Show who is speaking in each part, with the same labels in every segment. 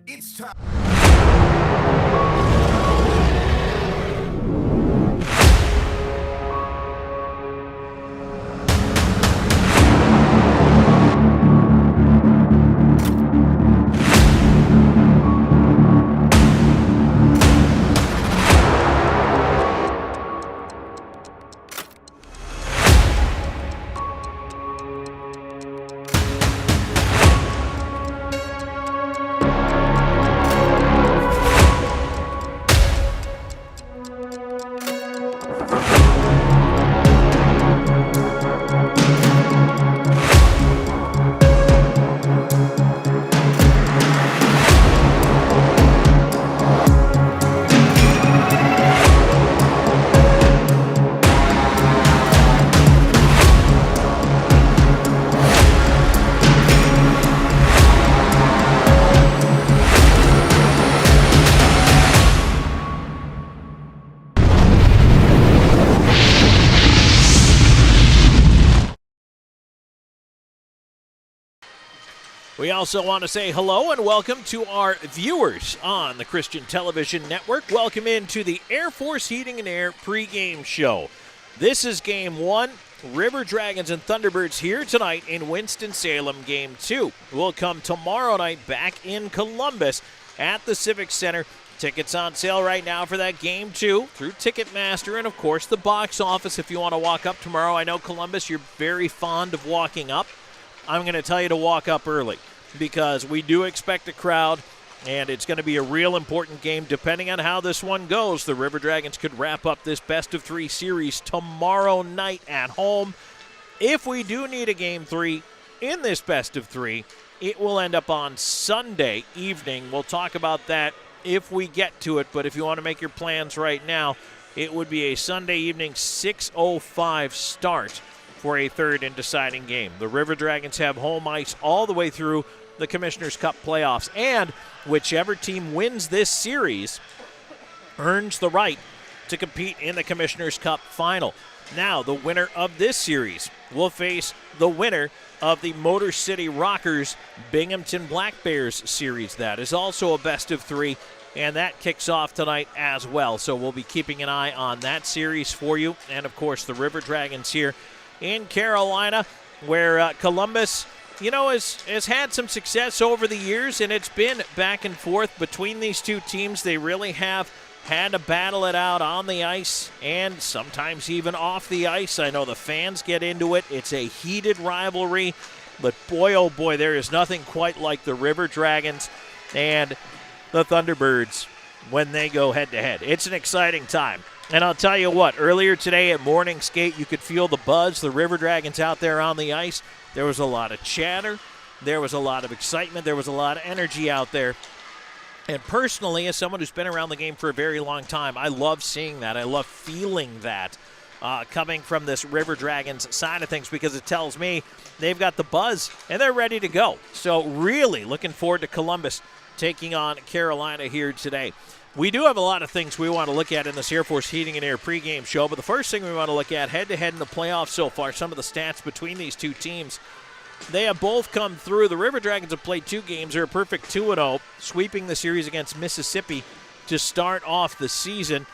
Speaker 1: It's time.
Speaker 2: We also want to say hello and welcome to our viewers on the Christian Television Network. Welcome into the Air Force Heating and Air pregame show. This is Game 1. River Dragons and Thunderbirds here tonight in Winston-Salem. Game 2 will come tomorrow night back in Columbus at the Civic Center. Tickets on sale right now for that Game 2 through Ticketmaster and, of course, the box office if you want to walk up tomorrow. I know, Columbus, you're very fond of walking up. I'm going to tell you to walk up early because we do expect a crowd, and it's going to be a real important game. Depending on how this one goes, the River Dragons could wrap up this best-of-3 series tomorrow night at home. If we do need a Game 3 in this best-of-3, it will end up on Sunday evening. We'll talk about that if we get to it, but if you want to make your plans right now, it would be a Sunday evening 6:05 start for a third and deciding game. The River Dragons have home ice all the way through the Commissioner's Cup playoffs, and whichever team wins this series earns the right to compete in the Commissioner's Cup final. Now, the winner of this series will face the winner of the Motor City Rockers Binghamton Black Bears series. That is also a best-of-3, and that kicks off tonight as well. So we'll be keeping an eye on that series for you, and, of course, the River Dragons here in Carolina, where Columbus, has had some success over the years, and it's been back and forth between these two teams. They really have had to battle it out on the ice and sometimes even off the ice. I know the fans get into it. It's a heated rivalry, but boy, oh boy, there is nothing quite like the River Dragons and the Thunderbirds when they go head-to-head. It's an exciting time. And I'll tell you what, earlier today at morning skate, you could feel the buzz, the River Dragons out there on the ice. There was a lot of chatter. There was a lot of excitement. There was a lot of energy out there. And personally, as someone who's been around the game for a very long time, I love seeing that. I love feeling that coming from this River Dragons side of things, because it tells me they've got the buzz and they're ready to go. So really looking forward to Columbus taking on Carolina here today. We do have a lot of things we want to look at in this Air Force Heating and Air pregame show, but the first thing we want to look at, head-to-head in the playoffs so far, some of the stats between these two teams. They have both come through. The River Dragons have played 2 games. They're a perfect 2-0, sweeping the series against Mississippi to start off the season.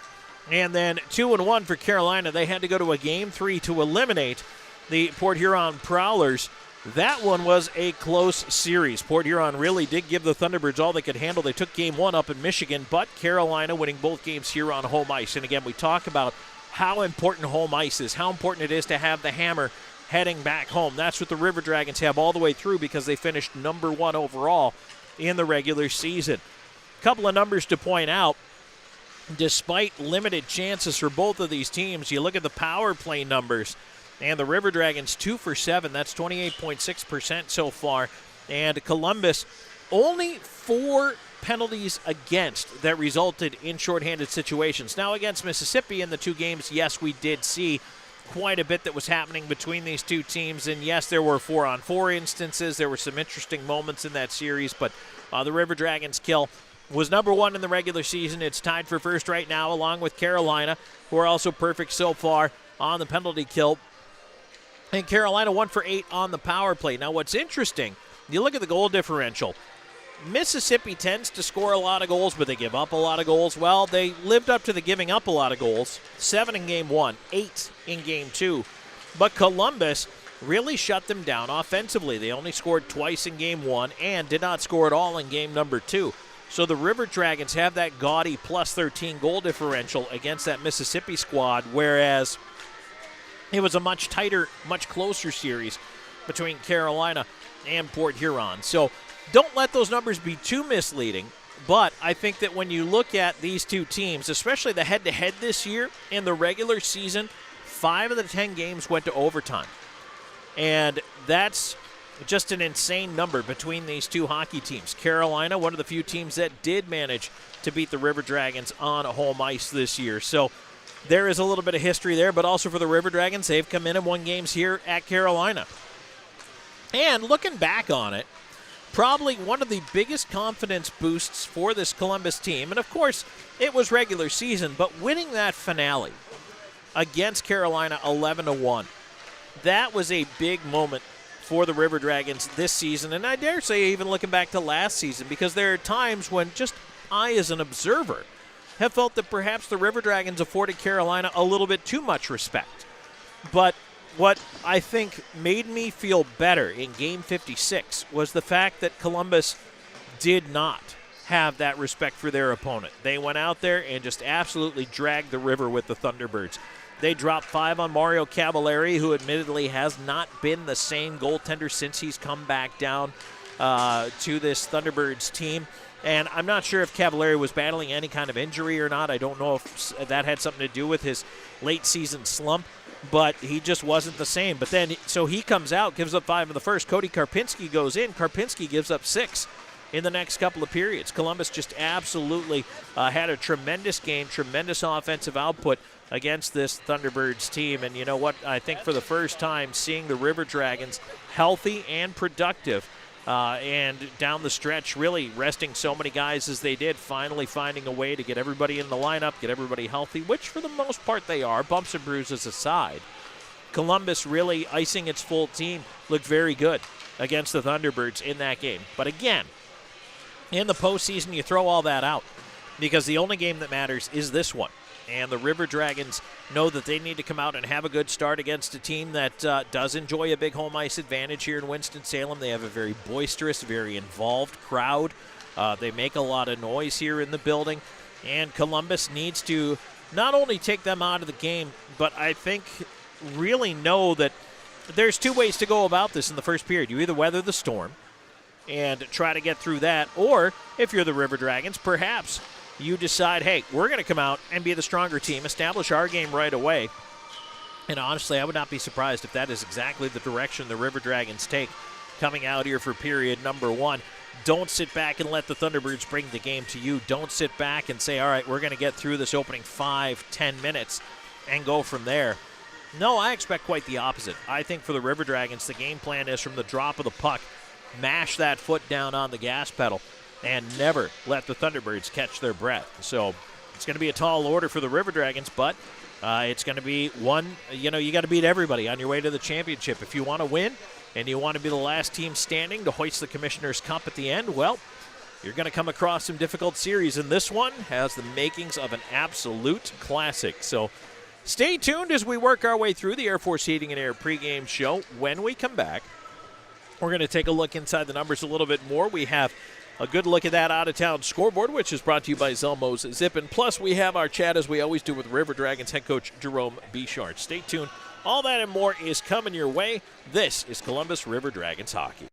Speaker 2: And then 2-1 for Carolina. They had to go to a Game 3 to eliminate the Port Huron Prowlers. That one was a close series. Port Huron really did give the Thunderbirds all they could handle. They took Game 1 up in Michigan, but Carolina winning both games here on home ice. And again, we talk about how important home ice is, how important it is to have the hammer heading back home. That's what the River Dragons have all the way through, because they finished number 1 overall in the regular season. A couple of numbers to point out. Despite limited chances for both of these teams, you look at the power play numbers. And the River Dragons 2 for 7. That's 28.6% so far. And Columbus only 4 penalties against that resulted in shorthanded situations. Now against Mississippi in the 2 games, yes, we did see quite a bit that was happening between these two teams. And yes, there were 4-on-4 instances. There were some interesting moments in that series. But the River Dragons kill was number 1 in the regular season. It's tied for first right now, along with Carolina, who are also perfect so far on the penalty kill. And Carolina 1 for 8 on the power play. Now, what's interesting, you look at the goal differential. Mississippi tends to score a lot of goals, but they give up a lot of goals. Well, they lived up to the giving up a lot of goals. 7 in Game 1, 8 in Game 2. But Columbus really shut them down offensively. They only scored twice in Game 1 and did not score at all in Game number 2. So the River Dragons have that gaudy plus 13 goal differential against that Mississippi squad, whereas it was a much tighter, much closer series between Carolina and Port Huron. So don't let those numbers be too misleading, but I think that when you look at these two teams, especially the head-to-head this year in the regular season, 5 of the 10 games went to overtime. And that's just an insane number between these two hockey teams. Carolina, one of the few teams that did manage to beat the River Dragons on home ice this year. So there is a little bit of history there, but also for the River Dragons, they've come in and won games here at Carolina. And looking back on it, probably one of the biggest confidence boosts for this Columbus team, and of course it was regular season, but winning that finale against Carolina 11-1, that was a big moment for the River Dragons this season, and I dare say even looking back to last season, because there are times when just I as an observer have felt that perhaps the River Dragons afforded Carolina a little bit too much respect. But what I think made me feel better in Game 56 was the fact that Columbus did not have that respect for their opponent. They went out there and just absolutely dragged the River with the Thunderbirds. They dropped 5 on Mario Cavallari, who admittedly has not been the same goaltender since he's come back down to this Thunderbirds team. And I'm not sure if Cavallari was battling any kind of injury or not. I don't know if that had something to do with his late season slump, but he just wasn't the same. But then, so he comes out, gives up 5 in the first. Cody Karpinski goes in. Karpinski gives up 6 in the next couple of periods. Columbus just absolutely had a tremendous game, tremendous offensive output against this Thunderbirds team. And you know what? I think for the first time, seeing the River Dragons healthy and productive and down the stretch, really resting so many guys as they did, finally finding a way to get everybody in the lineup, get everybody healthy, which for the most part they are, bumps and bruises aside. Columbus really icing its full team looked very good against the Thunderbirds in that game. But again, in the postseason, you throw all that out because the only game that matters is this one. And the River Dragons know that they need to come out and have a good start against a team that does enjoy a big home ice advantage here in Winston-Salem. They have a very boisterous, very involved crowd. They make a lot of noise here in the building. And Columbus needs to not only take them out of the game, but I think really know that there's 2 ways to go about this in the first period. You either weather the storm and try to get through that, or if you're the River Dragons, perhaps you decide, hey, we're going to come out and be the stronger team, establish our game right away. And honestly, I would not be surprised if that is exactly the direction the River Dragons take coming out here for period number 1. Don't sit back and let the Thunderbirds bring the game to you. Don't sit back and say, all right, we're going to get through this opening 5-10 minutes and go from there. No, I expect quite the opposite. I think for the River Dragons, the game plan is from the drop of the puck, mash that foot down on the gas pedal, and never let the Thunderbirds catch their breath. So it's going to be a tall order for the River Dragons, but it's going to be one, you got to beat everybody on your way to the championship. If you want to win and you want to be the last team standing to hoist the Commissioner's Cup at the end, well, you're going to come across some difficult series, and this one has the makings of an absolute classic. So stay tuned as we work our way through the Air Force Heating and Air pregame show. When we come back, we're going to take a look inside the numbers a little bit more. We have a good look at that out-of-town scoreboard, which is brought to you by Zelmo's Zippin'. Plus, we have our chat, as we always do, with River Dragons head coach Jerome Bechard. Stay tuned. All that and more is coming your way. This is Columbus River Dragons hockey.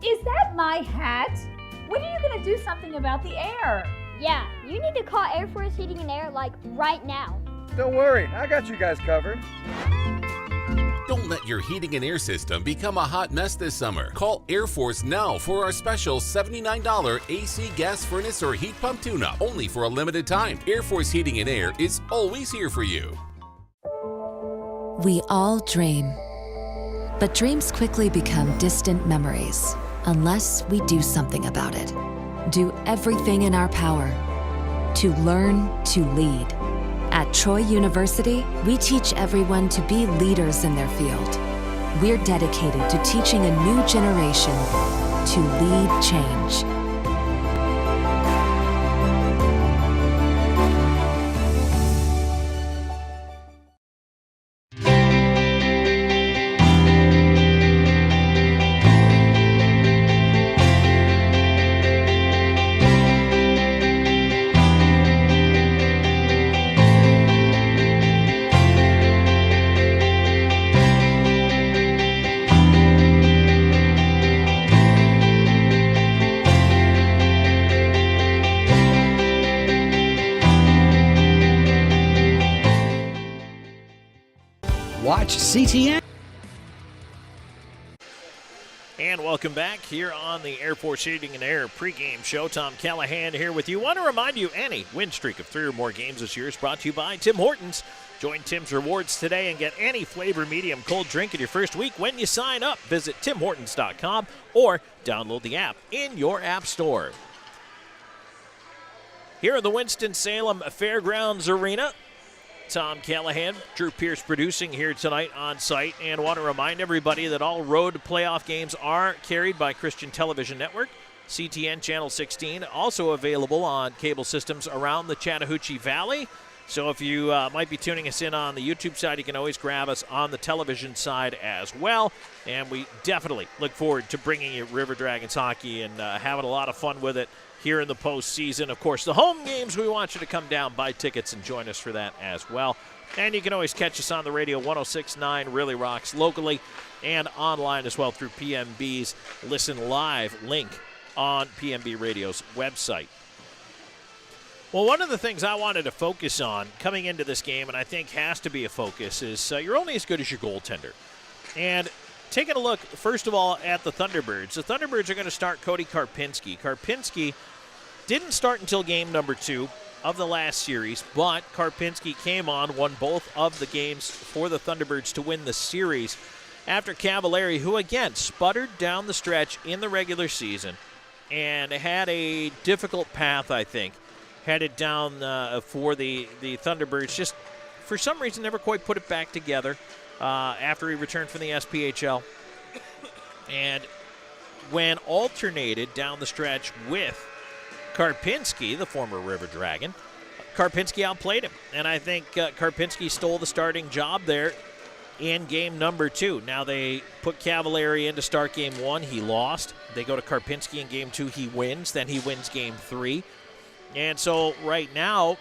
Speaker 1: Is that my hat? When are you going to do something about the air?
Speaker 3: Yeah, you need to call Air Force Heating and Air, like, right now. Don't worry, I got you guys covered.
Speaker 4: Don't let your heating and air system become a hot mess this summer. Call Air Force now for our special $79 AC gas furnace or heat pump tune-up, only for a limited time. Air Force Heating and Air is always here for you.
Speaker 5: We all dream, but dreams quickly become distant memories unless we do something about it. Do everything in our power to learn to lead. At Troy University, we teach everyone to be leaders in their field. We're dedicated to teaching a new generation to lead change.
Speaker 6: Watch CTN.
Speaker 2: And welcome back here on the Air Force Heating and Air pregame show. Tom Callahan here with you. Want to remind you, any win streak of 3 or more games this year is brought to you by Tim Hortons. Join Tim's Rewards today and get any flavor medium cold drink in your first week when you sign up. Visit timhortons.com or download the app in your app store. Here at the Winston-Salem Fairgrounds Arena, Tom Callahan, Drew Pierce producing here tonight on site, and want to remind everybody that all road playoff games are carried by Christian Television Network, CTN Channel 16, also available on cable systems around the Chattahoochee Valley. So if you might be tuning us in on the YouTube side, you can always grab us on the television side as well. And we definitely look forward to bringing you River Dragons hockey and having a lot of fun with it here in the postseason. Of course, the home games, we want you to come down, buy tickets, and join us for that as well. And you can always catch us on the radio, 106.9 Really Rocks locally, and online as well through PMB's Listen Live link on PMB Radio's website. Well, one of the things I wanted to focus on coming into this game, and I think has to be a focus, is you're only as good as your goaltender. And taking a look, first of all, at the Thunderbirds. The Thunderbirds are going to start Cody Karpinski. Karpinski didn't start until game number 2 of the last series, but Karpinski came on, won both of the games for the Thunderbirds to win the series after Cavallari, who again sputtered down the stretch in the regular season and had a difficult path, I think, headed down for the Thunderbirds. Just for some reason never quite put it back together after he returned from the SPHL. And when alternated down the stretch with Karpinski, the former River Dragon, Karpinski outplayed him. And I think Karpinski stole the starting job there in game number 2. Now they put Cavallari in to start game 1. He lost. They go to Karpinski in game 2. He wins. Then he wins game 3. And so right now,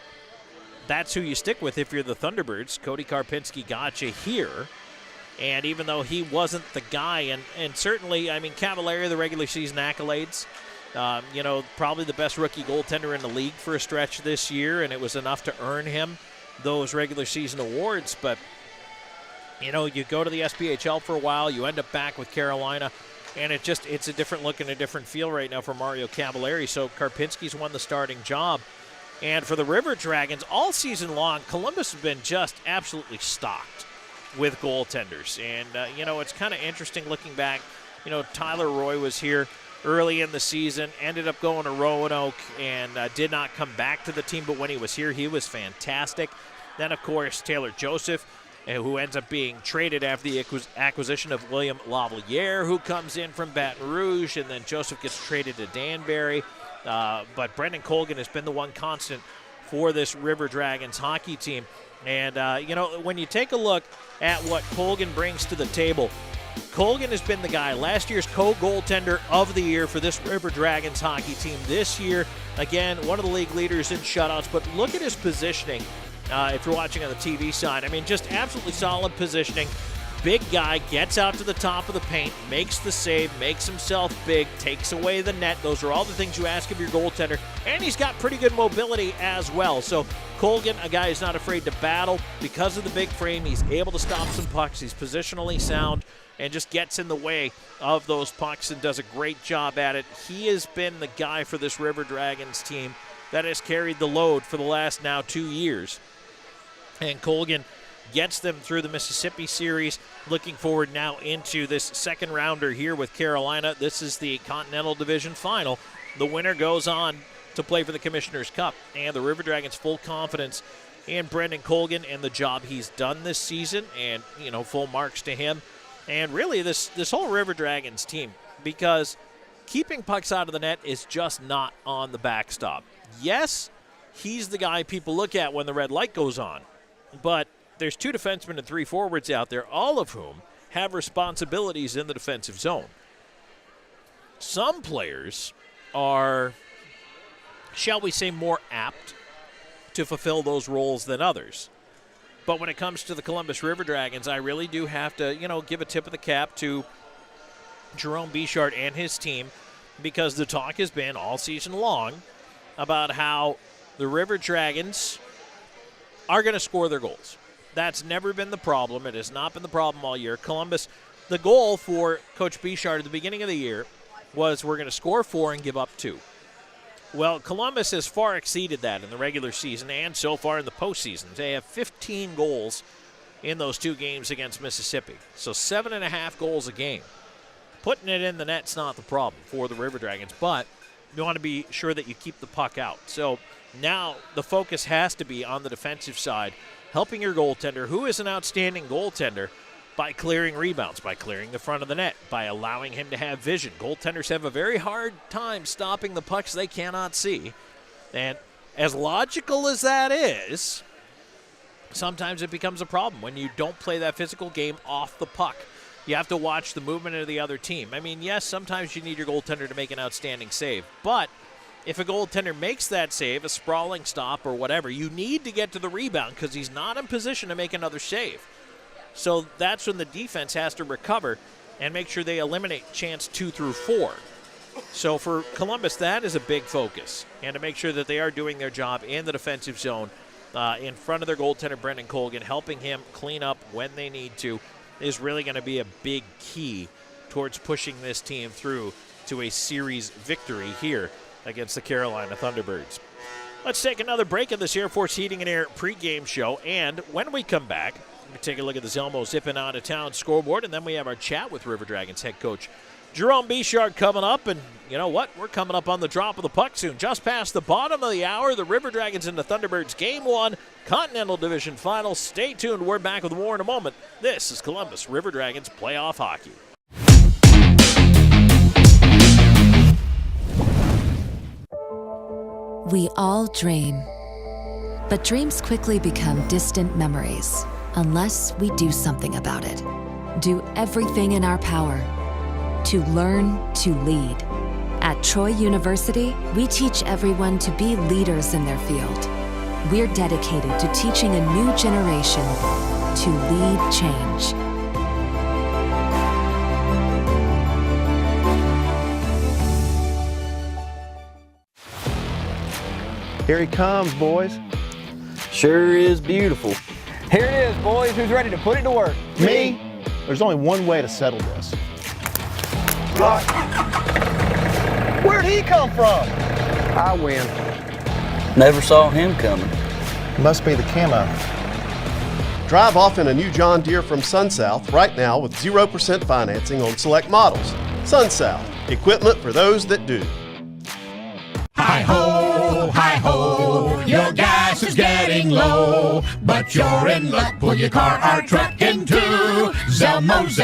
Speaker 2: that's who you stick with if you're the Thunderbirds. Cody Karpinski got you here. And even though he wasn't the guy, and certainly, I mean, Cavallari, the regular season accolades, probably the best rookie goaltender in the league for a stretch this year, and it was enough to earn him those regular season awards. But, you go to the SPHL for a while, you end up back with Carolina, and it's a different look and a different feel right now for Mario Cavallari. So Karpinski's won the starting job. And for the River Dragons, all season long, Columbus has been just absolutely stocked with goaltenders. And, it's kind of interesting looking back. Tyler Roy was here early in the season, ended up going to Roanoke and did not come back to the team. But when he was here, he was fantastic. Then, of course, Taylor Joseph, who ends up being traded after the acquisition of William Lavaliere, who comes in from Baton Rouge, and then Joseph gets traded to Danbury. But Brendan Colgan has been the one constant for this River Dragons hockey team. And, when you take a look at what Colgan brings to the table, Colgan has been the guy, last year's co-goaltender of the year for this River Dragons hockey team. This year, again, one of the league leaders in shutouts. But look at his positioning. If you're watching on the TV side, just absolutely solid positioning. Big guy, gets out to the top of the paint, makes the save, makes himself big, takes away the net. Those are all the things you ask of your goaltender. And he's got pretty good mobility as well. So Colgan, a guy who's not afraid to battle. Because of the big frame, he's able to stop some pucks. He's positionally sound and just gets in the way of those pucks and does a great job at it. He has been the guy for this River Dragons team that has carried the load for the last now 2 years. And Colgan gets them through the Mississippi series. Looking forward now into this second rounder here with Carolina. This is the Continental Division final. The winner goes on to play for the Commissioner's Cup. And the River Dragons full confidence in Brendan Colgan and the job he's done this season. And, full marks to him. And really this whole River Dragons team, because keeping pucks out of the net is just not on the backstop. Yes, he's the guy people look at when the red light goes on. But there's 2 defensemen and 3 forwards out there, all of whom have responsibilities in the defensive zone. Some players are, shall we say, more apt to fulfill those roles than others. But when it comes to the Columbus River Dragons, I really do have to, give a tip of the cap to Jerome Bechard and his team, because the talk has been all season long about how the River Dragons are going to score their goals. That's never been the problem. It has not been the problem all year. Columbus, the goal for Coach Bechard at the beginning of the year was we're going to score 4 and give up 2. Well, Columbus has far exceeded that in the regular season and so far in the postseason. They have 15 goals in those 2 games against Mississippi. So 7.5 goals a game. Putting it in the net's not the problem for the River Dragons, but you want to be sure that you keep the puck out. So now the focus has to be on the defensive side, helping your goaltender, who is an outstanding goaltender, by clearing rebounds, by clearing the front of the net, by allowing him to have vision. Goaltenders have a very hard time stopping the pucks they cannot see. And as logical as that is, sometimes it becomes a problem when you don't play that physical game off the puck. You have to watch the movement of the other team. I mean, yes, sometimes you need your goaltender to make an outstanding save, but if a goaltender makes that save, a sprawling stop or whatever, you need to get to the rebound because he's not in position to make another save. So that's when the defense has to recover and make sure they eliminate chance 2 through 4. So for Columbus, that is a big focus, and to make sure that they are doing their job in the defensive zone in front of their goaltender, Brendan Colgan, helping him clean up when they need to, is really going to be a big key towards pushing this team through to a series victory here against the Carolina Thunderbirds. Let's take another break of this Air Force Heating and Air pregame show, and when we come back, we take a look at the Zelmo zipping out of town scoreboard, and then we have our chat with River Dragons head coach Jerome Bechard coming up. And you know what? We're coming up on the drop of the puck soon. Just past the bottom of the hour, the River Dragons and the Thunderbirds Game 1 Continental Division Final. Stay tuned. We're back with more in a moment. This is Columbus River Dragons Playoff Hockey.
Speaker 5: We all dream, but dreams quickly become distant memories unless we do something about it. Do everything in our power to learn to lead. At Troy University, we teach everyone to be leaders in their field. We're dedicated to teaching a new generation to lead change.
Speaker 3: Here he comes, boys.
Speaker 6: Sure is beautiful.
Speaker 3: Here it is, boys. Who's ready to put it to work?
Speaker 7: Me? There's only one way to settle this.
Speaker 3: Where'd he come from? I win.
Speaker 6: Never saw him coming.
Speaker 7: Must be the camo.
Speaker 8: Drive off in a new John Deere from SunSouth right now with 0% financing on select models. SunSouth, equipment for those that do.
Speaker 9: Hi-ho, your gas is getting low, but you're in luck. Pull your car or truck into Zelmo's.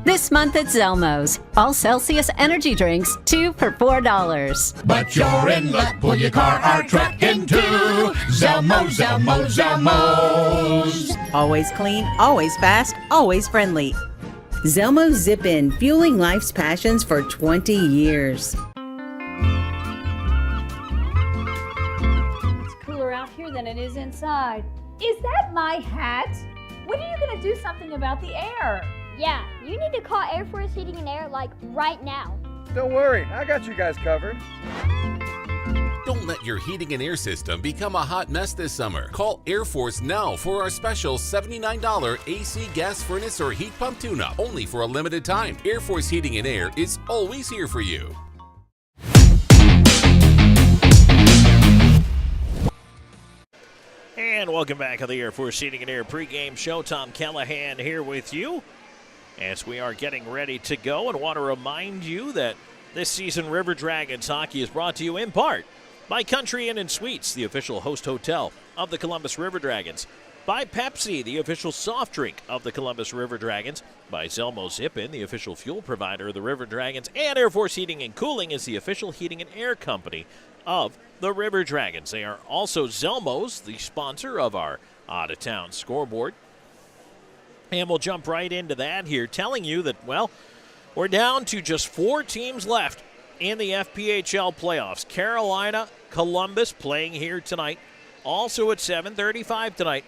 Speaker 10: This month at Zelmo's, all Celsius energy drinks, 2 for $4.
Speaker 9: But you're in luck. Pull your car or truck into Zelmo's.
Speaker 11: Always clean, always fast, always friendly. Zelmo's Zip In, fueling life's passions for 20 years.
Speaker 1: Out here than it is inside. Is that my hat? When are you going to do something about the air?
Speaker 12: Yeah, you need to call Air Force Heating and Air, like, right now.
Speaker 3: Don't worry, I got you guys covered.
Speaker 4: Don't Don't let your heating and air system become a hot mess this summer. Call Air Force now for our special $79 AC gas furnace or heat pump tune-up, only for a limited time. Air Force Heating and Air is always here for you.
Speaker 2: And welcome back on the Air Force Heating and Air pregame show. Tom Callahan here with you as we are getting ready to go, and want to remind you that this season River Dragons hockey is brought to you in part by Country Inn & Suites, the official host hotel of the Columbus River Dragons, by Pepsi, the official soft drink of the Columbus River Dragons, by Zelmo Zip-In, the official fuel provider of the River Dragons, and Air Force Heating and Cooling is the official heating and air company of the River Dragons. They are also Zelmo's, the sponsor of our out-of-town scoreboard. And we'll jump right into that here, telling you that, well, we're down to just 4 teams left in the FPHL playoffs. Carolina, Columbus playing here tonight. Also at 7:35 tonight,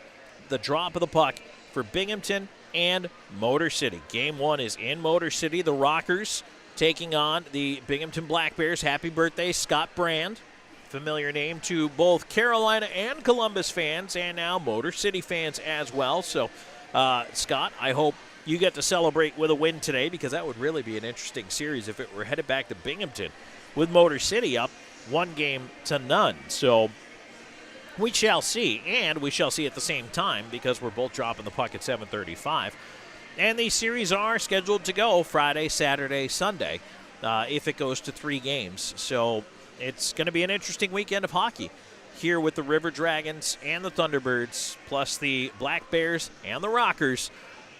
Speaker 2: the drop of the puck for Binghamton and Motor City. Game 1 is in Motor City. The Rockers taking on the Binghamton Black Bears. Happy birthday, Scott Brand. Familiar name to both Carolina and Columbus fans, and now Motor City fans as well. So, Scott, I hope you get to celebrate with a win today, because that would really be an interesting series if it were headed back to Binghamton with Motor City up 1-0. So we shall see, and we shall see at the same time, because we're both dropping the puck at 7:35. And these series are scheduled to go Friday, Saturday, Sunday, if it goes to 3 games. So it's going to be an interesting weekend of hockey here with the River Dragons and the Thunderbirds, plus the Black Bears and the Rockers.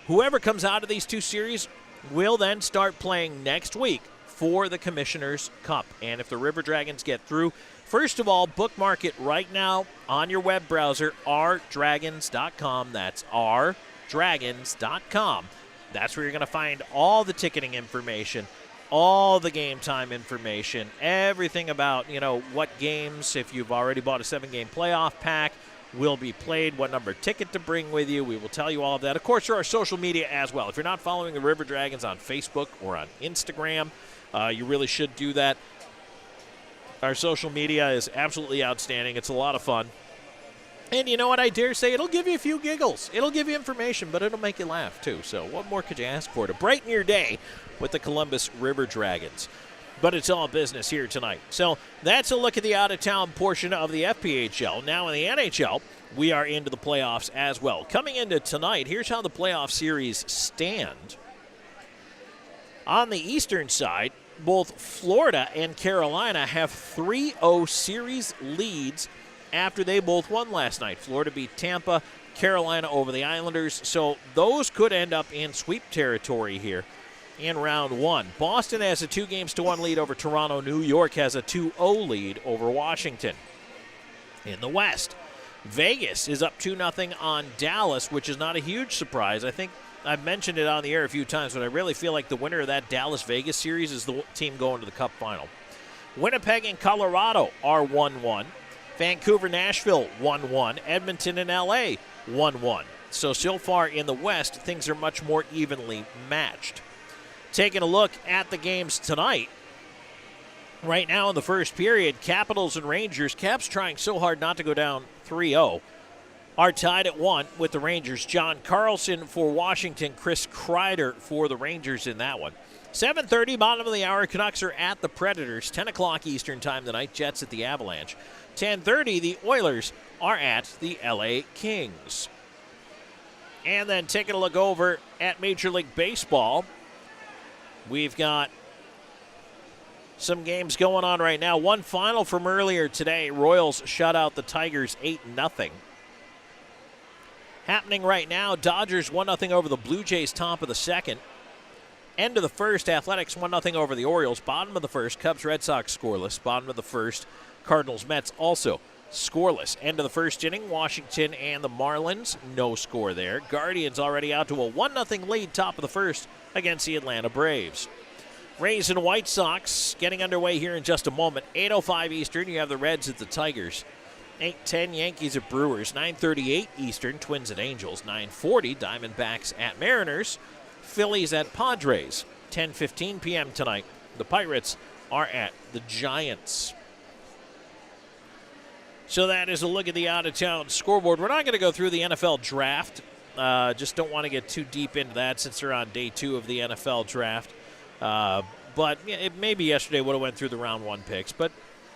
Speaker 2: Whoever comes out of these 2 series will then start playing next week for the Commissioner's Cup. And if the River Dragons get through, first of all, bookmark it right now on your web browser, rdragons.com. That's rdragons.com. That's where you're going to find all the ticketing information, all the game time information, everything about, what games, if you've already bought a 7-game playoff pack, will be played, what number ticket to bring with you. We will tell you all of that. Of course, there are social media as well. If you're not following the River Dragons on Facebook or on Instagram, you really should do that. Our social media is absolutely outstanding. It's a lot of fun. And you know what? I dare say it'll give you a few giggles. It'll give you information, but it'll make you laugh, too. So what more could you ask for to brighten your day with the Columbus River Dragons? But it's all business here tonight. So that's a look at the out-of-town portion of the FPHL. Now in the NHL, we are into the playoffs as well. Coming into tonight, here's how the playoff series stand. On the eastern side, both Florida and Carolina have 3-0 series leads after they both won last night. Florida beat Tampa, Carolina over the Islanders. So those could end up in sweep territory here in round 1. Boston has a 2-1 lead over Toronto. New York has a 2-0 lead over Washington. In the West, Vegas is up 2-0 on Dallas, which is not a huge surprise. I think I've mentioned it on the air a few times, but I really feel like the winner of that Dallas-Vegas series is the team going to the Cup final. Winnipeg and Colorado are 1-1. Vancouver-Nashville 1-1. Edmonton and LA 1-1. So far in the West, things are much more evenly matched. Taking a look at the games tonight. Right now in the first period, Capitals and Rangers, Caps trying so hard not to go down 3-0, are tied at 1 with the Rangers. John Carlson for Washington, Chris Kreider for the Rangers in that one. 7:30, bottom of the hour, Canucks are at the Predators. 10 o'clock Eastern time tonight, Jets at the Avalanche. 10:30, the Oilers are at the LA Kings. And then taking a look over at Major League Baseball, we've got some games going on right now. One final from earlier today. Royals shut out the Tigers 8-0. Happening right now, Dodgers 1-0 over the Blue Jays, top of the second. End of the first, Athletics 1-0 over the Orioles. Bottom of the first, Cubs, Red Sox scoreless. Bottom of the first, Cardinals, Mets also scoreless. End of the first inning, Washington and the Marlins, no score there. Guardians already out to a 1-0 lead, top of the first, against the Atlanta Braves. Rays and White Sox getting underway here in just a moment. 8:05 Eastern, you have the Reds at the Tigers. 8:10 Yankees at Brewers. 9:38 Eastern, Twins at Angels. 9:40 Diamondbacks at Mariners. Phillies at Padres. 10:15 p.m. tonight. The Pirates are at the Giants. So that is a look at the out-of-town scoreboard. We're not going to go through the NFL draft. Just don't want to get too deep into that since they're on day 2 of the NFL draft. But maybe yesterday would have went through the round 1 picks. But,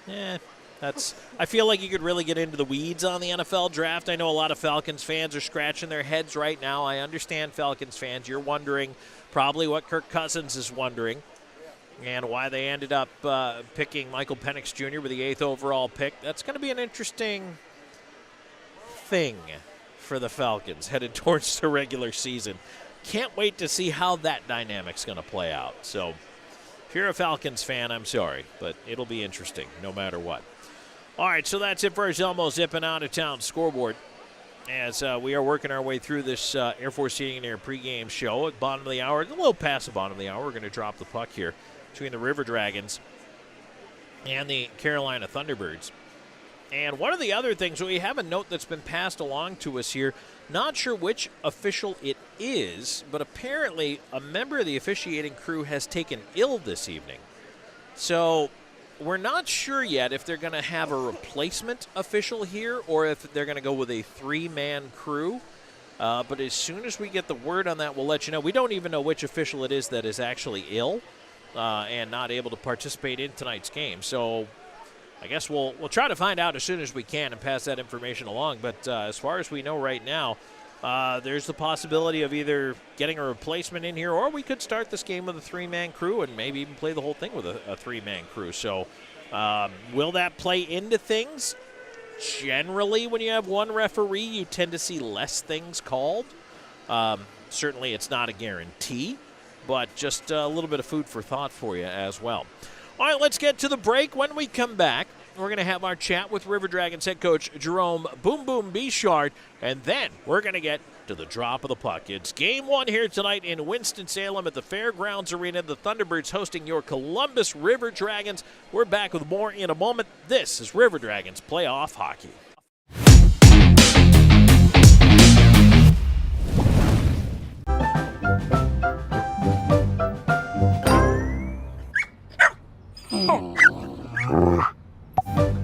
Speaker 2: I feel like you could really get into the weeds on the NFL draft. I know a lot of Falcons fans are scratching their heads right now. I understand Falcons fans. You're wondering probably what Kirk Cousins is wondering and why they ended up picking Michael Penix Jr. with the 8th overall pick. That's going to be an interesting thing for the Falcons headed towards the regular season. Can't wait to see how that dynamic's going to play out. So if you're a Falcons fan, I'm sorry, but it'll be interesting no matter what. All right, so that's it for our Zelmo Zippin' out-of-town scoreboard. As we are working our way through this Air Force Heating and Air pregame show at bottom of the hour, a little past the bottom of the hour, we're going to drop the puck here between the River Dragons and the Carolina Thunderbirds. And one of the other things, we have a note that's been passed along to us here. Not sure which official it is, but apparently a member of the officiating crew has taken ill this evening. So we're not sure yet if they're going to have a replacement official here or if they're going to go with a 3-man crew. But as soon as we get the word on that, we'll let you know. We don't even know which official it is that is actually ill and not able to participate in tonight's game. So I guess we'll try to find out as soon as we can and pass that information along. But as far as we know right now, there's the possibility of either getting a replacement in here or we could start this game with a 3-man crew and maybe even play the whole thing with a 3-man crew. So will that play into things? Generally, when you have one referee, you tend to see less things called. Certainly, it's not a guarantee, but just a little bit of food for thought for you as well. All right, let's get to the break. When we come back, we're going to have our chat with River Dragons head coach Jerome Boom Boom Bechard, and then we're going to get to the drop of the puck. It's Game 1 here tonight in Winston-Salem at the Fairgrounds Arena. The Thunderbirds hosting your Columbus River Dragons. We're back with more in a moment. This is River Dragons Playoff Hockey.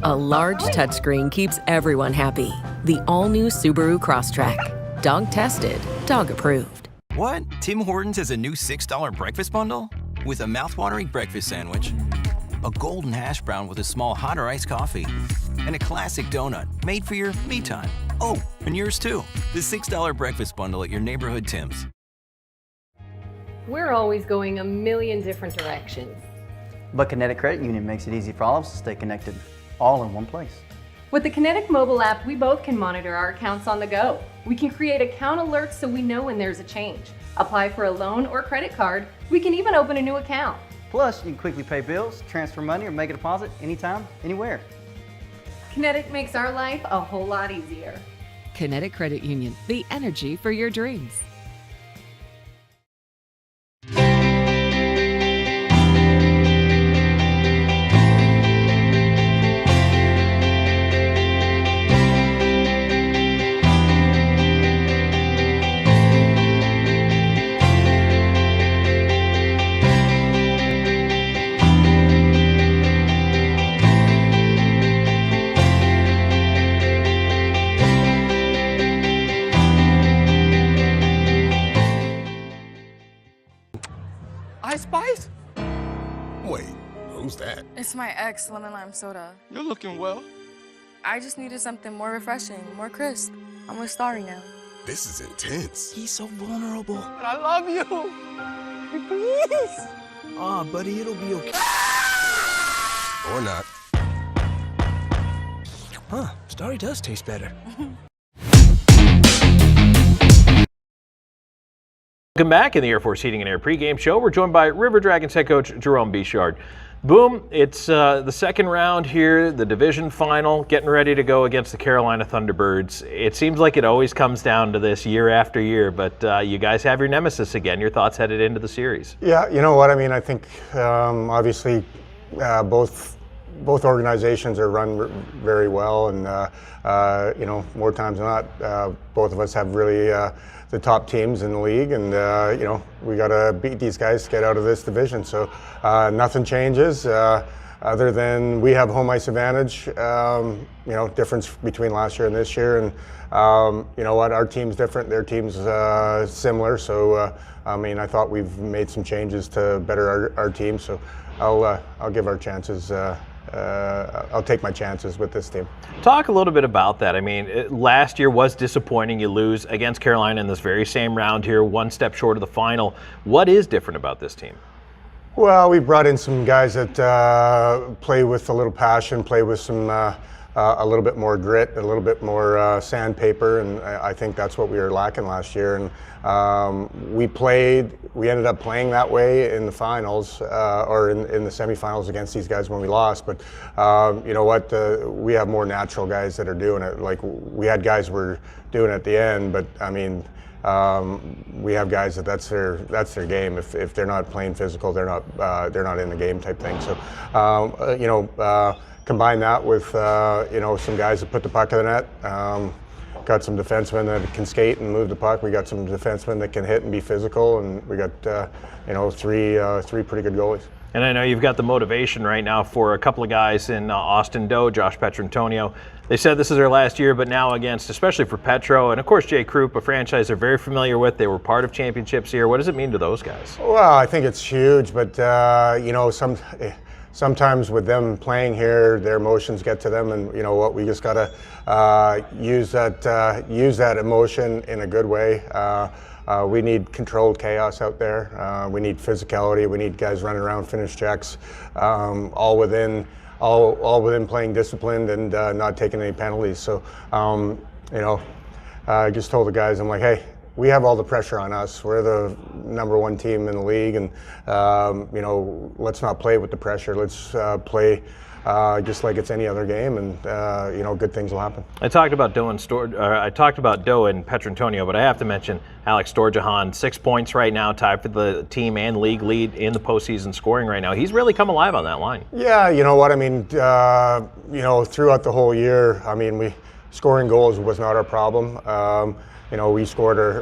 Speaker 13: A large touchscreen keeps everyone happy. The all-new Subaru Crosstrek. Dog tested, dog approved.
Speaker 14: What? Tim Hortons has a new $6 breakfast bundle? With a mouthwatering breakfast sandwich, a golden hash brown with a small hot or iced coffee, and a classic donut made for your me time. Oh, and yours too. The $6 breakfast bundle at your neighborhood Tim's.
Speaker 15: We're always going a million different directions.
Speaker 16: But Kinetic Credit Union makes it easy for all of us to stay connected, all in one place.
Speaker 15: With the Kinetic mobile app, we both can monitor our accounts on the go. We can create account alerts so we know when there's a change. Apply for a loan or credit card. We can even open a new account.
Speaker 16: Plus, you can quickly pay bills, transfer money, or make a deposit anytime, anywhere.
Speaker 15: Kinetic makes our life a whole lot easier.
Speaker 13: Kinetic Credit Union, the energy for your dreams.
Speaker 17: Spice? Wait, who's that?
Speaker 18: It's my ex, lemon lime soda.
Speaker 17: You're looking well.
Speaker 18: I just needed something more refreshing, more crisp. I'm with Starry now.
Speaker 17: This is intense.
Speaker 14: He's so vulnerable.
Speaker 17: But I love you. Please.
Speaker 14: Aw, buddy, it'll be okay.
Speaker 17: Or not.
Speaker 14: Huh, Starry does taste better.
Speaker 2: Welcome back in the Air Force Heating and Air pregame show. We're joined by River Dragons head coach Jerome Bechard. Boom, it's the second round here, the division final, getting ready to go against the Carolina Thunderbirds. It seems like it always comes down to this year after year, but you guys have your nemesis again. Your thoughts headed into the series?
Speaker 19: Yeah, you know what, I mean, I think obviously both organizations are run very well, and you know, more times than not, both of us have really the top teams in the league, and you know, we got to beat these guys to get out of this division. So nothing changes. other than we have home ice advantage, difference between last year and this year. And you know what, our team's different, their team's similar. So, I thought we've made some changes to better our team. So I'll give our chances. I'll take my chances with this team.
Speaker 2: Talk a little bit about that. Last year was disappointing. You lose against Carolina in this very same round here, one step short of the final. What is different about this team?
Speaker 19: Well, we brought in some guys that play with a little passion, play with some a little bit more grit, a little bit more sandpaper, and I think that's what we were lacking last year. And we ended up playing that way in the finals or in the semifinals against these guys when we lost. But you know what? We have more natural guys that are doing it. Like we had guys who were doing it at the end, but we have guys that's their game. If they're not playing physical, they're not in the game type thing. So combine that with some guys that put the puck in the net. Got some defensemen that can skate and move the puck. We got some defensemen that can hit and be physical, and we got three pretty good goalies.
Speaker 2: And I know you've got the motivation right now for a couple of guys in Austin Doe, Josh Petrantonio. They said this is their last year, but now against, especially for Petro, and of course Jay Krupp, a franchise they're very familiar with. They were part of championships here. What does it mean to those guys?
Speaker 19: Well, I think it's huge, but sometimes with them playing here, their emotions get to them, and you know what? We just gotta use that emotion in a good way. We need controlled chaos out there. We need physicality. We need guys running around, finish checks, all within playing disciplined and not taking any penalties. So, I just told the guys, I'm like, hey, we have all the pressure on us. We're the #1 team in the league, and let's not play with the pressure. Let's play just like it's any other game, and good things will happen.
Speaker 2: I talked about Doe and Petrantonio, but I have to mention Alex Storjahan, 6 points right now, tied for the team and league lead in the postseason scoring right now. He's really come alive on that line.
Speaker 19: Yeah, you know what? Throughout the whole year, scoring goals was not our problem. We scored. I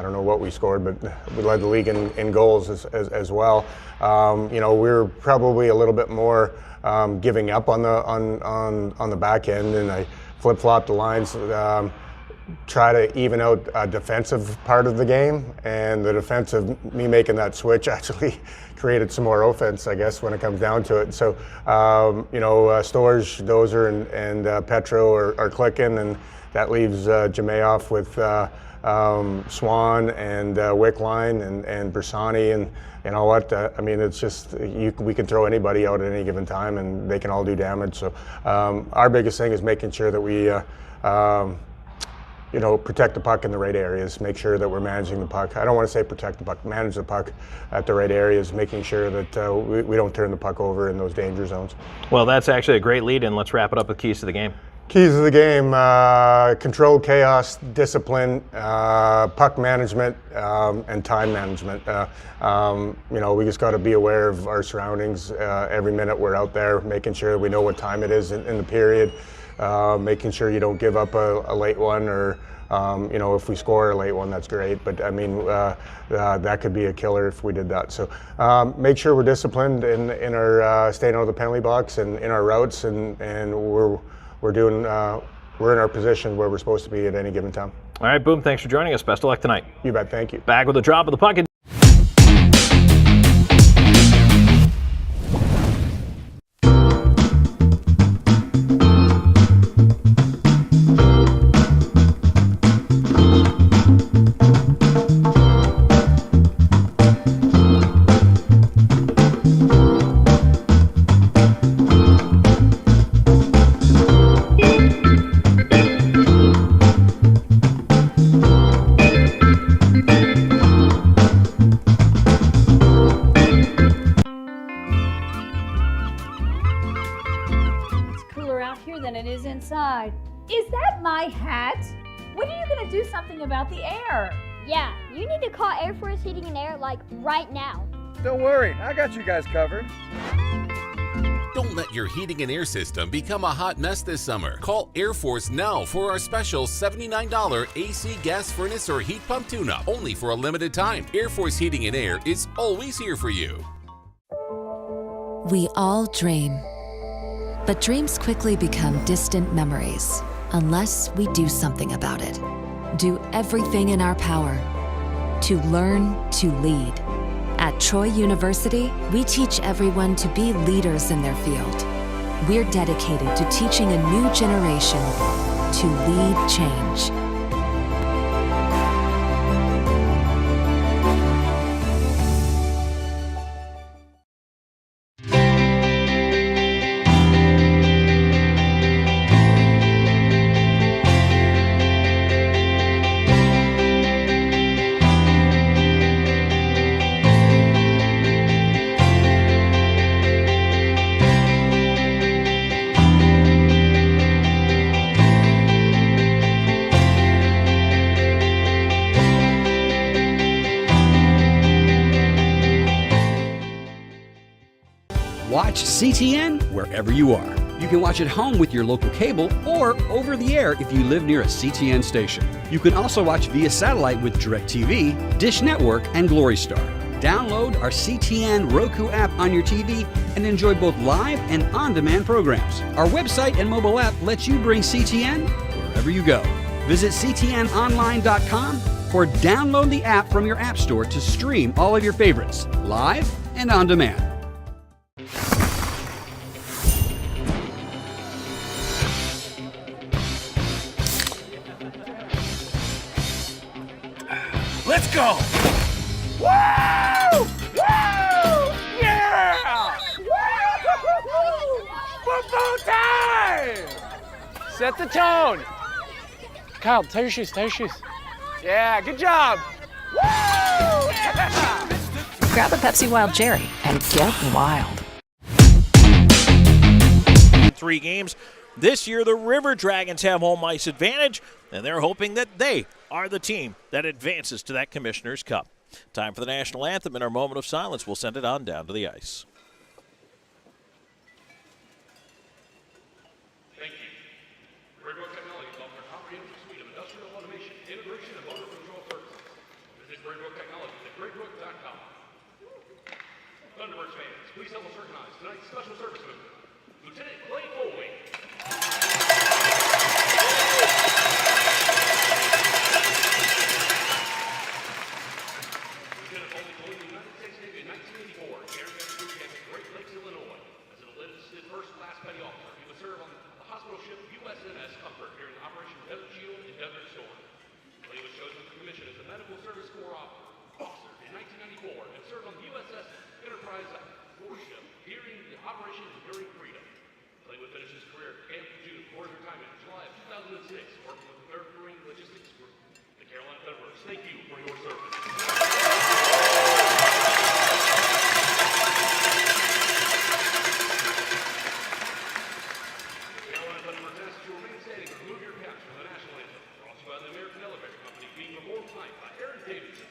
Speaker 19: don't know what we scored, but we led the league in goals as well. We were probably a little bit more giving up on the back end, and I flip-flopped the lines, try to even out a defensive part of the game, and the defensive, me making that switch actually created some more offense, I guess, when it comes down to it. So, Storj, Dozer, and Petro are clicking, and that leaves Jamayoff with Swan and Wickline and Bersani, and you know what? It's just we can throw anybody out at any given time, and they can all do damage. So our biggest thing is making sure that we protect the puck in the right areas, make sure that we're managing the puck. I don't want to say protect the puck, manage the puck at the right areas, making sure that we don't turn the puck over in those danger zones.
Speaker 2: Well, that's actually a great lead, and let's wrap it up with keys to the game.
Speaker 19: Keys of the game, controlled chaos, discipline, puck management, and time management. We just got to be aware of our surroundings every minute we're out there, making sure we know what time it is in the period, making sure you don't give up a late one, or if we score a late one, that's great. But that could be a killer if we did that. So make sure we're disciplined in our staying out of the penalty box and in our routes, and we're in our position where we're supposed to be at any given time.
Speaker 2: All right, Boom, thanks for joining us. Best of luck tonight.
Speaker 19: You bet, thank you.
Speaker 2: Back with a drop of the puck.
Speaker 1: Inside. Is that my hat? When are you going to do something about the air?
Speaker 12: Yeah, you need to call Air Force Heating and Air right now.
Speaker 3: Don't worry, I got you guys covered.
Speaker 4: Don't let your heating and air system become a hot mess this summer. Call Air Force now for our special $79 AC gas furnace or heat pump tune-up, only for a limited time. Air Force Heating and Air is always here for you.
Speaker 5: We all dream, but dreams quickly become distant memories unless we do something about it. Do everything in our power to learn to lead. At Troy University, we teach everyone to be leaders in their field. We're dedicated to teaching a new generation to lead change.
Speaker 20: Watch CTN wherever you are. You can watch at home with your local cable or over the air if you live near a CTN station. You can also watch via satellite with DirecTV, Dish Network, and Glory Star. Download our CTN Roku app on your TV and enjoy both live and on-demand programs. Our website and mobile app lets you bring CTN wherever you go. Visit ctnonline.com or download the app from your app store to stream all of your favorites, live and on demand.
Speaker 9: Let's go! Woo! Woo! Yeah! Football time! Set the tone. Kyle, tie your shoes, tie your shoes. Yeah, good job. Woo! Yeah!
Speaker 10: Grab a Pepsi Wild Cherry and get wild.
Speaker 2: 3 games. This year, the River Dragons have home ice advantage, and they're hoping that they are the team that advances to that Commissioner's Cup. Time for the national anthem. In our moment of silence, we'll send it on down to the ice.
Speaker 21: Thank you. Great Brook Technologies offers a comprehensive suite of industrial automation, integration, and motor control services. Visit Great Brook Technologies at greatbrook.com. Thunderbirds fans, please help us recognize tonight's special service member, Lieutenant Clay Foley. Lieutenant Foley joined the United States Navy in 1984, carrying out duty at Great Lakes, Illinois. As an enlisted first-class petty officer, he would serve on the hospital ship USNS Comfort during Operation Desert Shield and Desert Storm. Clay was chosen for commission as a Medical Service Corps officer in 1994 and served on the USS Enterprise warship during the Operation Enduring Freedom. Clay would finish his career at Camp June before his retirement in July of 2006, working with the 3rd Marine Logistics Group, the Carolina Thunderbirds. Thank you for your service. Carolina Thunderbirds asks you to remain standing or remove your caps for the national anthem. Brought to you by the American Elevator Company, being performed tonight by Aaron Davidson.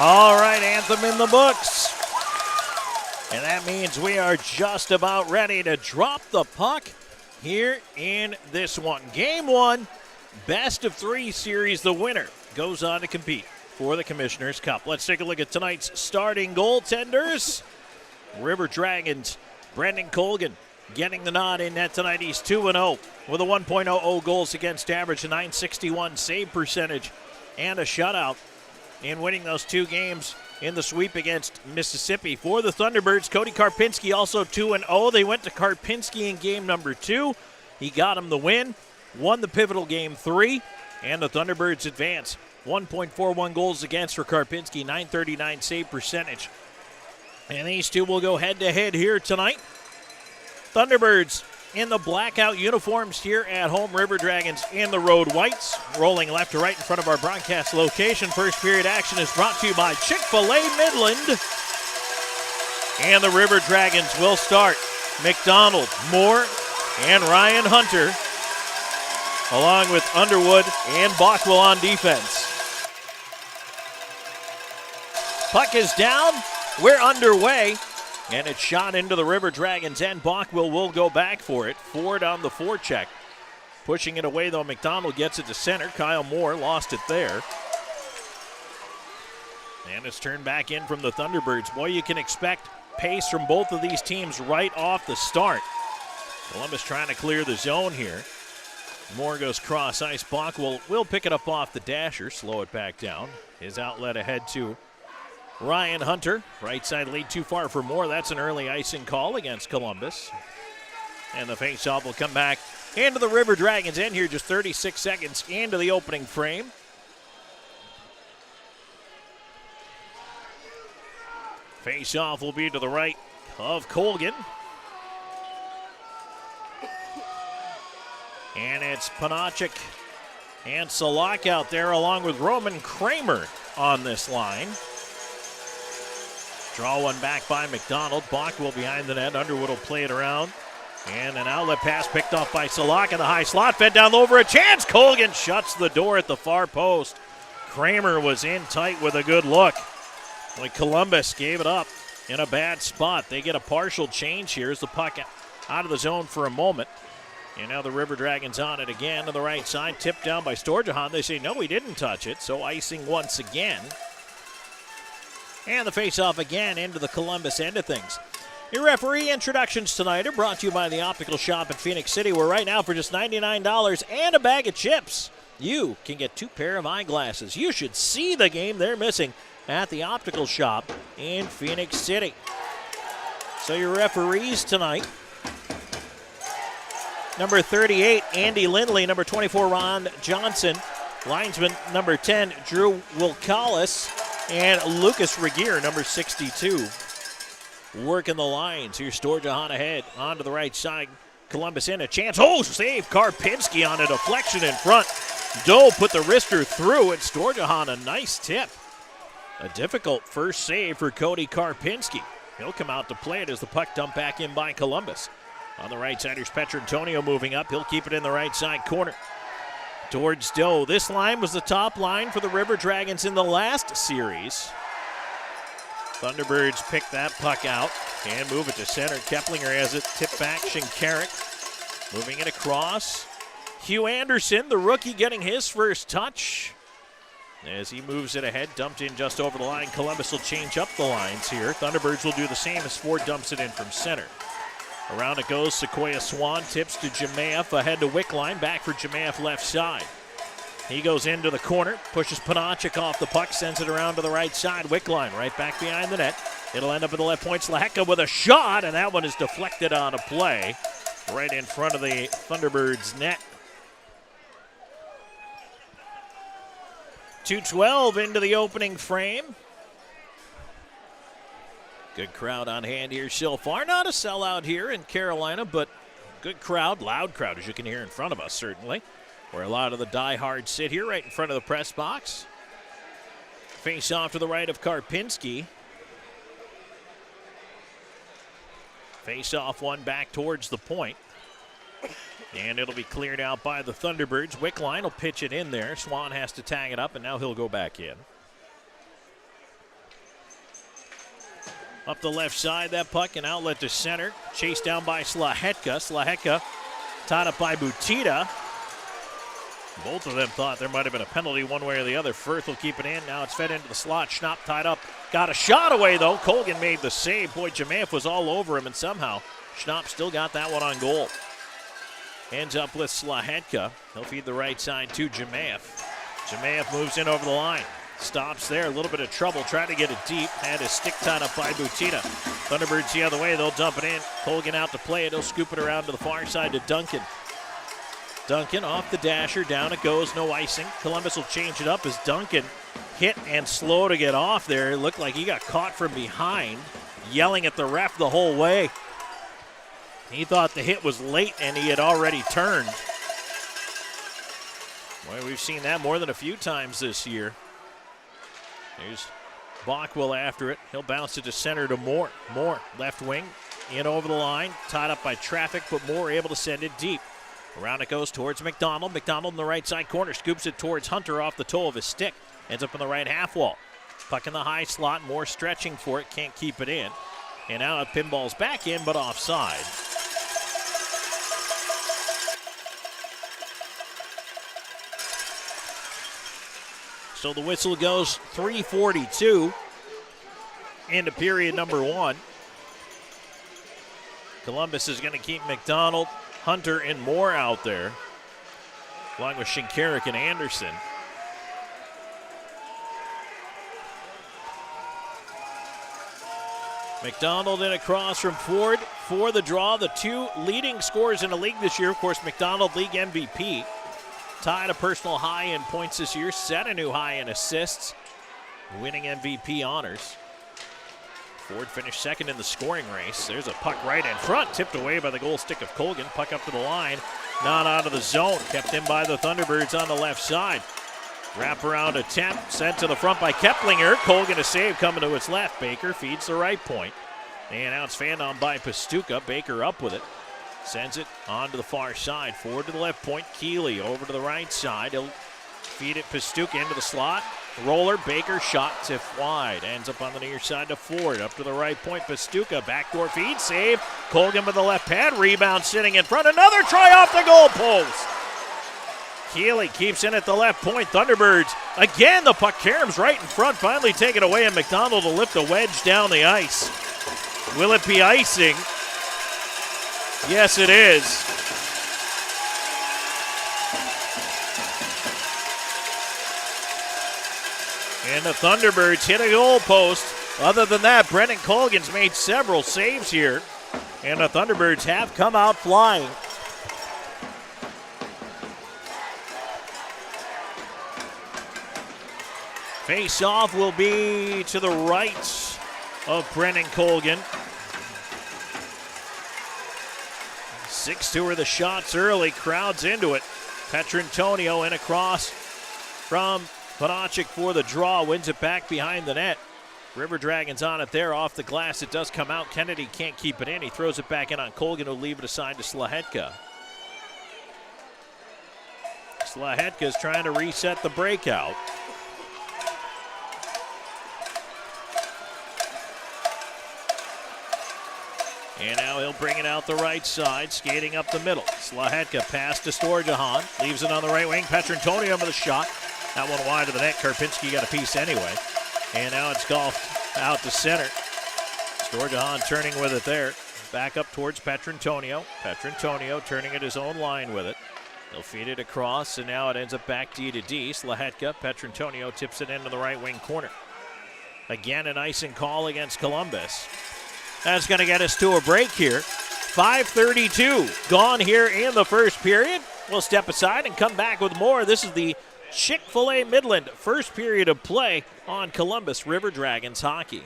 Speaker 2: All right, anthem in the books. And that means we are just about ready to drop the puck here in this one. Game 1, best of 3 series. The winner goes on to compete for the Commissioner's Cup. Let's take a look at tonight's starting goaltenders. River Dragons, Brendan Colgan getting the nod in net tonight. He's 2-0 with a 1.00 goals against average, a .961 save percentage, and a shutout in winning those 2 games in the sweep against Mississippi. For the Thunderbirds, Cody Karpinski also 2-0. They went to Karpinski in game number 2. He got him the win, won the pivotal game 3, and the Thunderbirds advance. 1.41 goals against for Karpinski, .939 save percentage. And these two will go head-to-head here tonight. Thunderbirds in the blackout uniforms here at home. River Dragons in the road whites. Rolling left to right in front of our broadcast location. First period action is brought to you by Chick-fil-A Midland. And the River Dragons will start. McDonald, Moore, and Ryan Hunter, along with Underwood and Bockwell on defense. Puck is down. We're underway. And it's shot into the River Dragons end. Bockwell will go back for it. Ford on the forecheck. Pushing it away, though. McDonald gets it to center. Kyle Moore lost it there. And it's turned back in from the Thunderbirds. Boy, you can expect pace from both of these teams right off the start. Columbus trying to clear the zone here. Moore goes cross ice. Bockwell will pick it up off the dasher. Slow it back down. His outlet ahead to Ryan Hunter. Right side lead too far for Moore. That's an early icing call against Columbus. And the faceoff will come back into the River Dragons end here just 36 seconds into the opening frame. Faceoff will be to the right of Colgan. And it's Panachik and Salak out there along with Roman Kramer on this line. Draw one back by McDonald. Bockwell behind the net. Underwood will play it around. And an outlet pass picked off by Salak in the high slot. Fed down low for a chance. Colgan shuts the door at the far post. Kramer was in tight with a good look. Like Columbus gave it up in a bad spot. They get a partial change here as the puck out of the zone for a moment. And now the River Dragons on it again to the right side. Tipped down by Storjahan. They say, no, we didn't touch it. So icing once again. And the face-off again into the Columbus end of things. Your referee introductions tonight are brought to you by the Optical Shop in Phoenix City, where right now for just $99 and a bag of chips, you can get 2 pair of eyeglasses. You should see the game they're missing at the Optical Shop in Phoenix City. So your referees tonight, number 38, Andy Lindley. Number 24, Ron Johnson. Linesman, number 10, Drew Wilkalis. And Lucas Regier, number 62. Working the lines. Here's Storjahan ahead. Onto the right side. Columbus in a chance. Oh, save. Karpinski on a deflection in front. Doe put the wrister through, and Storjahan a nice tip. A difficult first save for Cody Karpinski. He'll come out to play it as the puck dumped back in by Columbus. On the right side, here's Petrantonio moving up. He'll keep it in the right side corner. Towards Doe. This line was the top line for the River Dragons in the last series. Thunderbirds pick that puck out and move it to center. Keplinger has it. Tip back. Shinkarik moving it across. Hugh Anderson, the rookie, getting his first touch. As he moves it ahead, dumped in just over the line. Columbus will change up the lines here. Thunderbirds will do the same as Ford dumps it in from center. Around it goes, Sequoia Swan tips to Jemaeff, ahead to Wickline, back for Jemaeff left side. He goes into the corner, pushes Panachik off the puck, sends it around to the right side. Wickline right back behind the net. It'll end up at the left point. Slaheka with a shot, and that one is deflected on a play right in front of the Thunderbirds net. 2:12 into the opening frame. Good crowd on hand here so far. Not a sellout here in Carolina, but good crowd, loud crowd, as you can hear in front of us, certainly, where a lot of the diehards sit here right in front of the press box. Face off to the right of Karpinski. Face off one back towards the point. And it'll be cleared out by the Thunderbirds. Wickline will pitch it in there. Swan has to tag it up, and now he'll go back in. Up the left side, that puck, an outlet to center. Chased down by Slahetka. Slahetka tied up by Butita. Both of them thought there might have been a penalty one way or the other. Firth will keep it in. Now it's fed into the slot. Schnapp tied up. Got a shot away, though. Colgan made the save. Boy, Jamaev was all over him, and somehow Schnapp still got that one on goal. Ends up with Slahetka. He'll feed the right side to Jamaev. Jamaev moves in over the line. Stops there. A little bit of trouble. Trying to get it deep. Had his stick tied up by Butita. Thunderbirds the other way. They'll dump it in. Colgan out to play it. He'll scoop it around to the far side to Duncan. Duncan off the dasher, down it goes, no icing. Columbus will change it up as Duncan hit and slow to get off there. It looked like he got caught from behind, yelling at the ref the whole way. He thought the hit was late and he had already turned. Boy, we've seen that more than a few times this year. There's Bockwell after it. He'll bounce it to center to Moore. Moore, left wing, in over the line, tied up by traffic, but Moore able to send it deep. Around it goes towards McDonald. McDonald in the right side corner scoops it towards Hunter off the toe of his stick. Ends up in the right half wall. Puck in the high slot. More stretching for it. Can't keep it in. And now it pinballs back in, but offside. So the whistle goes 3:42 into period number 1. Columbus is going to keep McDonald, Hunter, and Moore out there, along with Shinkarik and Anderson. McDonald in across from Ford for the draw. The two leading scorers in the league this year. Of course, McDonald, league MVP. Tied a personal high in points this year. Set a new high in assists. Winning MVP honors. Ford finished second in the scoring race. There's a puck right in front, tipped away by the goal stick of Colgan. Puck up to the line, not out of the zone. Kept in by the Thunderbirds on the left side. Wraparound attempt, sent to the front by Keplinger. Colgan a save coming to its left. Baker feeds the right point. And now it's fanned on by Pastuca. Baker up with it. Sends it on to the far side. Forward to the left point. Keeley over to the right side. He'll feed it Pastuca into the slot. Roller, Baker, shot tipped wide. Ends up on the near side to Ford. Up to the right point, Pastuca. Backdoor feed, save. Colgan with the left pad. Rebound sitting in front. Another try off the goal post. Keeley keeps in at the left point. Thunderbirds, again, the puck caroms right in front. Finally taken away, and McDonald will lift a wedge down the ice. Will it be icing? Yes, it is. And the Thunderbirds hit a goal post. Other than that, Brendan Colgan's made several saves here. And the Thunderbirds have come out flying. Face-off will be to the right of Brendan Colgan. 6-2 are the shots early. Crowds into it. Petrantonio in across from Panachik for the draw. Wins it back behind the net. River Dragons on it there. Off the glass. It does come out. Kennedy can't keep it in. He throws it back in on Colgan, who'll leave it aside to Slahetka. Slahetka's trying to reset the breakout. And now he'll bring it out the right side, skating up the middle. Slahetka pass to Storjahan, leaves it on the right wing. Petrantonio with a shot. That one wide of the net. Karpinski got a piece anyway. And now it's golfed out to center. Storjahan turning with it there. Back up towards Petrantonio. Petrantonio turning at his own line with it. He'll feed it across, and now it ends up back D to D. Slahetka, Petrantonio tips it into the right wing corner. Again, an icing call against Columbus. That's going to get us to a break here. 5:32 gone here in the first period. We'll step aside and come back with more. This is the Chick-fil-A Midland first period of play on Columbus River Dragons hockey.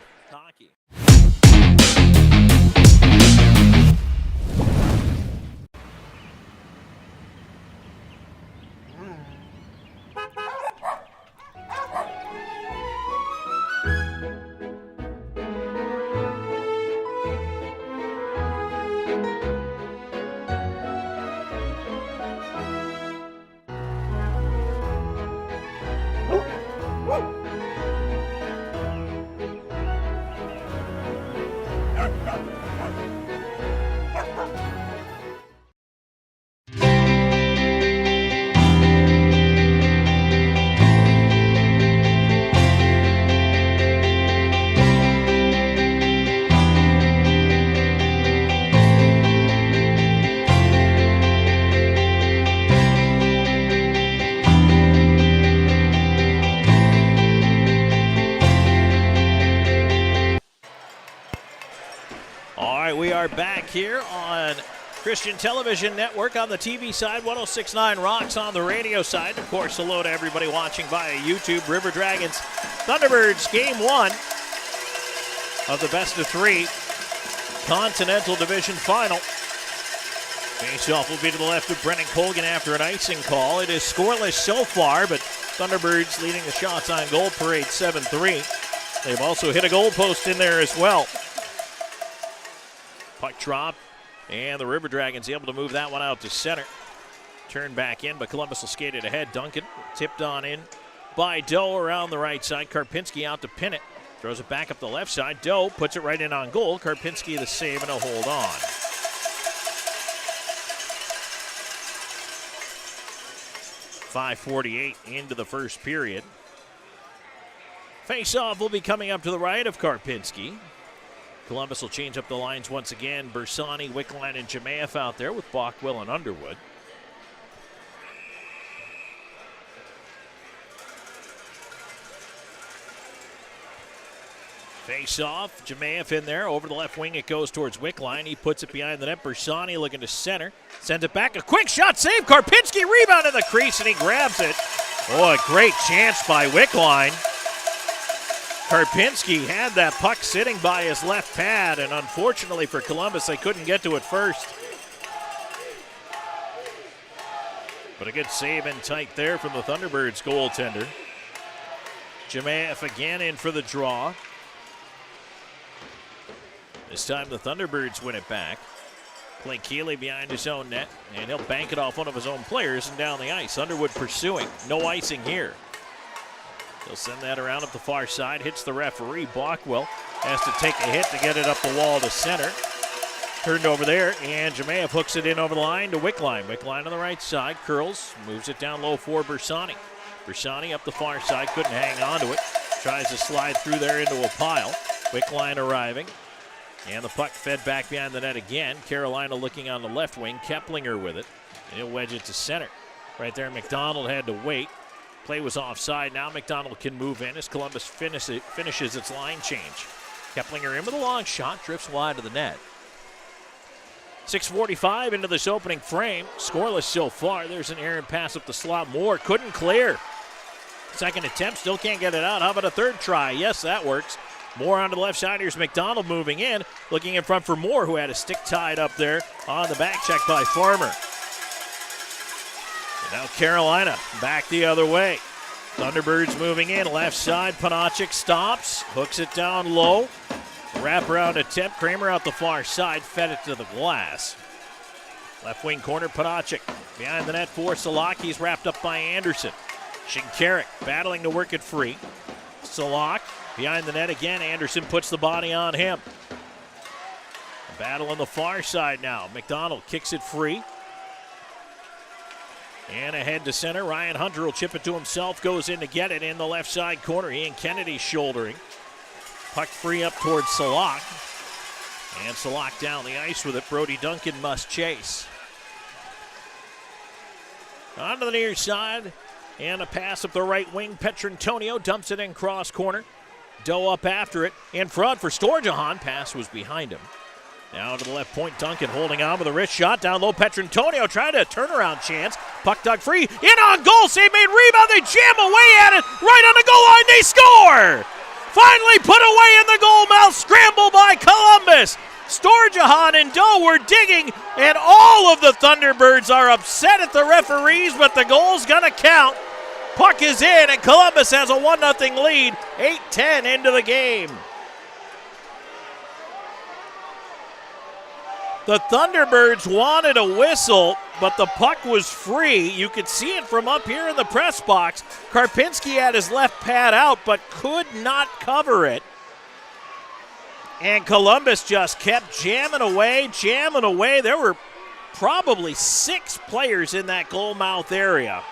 Speaker 2: back here on Christian Television Network on the TV side, 106.9 Rocks on the radio side. Of course, hello to everybody watching via YouTube. River Dragons, Thunderbirds, Game 1 of the best of 3 Continental Division Final. Faceoff will be to the left of Brennan Colgan after an icing call. It is scoreless so far, but Thunderbirds leading the shots on goal parade 7-3. They've also hit a goal post in there as well. Puck drop, and the River Dragons able to move that one out to center. Turn back in, but Columbus will skate it ahead. Duncan tipped on in by Doe around the right side. Karpinski out to pin it. Throws it back up the left side. Doe puts it right in on goal. Karpinski the save and a hold on. .548 into the first period. Face-off will be coming up to the right of Karpinski. Columbus will change up the lines once again. Bersani, Wickline, and Jemaeff out there with Bockwell and Underwood. Face-off, Jemaeff in there. Over the left wing it goes towards Wickline. He puts it behind the net. Bersani looking to center. Sends it back. A quick shot save. Karpinski rebound in the crease, and he grabs it. Oh, a great chance by Wickline. Karpinski had that puck sitting by his left pad, and unfortunately for Columbus, they couldn't get to it first. But a good save in tight there from the Thunderbirds goaltender. Jemaeff again in for the draw. This time the Thunderbirds win it back. Clay Keeley behind his own net, and he'll bank it off one of his own players and down the ice. Underwood pursuing. No icing here. He'll send that around up the far side. Hits the referee. Bockwell has to take a hit to get it up the wall to center. Turned over there, and Jemaeff hooks it in over the line to Wickline. Wickline on the right side. Curls. Moves it down low for Bersani. Bersani up the far side. Couldn't hang on to it. Tries to slide through there into a pile. Wickline arriving. And the puck fed back behind the net again. Carolina looking on the left wing. Keplinger with it. And he'll wedge it to center. Right there, McDonald had to wait. Play was offside. Now McDonald can move in as Columbus finishes its line change. Keplinger in with a long shot. Drifts wide of the net. 6:45 into this opening frame. Scoreless so far. There's an errant pass up the slot. Moore couldn't clear. Second attempt. Still can't get it out. How about a third try? Yes, that works. Moore on to the left side. Here's McDonald moving in. Looking in front for Moore, who had a stick tied up there on the back check by Farmer. And now Carolina back the other way. Thunderbirds moving in. Left side. Panachik stops. Hooks it down low. Wraparound attempt. Kramer out the far side. Fed it to the glass. Left wing corner. Panachik behind the net for Salak. He's wrapped up by Anderson. Shinkarik battling to work it free. Salak behind the net again. Anderson puts the body on him. A battle on the far side now. McDonald kicks it free. And ahead to center. Ryan Hunter will chip it to himself. Goes in to get it in the left side corner. Ian Kennedy shouldering. Puck free up towards Salak. And Salak down the ice with it. Brody Duncan must chase. Onto the near side. And a pass up the right wing. Petrantonio dumps it in cross corner. Doe up after it. In front for Storjahan. Pass was behind him. Now to the left point. Duncan holding on with a wrist shot. Down low. Petrantonio tried a turnaround chance. Puck dug free. In on goal. Save made. Rebound. They jam away at it. Right on the goal line. They score. Finally put away in the goal mouth. Scramble by Columbus. Storjahan and Doe were digging, and all of the Thunderbirds are upset at the referees, but the goal's going to count. Puck is in, and Columbus has a 1-0 lead, 8:10 into the game. The Thunderbirds wanted a whistle, but the puck was free. You could see it from up here in the press box. Karpinski had his left pad out, but could not cover it. And Columbus just kept jamming away. There were probably 6 players in that goal mouth area.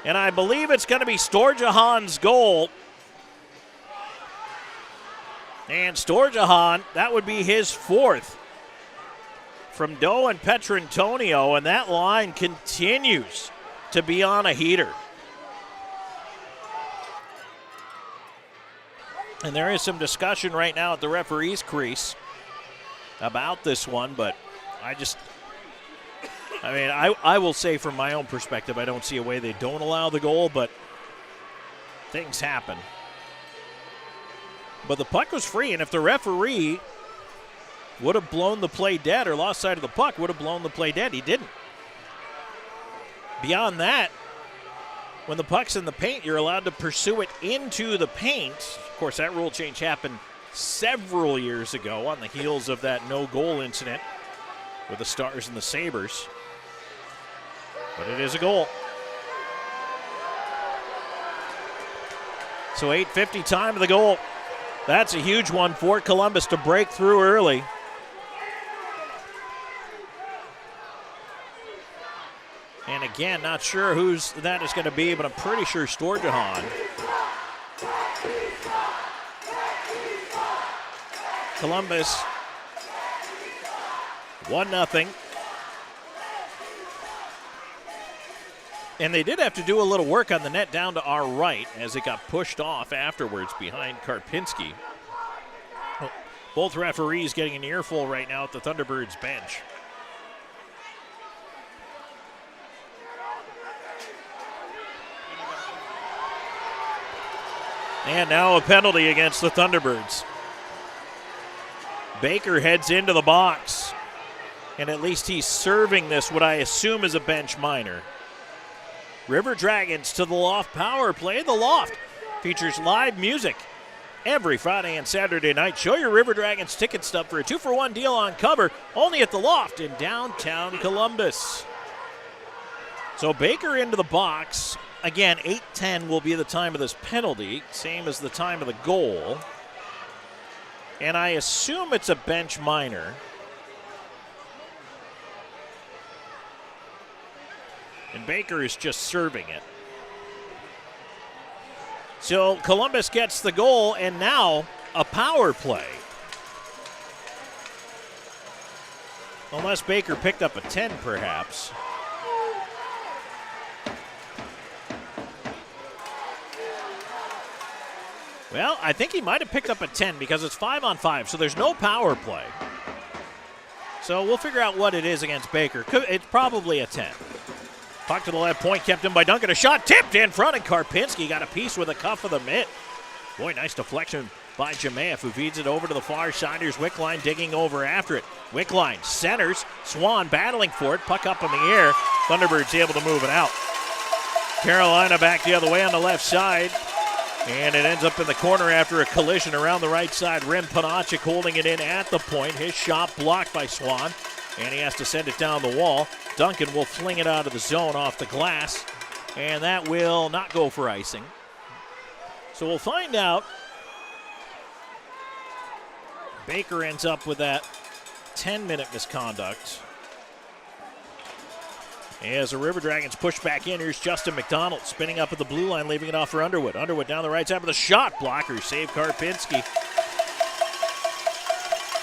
Speaker 2: And I believe it's going to be Storjahan's goal. And Storjahan, that would be his 4th. From Doe and Petrantonio, and that line continues to be on a heater. And there is some discussion right now at the referee's crease about this one, but I will say from my own perspective, I don't see a way they don't allow the goal, but things happen. But the puck was free, and if the referee would have blown the play dead or lost sight of the puck, would have blown the play dead. He didn't. Beyond that, when the puck's in the paint, you're allowed to pursue it into the paint. Of course, that rule change happened several years ago on the heels of that no-goal incident with the Stars and the Sabres. But it is a goal. So 8:50 time of the goal. That's a huge one for Columbus to break through early. And again, not sure whose that is going to be, but I'm pretty sure Storjahan. Columbus 1-0. And they did have to do a little work on the net down to our right as it got pushed off afterwards behind Karpinski. Both referees getting an earful right now at the Thunderbirds bench. And now a penalty against the Thunderbirds. Baker heads into the box. And at least he's serving this, what I assume is a bench minor. River Dragons to the Loft power play. The Loft features live music every Friday and Saturday night. Show your River Dragons ticket stub for a 2-for-1 deal on cover, only at the Loft in downtown Columbus. So Baker into the box. Again, 8:10 will be the time of this penalty, same as the time of the goal. And I assume it's a bench minor. And Baker is just serving it. So Columbus gets the goal, and now a power play. Unless Baker picked up a 10, perhaps. Well, I think he might have picked up a 10 because it's 5-on-5, so there's no power play. So we'll figure out what it is against Baker. It's probably a 10. Puck to the left point, kept in by Duncan. A shot tipped in front, and Karpinski got a piece with a cuff of the mitt. Boy, nice deflection by Jemaev, who feeds it over to the far side. Here's Wickline digging over after it. Wickline centers. Swan battling for it. Puck up in the air. Thunderbirds able to move it out. Carolina back the other way on the left side. And it ends up in the corner after a collision around the right side rim. Panachik holding it in at the point. His shot blocked by Swan, and he has to send it down the wall. Duncan will fling it out of the zone off the glass, and that will not go for icing. So we'll find out. Baker ends up with that 10-minute misconduct. As the River Dragons push back in, here's Justin McDonald spinning up at the blue line, leaving it off for Underwood. Underwood down the right side with a shot blocker. Save Karpinski.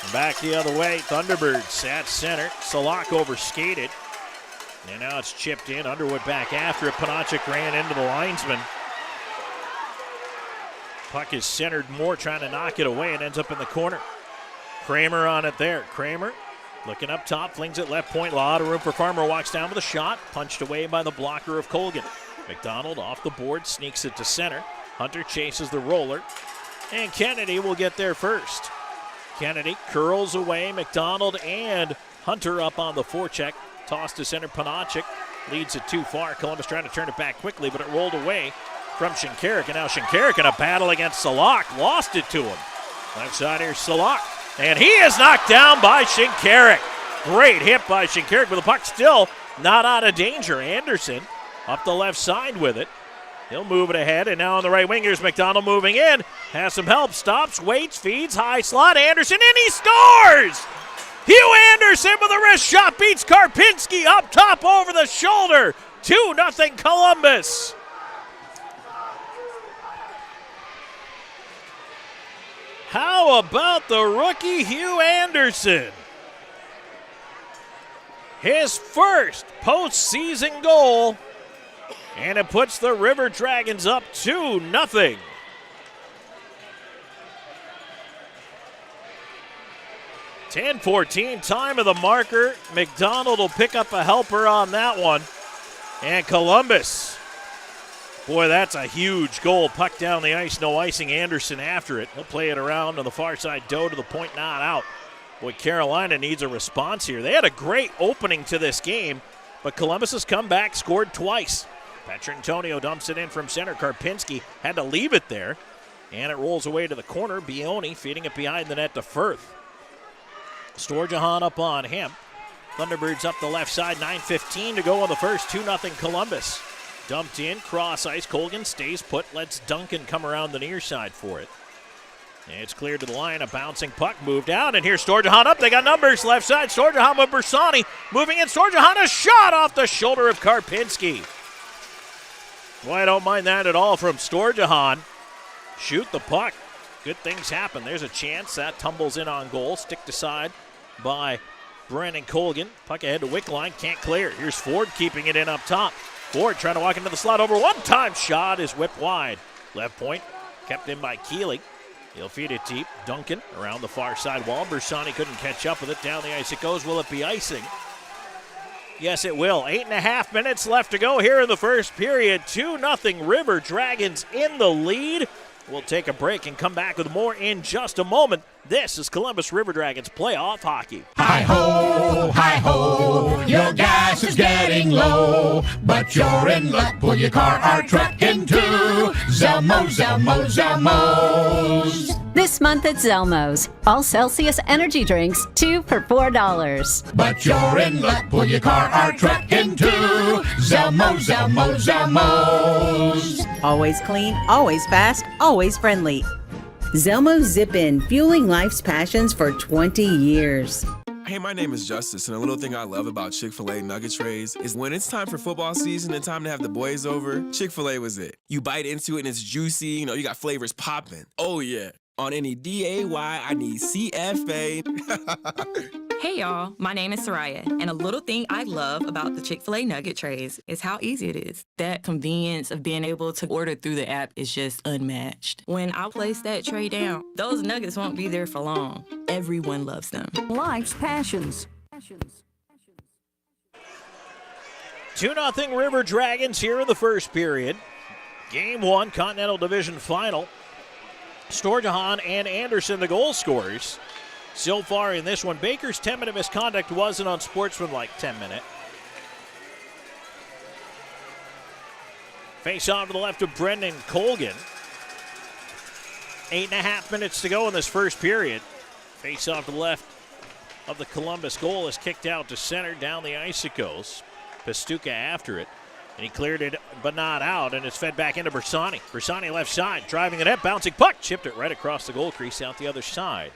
Speaker 2: And back the other way, Thunderbirds at center. Salak overskated. And now it's chipped in. Underwood back after it. Panachik ran into the linesman. Puck is centered more, trying to knock it away. It ends up in the corner. Kramer on it there. Kramer looking up top, flings it left point. A lot of room for Farmer. Walks down with a shot. Punched away by the blocker of Colgan. McDonald off the board, sneaks it to center. Hunter chases the roller. And Kennedy will get there first. Kennedy curls away. McDonald and Hunter up on the forecheck. Toss to center. Panachik leads it too far. Columbus trying to turn it back quickly, but it rolled away from Shinkarik. And now Shinkarik in a battle against Salak. Lost it to him. Left side here, Salak. And he is knocked down by Shinkarik. Great hit by Shinkarik, but the puck still not out of danger. Anderson up the left side with it. He'll move it ahead, and now on the right wing, here's McDonald moving in. Has some help, stops, waits, feeds, high slot. Anderson, and he scores! Hugh Anderson with a wrist shot beats Karpinski up top over the shoulder. 2-0 Columbus. How about the rookie Hugh Anderson? His first postseason goal, and it puts the River Dragons up 2-0. 10-14, time of the marker. McDonald will pick up a helper on that one. And Columbus. Boy, that's a huge goal. Puck down the ice, no icing. Anderson after it. He'll play it around on the far side. Doe to the point, not out. Boy, Carolina needs a response here. They had a great opening to this game, but Columbus has come back, scored twice. Petrantonio dumps it in from center. Karpinski had to leave it there, and it rolls away to the corner. Bioni feeding it behind the net to Firth. Storjahan up on him. Thunderbirds up the left side, 9:15 to go on the first, 2-0 Columbus. Dumped in, cross ice. Colgan stays put, lets Duncan come around the near side for it. And it's cleared to the line, a bouncing puck moved out, and here's Storjahan up. They got numbers left side. Storjahan with Bersani moving in. Storjahan, a shot off the shoulder of Karpinski. Boy, I don't mind that at all from Storjahan. Shoot the puck. Good things happen. There's a chance. That tumbles in on goal. Sticked aside by Brandon Colgan. Puck ahead to Wickline. Can't clear. Here's Ford keeping it in up top. Ford trying to walk into the slot over one time. Shot is whipped wide. Left point kept in by Keeley. He'll feed it deep. Duncan around the far side wall. Bersani couldn't catch up with it. Down the ice it goes. Will it be icing? Yes, it will. 8.5 minutes left to go here in the first period. 2-0 River Dragons in the lead. We'll take a break and come back with more in just a moment. This is Columbus River Dragons playoff hockey.
Speaker 6: Hi-ho, your gas is getting low, but you're in luck. Pull your car or truck into Zelmo's.
Speaker 10: This month at Zelmo's, all Celsius energy drinks, 2 for $4.
Speaker 6: But you're in luck. Pull your car or truck into Zelmo's.
Speaker 11: Always clean, always fast, always friendly. Zelmo's Zip In, fueling life's passions for 20 years.
Speaker 22: Hey, my name is Justice, and a little thing I love about Chick-fil-A nugget trays is when it's time for football season and time to have the boys over, Chick-fil-A was it. You bite into it and it's juicy, you got flavors popping. Oh yeah, on any D-A-Y, I need CFA.
Speaker 23: Hey y'all, my name is Soraya, and a little thing I love about the Chick-fil-A nugget trays is how easy it is. That convenience of being able to order through the app is just unmatched. When I place that tray down, those nuggets won't be there for long. Everyone loves them.
Speaker 1: Life's passions.
Speaker 2: 2-0 River Dragons here in the first period. Game 1, Continental Division Final. Storjahan and Anderson, the goal scorers. So far in this one, Baker's 10-minute misconduct was an unsportsmanlike 10-minute. Face off to the left of Brendan Colgan. 8.5 minutes to go in this first period. Face off to the left of the Columbus goal is kicked out to center. Down the ice it goes. Pastuca after it. And he cleared it, but not out, and it's fed back into Bersani. Bersani left side, driving the net, bouncing puck. Chipped it right across the goal crease out the other side.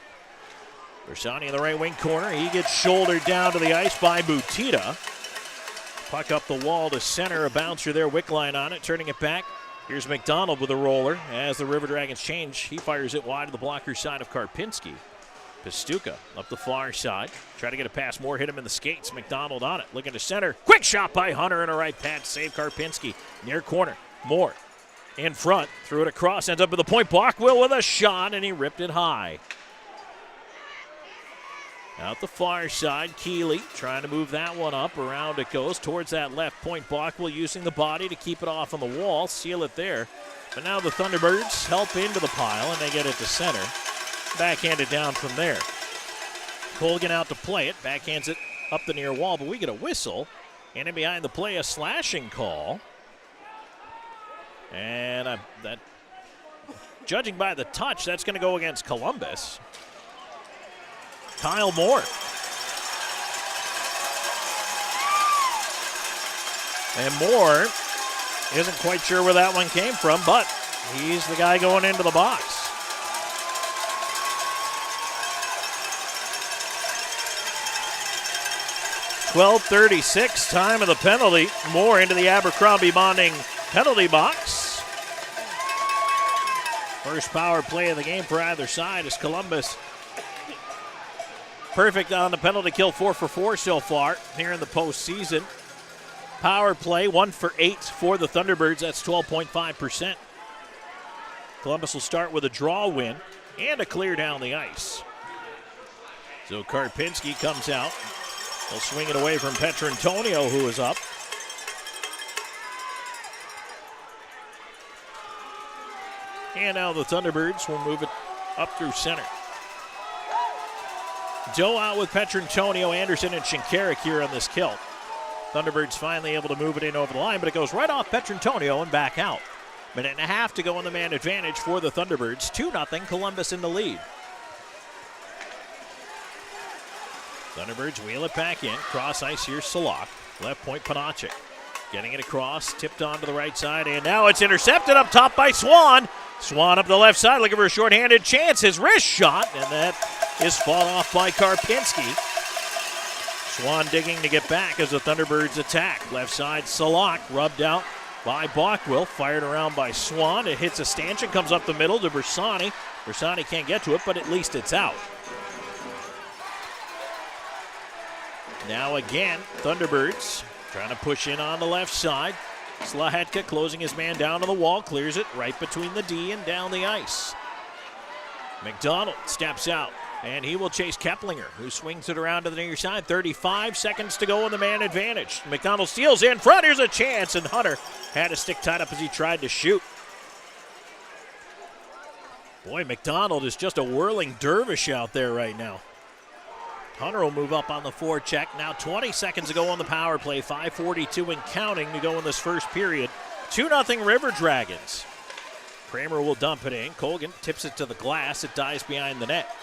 Speaker 2: Bersani in the right wing corner. He gets shouldered down to the ice by Butita. Puck up the wall to center. A bouncer there. Wickline on it. Turning it back. Here's McDonald with a roller. As the River Dragons change, he fires it wide to the blocker side of Karpinski. Pastuca up the far side. Try to get a pass. Moore hit him in the skates. McDonald on it. Looking to center. Quick shot by Hunter in a right pad. Save Karpinski. Near corner. Moore in front. Threw it across. Ends up at the point. Bockwell with a shot, and he ripped it high. Out the far side, Keeley trying to move that one up. Around it goes towards that left point. Bockwell using the body to keep it off on the wall, seal it there. But now the Thunderbirds help into the pile, and they get it to center. Backhanded down from there. Colgan out to play it. Backhands it up the near wall, but we get a whistle. And in behind the play, a slashing call. And that, judging by the touch, that's going to go against Columbus. Kyle Moore. And Moore isn't quite sure where that one came from, but he's the guy going into the box. .12:36, time of the penalty. Moore into the Abercrombie Bonding penalty box. First power play of the game for either side as Columbus perfect on the penalty kill, 4 for 4 so far here in the postseason. Power play, 1 for 8 for the Thunderbirds. That's 12.5%. Columbus will start with a draw win and a clear down the ice. So Karpinski comes out. He'll swing it away from Petrantonio, who is up. And now the Thunderbirds will move it up through center. Doe out with Petrantonio, Anderson, and Shinkarik here on this kill. Thunderbirds finally able to move it in over the line, but it goes right off Petrantonio and back out. Minute and a half to go in the man advantage for the Thunderbirds. 2-0, Columbus in the lead. Thunderbirds wheel it back in. Cross ice here, Salak. Left point, Panachik. Getting it across, tipped onto the right side, and now it's intercepted up top by Swan. Swan up the left side, looking for a shorthanded chance. His wrist shot, and that is fought off by Karpinski. Swan digging to get back as the Thunderbirds attack. Left side, Salak rubbed out by Bockwell, fired around by Swan. It hits a stanchion, comes up the middle to Bersani. Bersani can't get to it, but at least it's out. Now again, Thunderbirds trying to push in on the left side. Slahetka closing his man down to the wall, clears it right between the D and down the ice. McDonald steps out, and he will chase Keplinger, who swings it around to the near side. 35 seconds to go in the man advantage. McDonald steals in front. Here's a chance, and Hunter had a stick tied up as he tried to shoot. Boy, McDonald is just a whirling dervish out there right now. Hunter will move up on the forecheck. Now 20 seconds to go on the power play. 5:42 and counting to go in this first period. 2-0 River Dragons. Kramer will dump it in. Colgan tips it to the glass. It dies behind the net.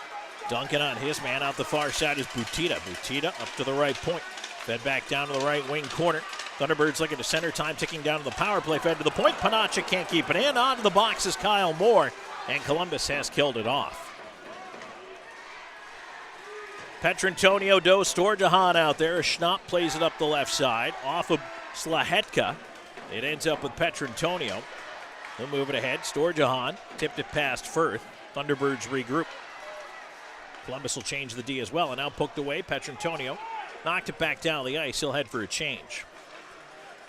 Speaker 2: Duncan on his man out the far side is Butita. Butita up to the right point. Fed back down to the right wing corner. Thunderbirds looking to center time, ticking down to the power play. Fed to the point. Panachik can't keep it in. On to the box is Kyle Moore. And Columbus has killed it off. Petrantonio, Doe, Storjahan out there. Schnapp plays it up the left side. Off of Slahetka. It ends up with Petrantonio. He'll move it ahead. Storjahan tipped it past Firth. Thunderbirds regroup. Columbus will change the D as well. And now poked away. Petrantonio knocked it back down the ice. He'll head for a change.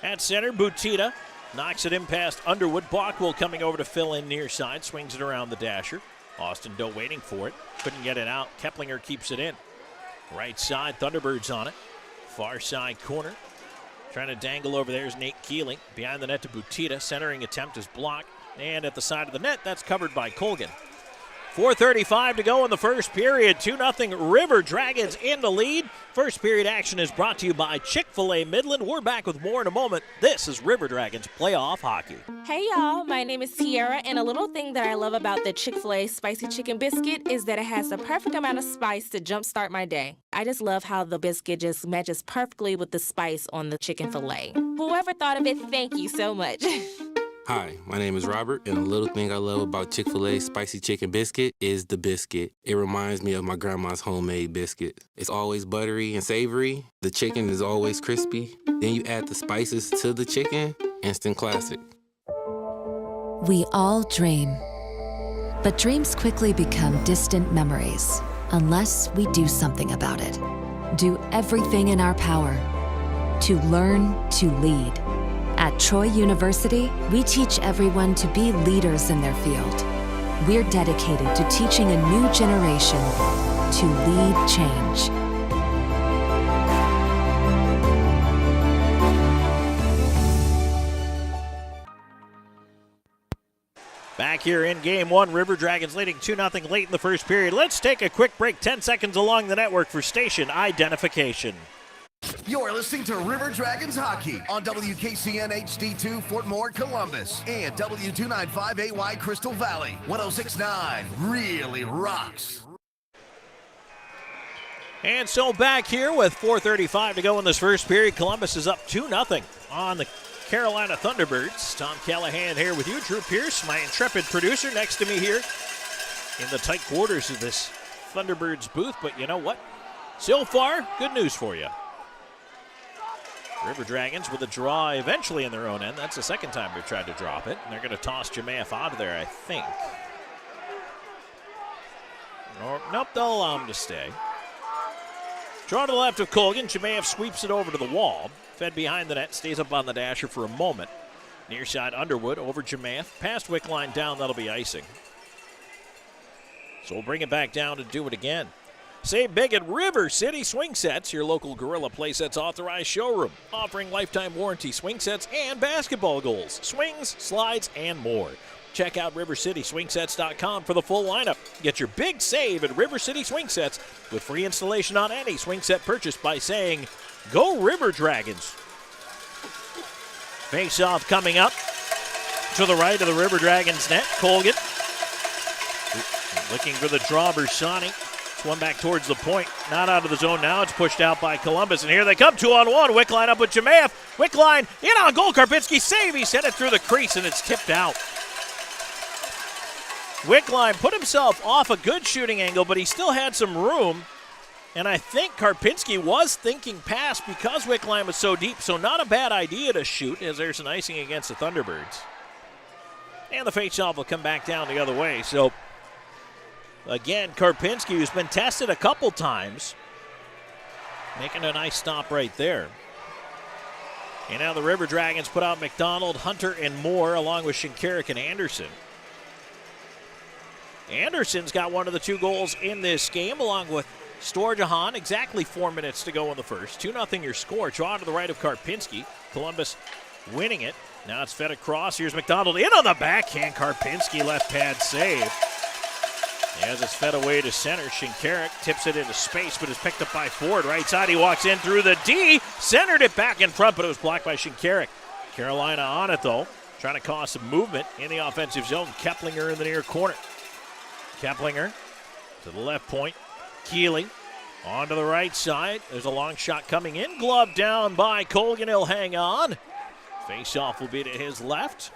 Speaker 2: At center, Butita knocks it in past Underwood. Bockwell coming over to fill in near side. Swings it around the dasher. Austin Doe waiting for it. Couldn't get it out. Keplinger keeps it in. Right side, Thunderbirds on it. Far side corner. Trying to dangle over there is Nate Keeling. Behind the net to Butita. Centering attempt is blocked. And at the side of the net, that's covered by Colgan. 4:35 to go in the first period. 2-0 River Dragons in the lead. First period action is brought to you by Chick-fil-A Midland. We're back with more in a moment. This is River Dragons Playoff Hockey.
Speaker 7: Hey y'all, my name is Tiara, and a little thing that I love about the Chick-fil-A Spicy Chicken Biscuit is that it has the perfect amount of spice to jumpstart my day. I just love how the biscuit just matches perfectly with the spice on the chicken fillet. Whoever thought of it, thank you so much.
Speaker 8: Hi, my name is Robert, and a little thing I love about Chick-fil-A Spicy Chicken Biscuit is the biscuit. It reminds me of my grandma's homemade biscuit. It's always buttery and savory. The chicken is always crispy. Then you add the spices to the chicken, instant classic.
Speaker 5: We all dream, but dreams quickly become distant memories unless we do something about it. Do everything in our power to learn to lead. At Troy University, we teach everyone to be leaders in their field. We're dedicated to teaching a new generation to lead change.
Speaker 2: Back here in game one, River Dragons leading 2-0 late in the first period. Let's take a quick break, 10 seconds along the network for station identification.
Speaker 16: You're listening to River Dragons Hockey on WKCN HD2 Fort Moore, Columbus, and W295AY Crystal Valley. 106.9 really rocks.
Speaker 2: And so back here with 4:35 to go in this first period, Columbus is up 2-0 on the Carolina Thunderbirds. Tom Callahan here with you. Drew Pierce, my intrepid producer, next to me here in the tight quarters of this Thunderbirds booth. But you know what? So far, good news for you. River Dragons with a draw eventually in their own end. That's the second time they've tried to drop it. And they're going to toss Jemaeff out of there, I think. Nope, they'll allow him to stay. Draw to the left of Colgan. Jemaeff sweeps it over to the wall. Fed behind the net, stays up on the dasher for a moment. Near side Underwood over Jemaeff. Past Wick line down, that'll be icing. So we'll bring it back down to do it again. Save big at River City Swing Sets, your local Gorilla Playsets authorized showroom, offering lifetime warranty swing sets and basketball goals, swings, slides, and more. Check out rivercityswingsets.com for the full lineup. Get your big save at River City Swing Sets with free installation on any swing set purchase by saying, "Go River Dragons." Face-off coming up to the right of the River Dragons net. Colgan looking for the draw. Bersani. One back towards the point. Not out of the zone now. It's pushed out by Columbus. And here they come. 2-on-1. Wickline up with Jemayev. Wickline in on goal. Karpinski save. He sent it through the crease and it's tipped out. Wickline put himself off a good shooting angle, but he still had some room. And I think Karpinski was thinking pass because Wickline was so deep. So not a bad idea to shoot as there's an icing against the Thunderbirds. And the faceoff will come back down the other way. So again, Karpinski, who's been tested a couple times, making a nice stop right there. And now the River Dragons put out McDonald, Hunter, and Moore, along with Shinkarik and Anderson. Anderson's got one of the 2 goals in this game, along with Storjahan. Exactly 4 minutes to go in the first. 2-0 your score. Draw to the right of Karpinski. Columbus winning it. Now it's fed across. Here's McDonald in on the backhand. Karpinski left pad save. As it's fed away to center, Shinkarik tips it into space, but is picked up by Ford. Right side, he walks in through the D, centered it back in front, but it was blocked by Shinkarik. Carolina on it, though, trying to cause some movement in the offensive zone. Keplinger in the near corner. Keplinger to the left point. Keeley onto the right side. There's a long shot coming in. Glove down by Colgan. He'll hang on. Face-off will be to his left.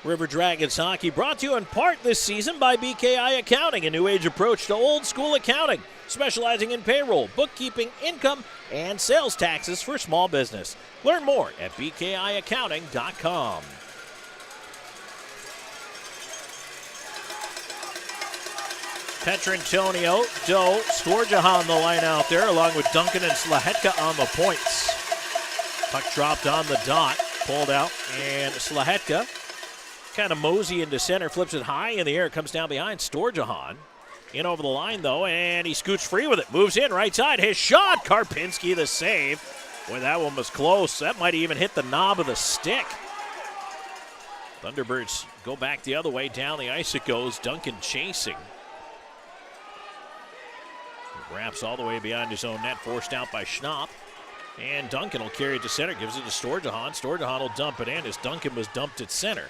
Speaker 2: River Dragons hockey brought to you in part this season by BKI Accounting, a new age approach to old school accounting, specializing in payroll, bookkeeping, income, and sales taxes for small business. Learn more at bkiaccounting.com. Petrantonio, Doe, Storjahan the line out there, along with Duncan and Slahetka on the points. Puck dropped on the dot, pulled out, and Slahetka kind of mosey into center, flips it high in the air, comes down behind Storjahan. In over the line, though, and he scoots free with it. Moves in, right side, his shot. Karpinski the save. Boy, that one was close. That might even hit the knob of the stick. Thunderbirds go back the other way. Down the ice it goes. Duncan chasing. Wraps all the way behind his own net, forced out by Schnapp. And Duncan will carry it to center, gives it to Storjahan. Storjahan will dump it in as Duncan was dumped at center.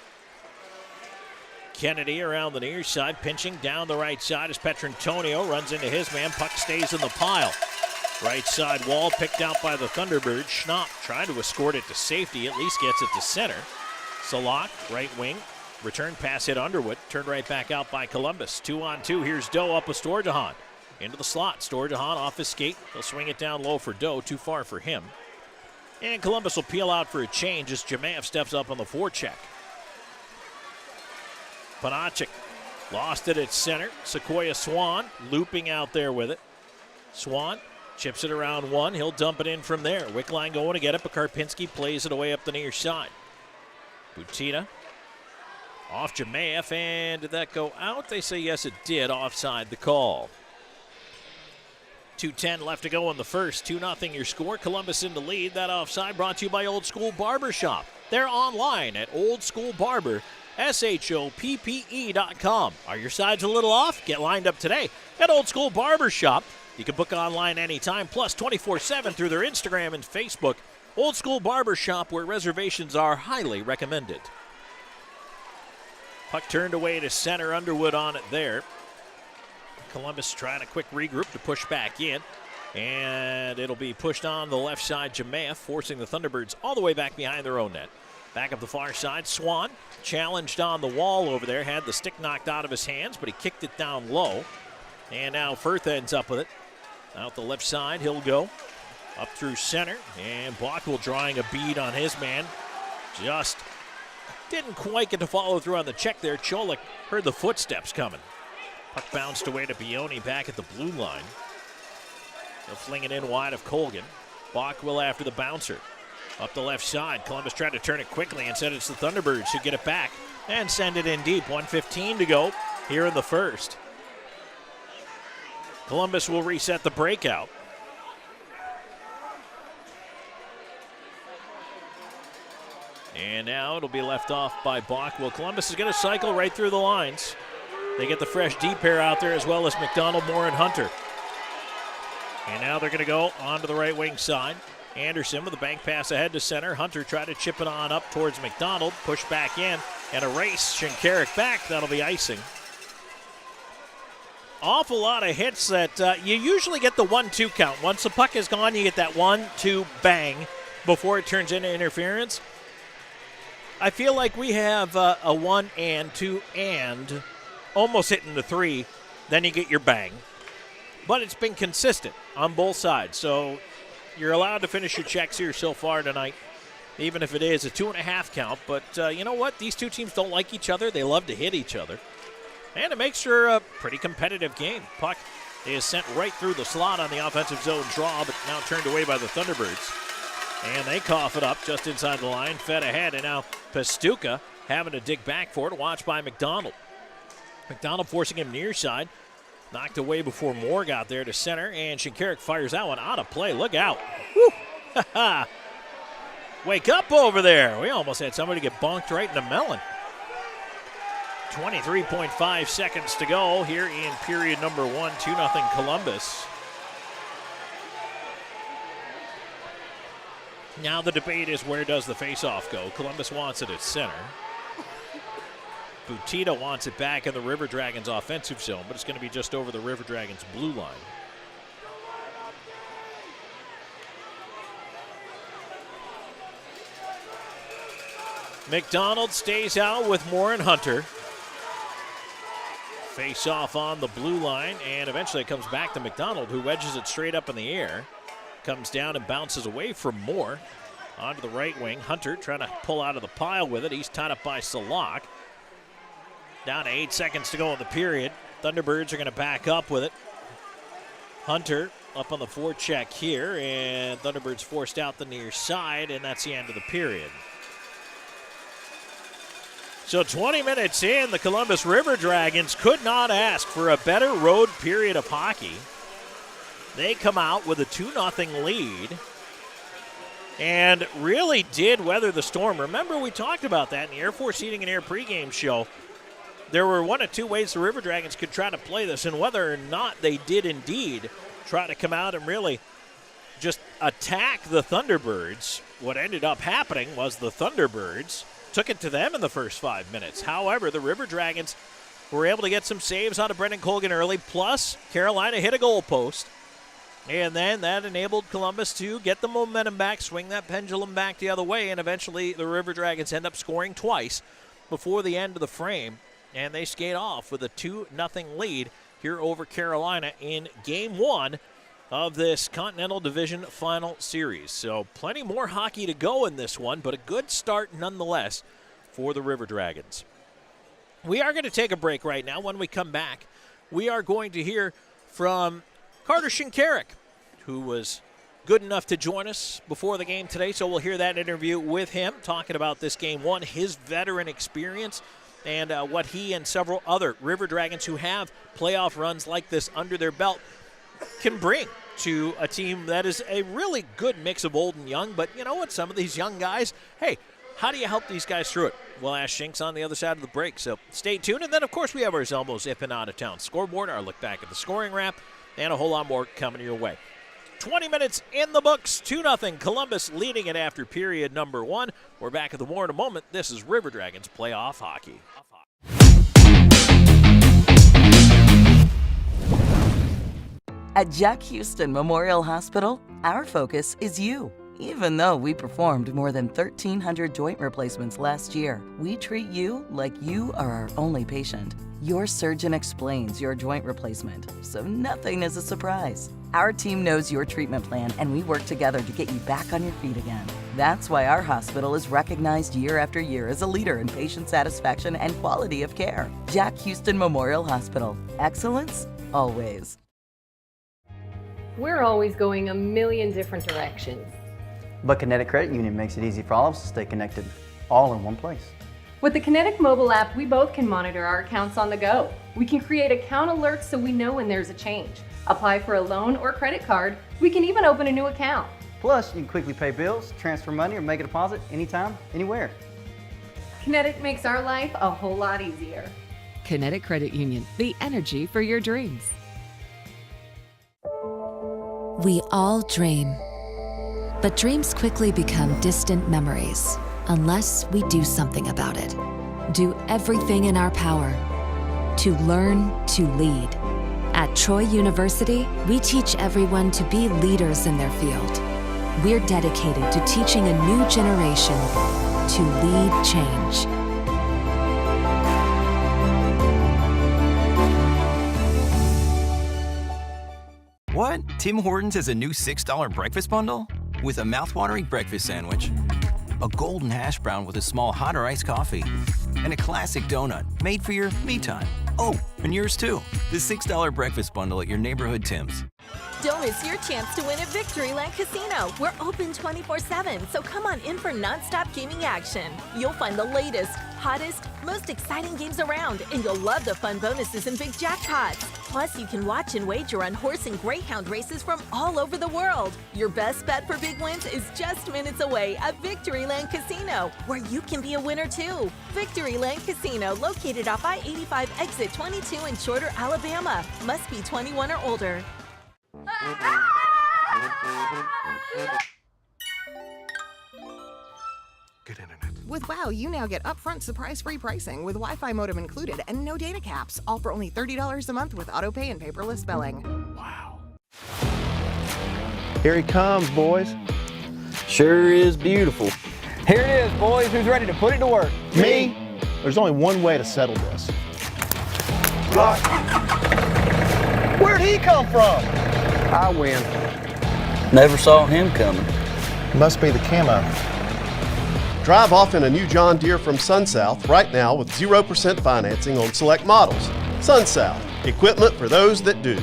Speaker 2: Kennedy around the near side, pinching down the right side as Petrantonio runs into his man. Puck stays in the pile. Right side wall picked out by the Thunderbirds. Schnapp trying to escort it to safety, at least gets it to center. Salak, right wing. Return pass hit Underwood. Turned right back out by Columbus. 2-on-2. Here's Doe up with Storjahan. Into the slot. Storjahan off his skate. He'll swing it down low for Doe. Too far for him. And Columbus will peel out for a change as Jemayev steps up on the forecheck. Panachik lost it at center. Sequoia Swan looping out there with it. Swan chips it around one. He'll dump it in from there. Wickline going to get it, but Karpinski plays it away up the near side. Butina off Jemayev, and did that go out? They say yes, it did. Offside the call. 2:10 left to go in the first. 2-0 your score. Columbus in the lead. That offside brought to you by Old School Barbershop. They're online at oldschoolbarber.com. Are your sides a little off? Get lined up today at Old School Barbershop. You can book online anytime, plus 24/7 through their Instagram and Facebook. Old School Barbershop, where reservations are highly recommended. Puck turned away to center. Underwood on it there. Columbus trying a quick regroup to push back in. And it'll be pushed on the left side. Jemayev forcing the Thunderbirds all the way back behind their own net. Back up the far side. Swan challenged on the wall over there. Had the stick knocked out of his hands, but he kicked it down low. And now Firth ends up with it. Out the left side, he'll go. Up through center. And Bockwell drawing a bead on his man. Just didn't quite get to follow through on the check there. Cholik heard the footsteps coming. Puck bounced away to Bioni back at the blue line. They'll fling it in wide of Colgan. Bockwell after the bouncer. Up the left side. Columbus tried to turn it quickly and said it's the Thunderbirds who get it back and send it in deep. 1:15 to go here in the first. Columbus will reset the breakout. And now it'll be left off by Bach. Well, Columbus is going to cycle right through the lines. They get the fresh D pair out there as well as McDonald, Moore, and Hunter. And now they're going to go onto the right wing side. Anderson with a bank pass ahead to center. Hunter tried to chip it on up towards McDonald. Push back in and a race. Shinkarik back. That'll be icing. Awful lot of hits that you usually get the 1-2 count. Once the puck is gone, you get that 1-2 bang before it turns into interference. I feel like we have a 1 and 2 and almost hitting the 3. Then you get your bang. But it's been consistent on both sides. So you're allowed to finish your checks here so far tonight, even if it is a 2.5 count. But you know what? These two teams don't like each other. They love to hit each other. And it makes for a pretty competitive game. Puck is sent right through the slot on the offensive zone draw, but now turned away by the Thunderbirds. And they cough it up just inside the line, fed ahead, and now Pastuca having to dig back for it, watched by McDonald. McDonald forcing him near side. Knocked away before Moore got there to center, and Shinkarik fires that one out of play. Look out. Woo! Wake up over there. We almost had somebody get bonked right in the melon. 23.5 seconds to go here in period number 1, 2-0 Columbus. Now the debate is, where does the faceoff go? Columbus wants it at center. Butita wants it back in the River Dragons offensive zone, but it's going to be just over the River Dragons blue line. McDonald stays out with Moore and Hunter. Face off on the blue line, and eventually it comes back to McDonald, who wedges it straight up in the air. Comes down and bounces away from Moore. Onto the right wing. Hunter trying to pull out of the pile with it. He's tied up by Salak. Down to 8 seconds to go in the period. Thunderbirds are going to back up with it. Hunter up on the forecheck here, and Thunderbirds forced out the near side, and that's the end of the period. So 20 minutes in, the Columbus River Dragons could not ask for a better road period of hockey. They come out with a 2-0 lead and really did weather the storm. Remember, we talked about that in the Air Force Heating and Air pregame show. There were one of two ways the River Dragons could try to play this, and whether or not they did indeed try to come out and really just attack the Thunderbirds. What ended up happening was the Thunderbirds took it to them in the first 5 minutes. However, the River Dragons were able to get some saves out of Brendan Colgan early, plus Carolina hit a goal post. And then that enabled Columbus to get the momentum back, swing that pendulum back the other way, and eventually the River Dragons end up scoring twice before the end of the frame. And they skate off with a 2-0 lead here over Carolina in Game 1 of this Continental Division Final Series. So plenty more hockey to go in this one, but a good start nonetheless for the River Dragons. We are going to take a break right now. When we come back, we are going to hear from Carter Shinkarik, who was good enough to join us before the game today. So we'll hear that interview with him, talking about this Game 1, his veteran experience, and what he and several other River Dragons who have playoff runs like this under their belt can bring to a team that is a really good mix of old and young. But you know what? Some of these young guys, hey, how do you help these guys through it? We'll ask Shinks on the other side of the break. So stay tuned. And then, of course, we have our Zelmo zipping out of town scoreboard, our look back at the scoring wrap, and a whole lot more coming your way. 20 minutes in the books, 2-0 Columbus leading it after period number 1. We're back at the War in a moment. This is River Dragons Playoff Hockey.
Speaker 13: At Jack Houston Memorial Hospital, our focus is you. Even though we performed more than 1,300 joint replacements last year, we treat you like you are our only patient. Your surgeon explains your joint replacement, so nothing is a surprise. Our team knows your treatment plan, and we work together to get you back on your feet again. That's why our hospital is recognized year after year as a leader in patient satisfaction and quality of care. Jack Houston Memorial Hospital. Excellence, always.
Speaker 15: We're always going a million different directions.
Speaker 18: But Kinetic Credit Union makes it easy for all of us to stay connected, all in one place.
Speaker 15: With the Kinetic mobile app, we both can monitor our accounts on the go. We can create account alerts so we know when there's a change. Apply for a loan or credit card. We can even open a new account.
Speaker 18: Plus, you can quickly pay bills, transfer money, or make a deposit anytime, anywhere.
Speaker 15: Kinetic makes our life a whole lot easier.
Speaker 14: Kinetic Credit Union, the energy for your dreams.
Speaker 5: We all dream, but dreams quickly become distant memories unless we do something about it. Do everything in our power to learn to lead. At Troy University, we teach everyone to be leaders in their field. We're dedicated to teaching a new generation to lead change.
Speaker 17: What? Tim Hortons has a new $6 breakfast bundle? With a mouthwatering breakfast sandwich, a golden hash brown with a small hot or iced coffee, and a classic donut made for your me time. Oh, and yours too. The $6 breakfast bundle at your neighborhood Tim's.
Speaker 19: Don't miss your chance to win at Victoryland Casino. We're open 24/7, so come on in for nonstop gaming action. You'll find the latest, hottest, most exciting games around, and you'll love the fun bonuses and big jackpots. Plus, you can watch and wager on horse and greyhound races from all over the world. Your best bet for big wins is just minutes away at Victoryland Casino, where you can be a winner too. Victoryland Casino, located off I-85 exit 22 in Shorter, Alabama. Must be 21 or older.
Speaker 24: Good internet. With WOW, you now get upfront surprise-free pricing with Wi-Fi modem included and no data caps, all for only $30 a month with autopay and paperless billing. Wow.
Speaker 3: Here he comes, boys.
Speaker 25: Sure is beautiful. Here it is, boys. Who's ready to put it to work?
Speaker 3: Me? There's only one way to settle this. Where'd he come from?
Speaker 25: I win. Never saw him coming.
Speaker 3: Must be the camo.
Speaker 26: Drive off in a new John Deere from SunSouth right now with 0% financing on select models. SunSouth, equipment for those that do.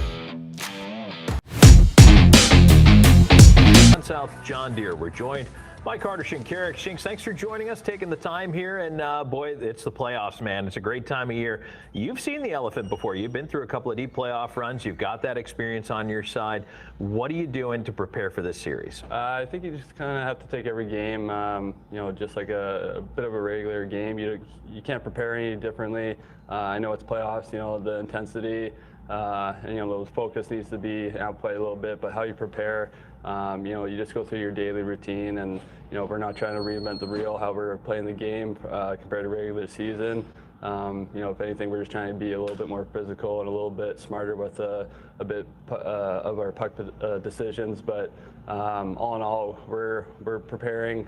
Speaker 2: South John Deere. We're joined by Carter Shinkarik. Shinks, thanks for joining us, taking the time here. And boy, it's the playoffs, man. It's a great time of year. You've seen the elephant before. You've been through a couple of deep playoff runs. You've got that experience on your side. What are you doing to prepare for this series?
Speaker 27: I think you just kind of have to take every game, just like a bit of a regular game. You can't prepare any differently. I know it's playoffs. The intensity and the focus needs to be outplayed a little bit. But how you prepare. You just go through your daily routine, and we're not trying to reinvent the wheel how we're playing the game compared to regular season. If anything, we're just trying to be a little bit more physical and a little bit smarter with a bit of our puck decisions. But all in all, we're preparing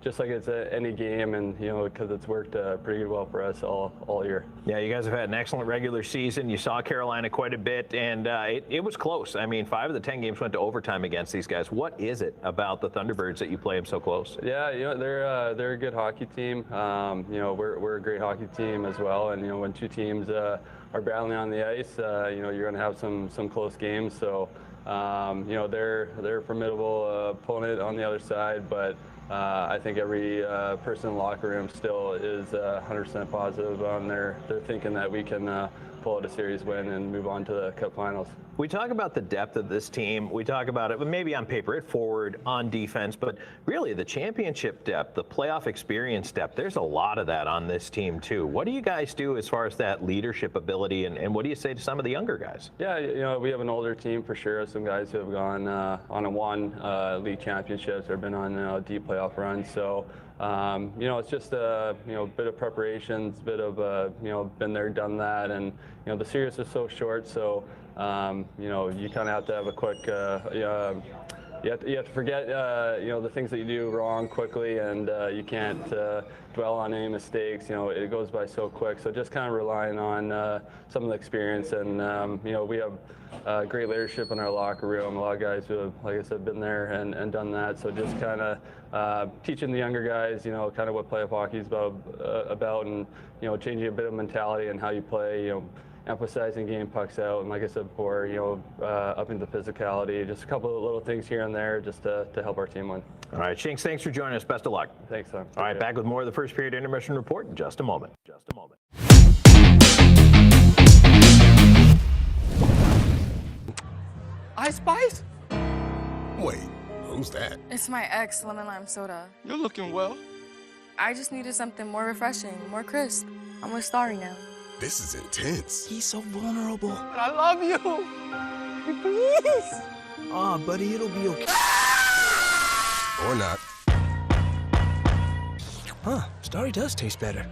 Speaker 27: just like it's any game, and because it's worked pretty well for us all year.
Speaker 2: Yeah, you guys have had an excellent regular season. You saw Carolina quite a bit, and it was close. I mean, 5 of the 10 games went to overtime against these guys. What is it about the Thunderbirds that you play them so close?
Speaker 27: Yeah, they're a good hockey team. We're a great hockey team as well, and when two teams are battling on the ice, you're going to have some close games. So they're a formidable opponent on the other side, but I think every person in the locker room still is 100% positive on their thinking that we can pull out a series win and move on to the Cup Finals.
Speaker 2: We talk about the depth of this team. We talk about it, but maybe on paper, at forward, on defense, but really the championship depth, the playoff experience depth, there's a lot of that on this team too. What do you guys do as far as that leadership ability, and what do you say to some of the younger guys?
Speaker 27: Yeah, we have an older team for sure. Some guys who have gone on won league championships or been on deep playoff runs. So it's just a bit of preparations, bit of been there, done that, and the series is so short. So you kind of have to have a quick. You have to forget the things that you do wrong quickly, and you can't dwell on any mistakes. It goes by so quick. So just kind of relying on some of the experience, and we have great leadership in our locker room. A lot of guys who have, like I said, been there and done that. So just kind of teaching the younger guys, kind of what playoff hockey is about, and changing a bit of mentality and how you play. Emphasizing getting pucks out, and like I said before, upping the physicality. Just a couple of little things here and there just to help our team win.
Speaker 2: All right, Shinks, thanks for joining us. Best of luck.
Speaker 27: Thanks, Tom.
Speaker 2: All right, back with more of the first period intermission report in just a moment.
Speaker 4: Spice? Wait, who's that?
Speaker 6: It's my ex, lemon lime soda.
Speaker 4: You're looking well.
Speaker 6: I just needed something more refreshing, more crisp. I'm with Starry now.
Speaker 4: This is intense. He's so vulnerable. But I love you. Please.
Speaker 9: Aw, buddy, it'll be okay.
Speaker 4: Or not.
Speaker 9: Huh, Starry does taste better.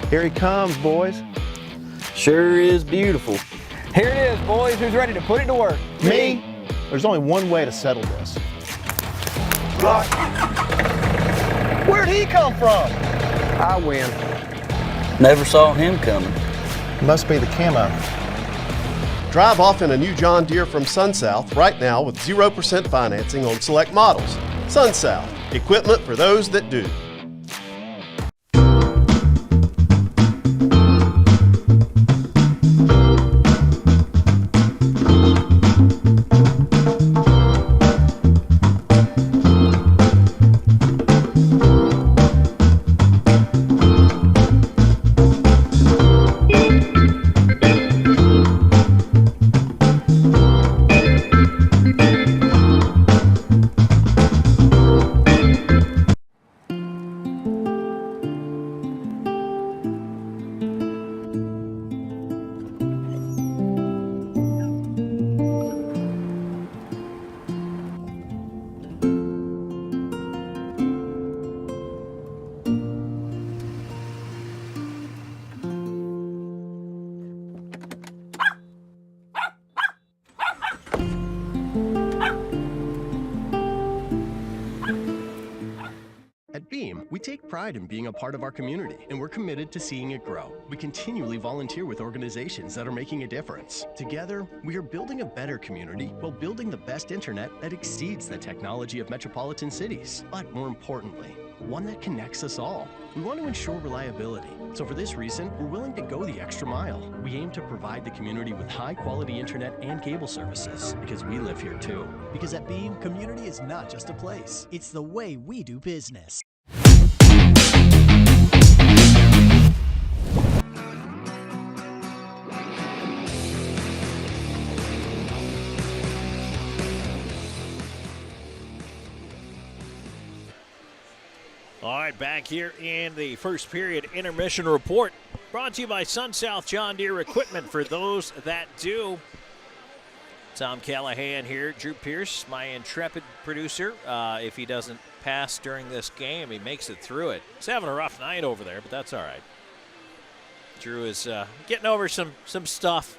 Speaker 25: Here he comes, boys. Sure is beautiful. Here it is, boys. Who's ready to put it to work?
Speaker 3: Me? There's only one way to settle this. Where'd he come from?
Speaker 25: I win.
Speaker 10: Never saw him coming.
Speaker 3: Must be the camo.
Speaker 26: Drive off in a new John Deere from SunSouth right now with 0% financing on select models. SunSouth, equipment for those that do.
Speaker 12: At Beam, we take pride in being a part of our community, and we're committed to seeing it grow. We continually volunteer with organizations that are making a difference. Together, we are building a better community while building the best internet that exceeds the technology of metropolitan cities. But more importantly, one that connects us all. We want to ensure reliability. So for this reason, we're willing to go the extra mile. We aim to provide the community with high-quality internet and cable services, because we live here too.
Speaker 20: Because at Beam, community is not just a place. It's the way we do business.
Speaker 2: All right, back here in the first period intermission report, brought to you by SunSouth John Deere Equipment for those that do. Tom Callahan here, Drew Pierce, my intrepid producer. If he doesn't pass during this game, he makes it through it. He's having a rough night over there, but that's all right. Drew is getting over some stuff.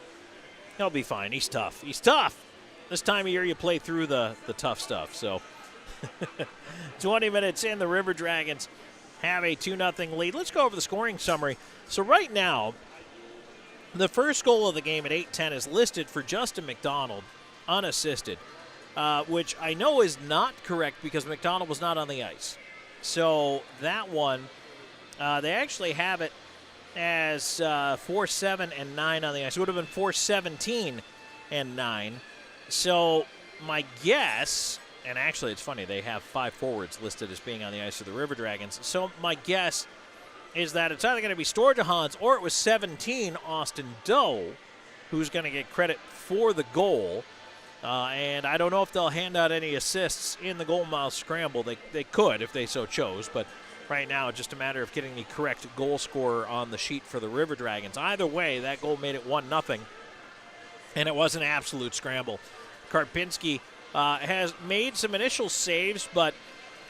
Speaker 2: He'll be fine. He's tough. He's tough. This time of year, you play through the tough stuff, so. 20 minutes in, the River Dragons have a 2-0 lead. Let's go over the scoring summary. So right now, the first goal of the game at 8:10 is listed for Justin McDonald, unassisted, which I know is not correct because McDonald was not on the ice. So that one, they actually have it as 4-7 and 9 on the ice. It would have been 4-17 and 9. So my guess... And actually, it's funny, they have 5 forwards listed as being on the ice for the River Dragons. So my guess is that it's either going to be Storjahans or it was 17, Austin Doe, who's going to get credit for the goal. And I don't know if they'll hand out any assists in the goal mouth scramble. They could if they so chose, but right now it's just a matter of getting the correct goal scorer on the sheet for the River Dragons. Either way, that goal made it 1-0, and it was an absolute scramble. Karpinski has made some initial saves, but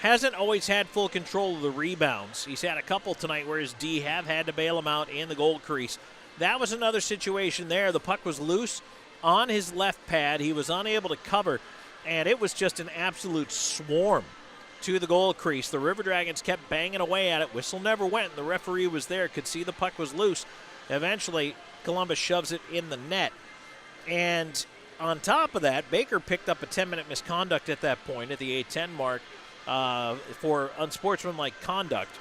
Speaker 2: hasn't always had full control of the rebounds. He's had a couple tonight where his D have had to bail him out in the goal crease. That was another situation there. The puck was loose on his left pad. He was unable to cover, and it was just an absolute swarm to the goal crease. The River Dragons kept banging away at it. Whistle never went. The referee was there, could see the puck was loose. Eventually, Columbus shoves it in the net. And on top of that, Baker picked up a 10-minute misconduct at that point at the 8:10 mark for unsportsmanlike conduct.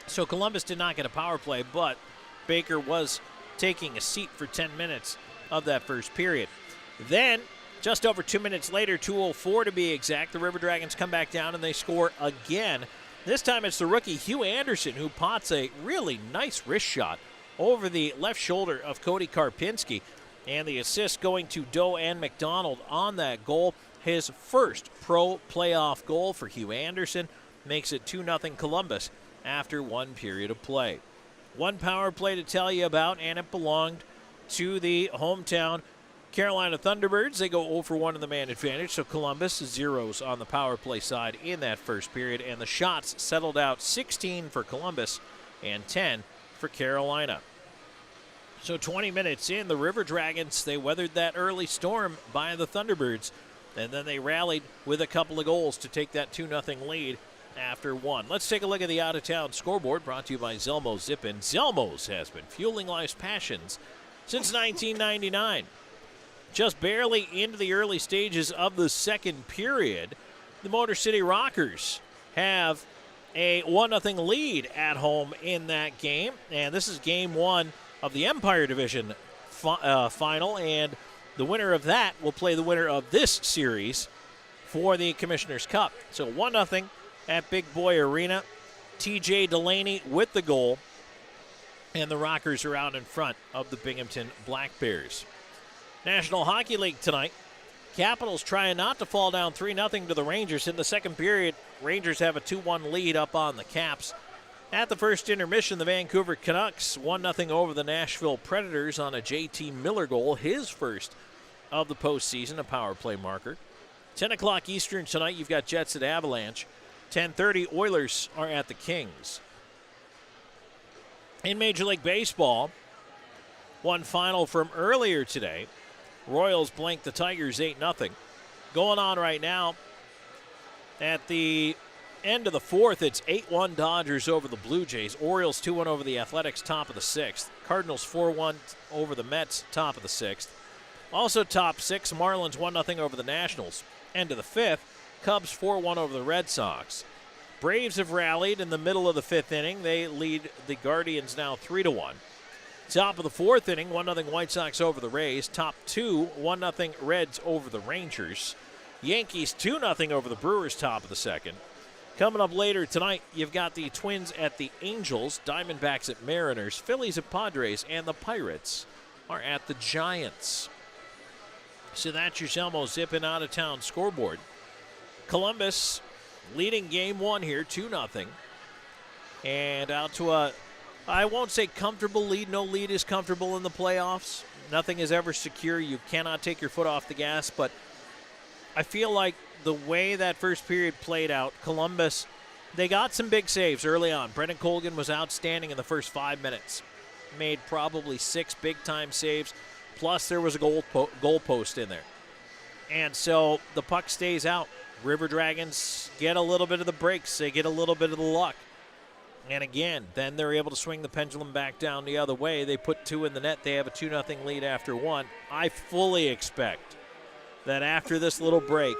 Speaker 2: So Columbus did not get a power play, but Baker was taking a seat for 10 minutes of that first period. Then, just over 2 minutes later, 2:04 to be exact, the River Dragons come back down and they score again. This time it's the rookie Hugh Anderson who pots a really nice wrist shot over the left shoulder of Cody Karpinski. And the assist going to Doe and McDonald on that goal. His first pro playoff goal for Hugh Anderson makes it 2-0 Columbus after one period of play. One power play to tell you about, and it belonged to the hometown Carolina Thunderbirds. They go 0 for 1 in the man advantage, so Columbus zeros on the power play side in that first period, and the shots settled out 16 for Columbus and 10 for Carolina. So 20 minutes in, the River Dragons, they weathered that early storm by the Thunderbirds, and then they rallied with a couple of goals to take that 2-0 lead after one. Let's take a look at the out-of-town scoreboard, brought to you by Zelmo's Zip-In. Zelmo's has been fueling life's passions since 1999. Just barely into the early stages of the second period, the Motor City Rockers have a 1-0 lead at home in that game, and this is game one of the Empire Division final, and the winner of that will play the winner of this series for the Commissioner's Cup. So 1-0 at Big Boy Arena. TJ Delaney with the goal, and the Rockers are out in front of the Binghamton Black Bears. National Hockey League tonight. Capitals trying not to fall down 3-0 to the Rangers in the second period. Rangers have a 2-1 lead up on the Caps. At the first intermission, the Vancouver Canucks 1-0 over the Nashville Predators on a JT Miller goal, his first of the postseason, a power play marker. 10 o'clock Eastern tonight, you've got Jets at Avalanche. 10:30, Oilers are at the Kings. In Major League Baseball, one final from earlier today. Royals blanked the Tigers 8-0. Going on right now at the end of the fourth, it's 8-1 Dodgers over the Blue Jays. Orioles 2-1 over the Athletics, top of the sixth. Cardinals 4-1 over the Mets, top of the sixth. Also top six, Marlins 1-0 over the Nationals. End of the fifth, Cubs 4-1 over the Red Sox. Braves have rallied in the middle of the fifth inning. They lead the Guardians now 3-1. Top of the fourth inning, 1-0 White Sox over the Rays. Top two, 1-0 Reds over the Rangers. Yankees 2-0 over the Brewers, top of the second. Coming up later tonight, you've got the Twins at the Angels, Diamondbacks at Mariners, Phillies at Padres, and the Pirates are at the Giants. So that's your Zelmo Zip-In out-of-town scoreboard. Columbus leading game one here, 2-0. And out to a, I won't say comfortable lead. No lead is comfortable in the playoffs. Nothing is ever secure. You cannot take your foot off the gas. But I feel like the way that first period played out, Columbus, they got some big saves early on. Brendan Colgan was outstanding in the first 5 minutes. Made probably 6 big-time saves. Plus, there was a goal post in there. And so the puck stays out. River Dragons get a little bit of the breaks. They get a little bit of the luck. And again, then they're able to swing the pendulum back down the other way. They put 2 in the net. They have a 2-0 lead after one. I fully expect that after this little break,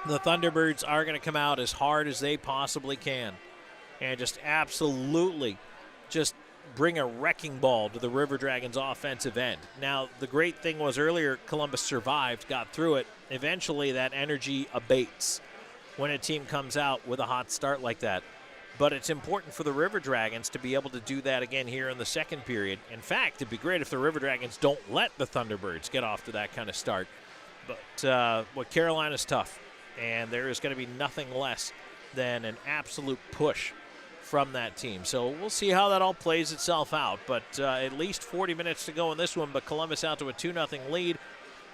Speaker 2: the Thunderbirds are going to come out as hard as they possibly can and just absolutely just bring a wrecking ball to the River Dragons' offensive end. Now, the great thing was earlier, Columbus survived, got through it. Eventually, that energy abates when a team comes out with a hot start like that. But it's important for the River Dragons to be able to do that again here in the second period. In fact, it'd be great if the River Dragons don't let the Thunderbirds get off to that kind of start. But Carolina's tough, and there is going to be nothing less than an absolute push from that team. So we'll see how that all plays itself out. But at least 40 minutes to go in this one, but Columbus out to a 2-0 lead.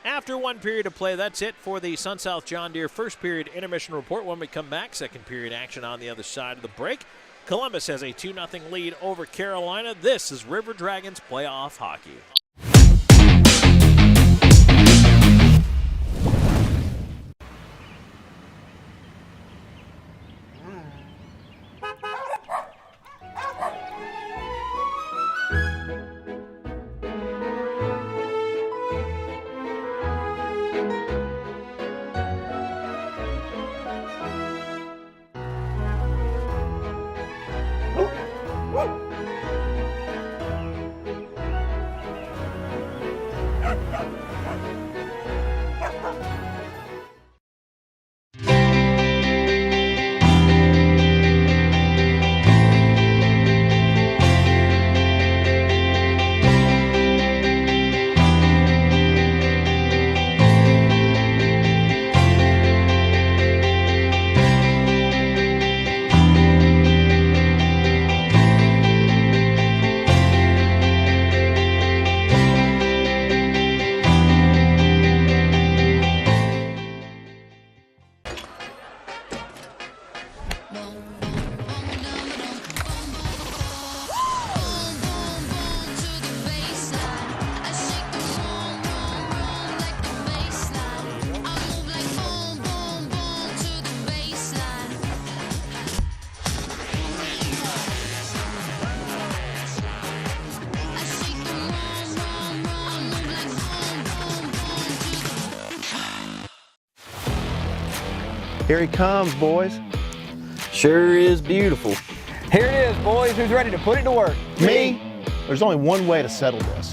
Speaker 2: After one period of play, that's it for the Sun South John Deere first period intermission report. When we come back, second period action on the other side of the break. Columbus has a 2-0 lead over Carolina. This is River Dragons playoff hockey.
Speaker 3: Here he comes, boys.
Speaker 25: Sure is beautiful. Here it is, boys. Who's ready to put it to work?
Speaker 3: Me? There's only one way to settle this.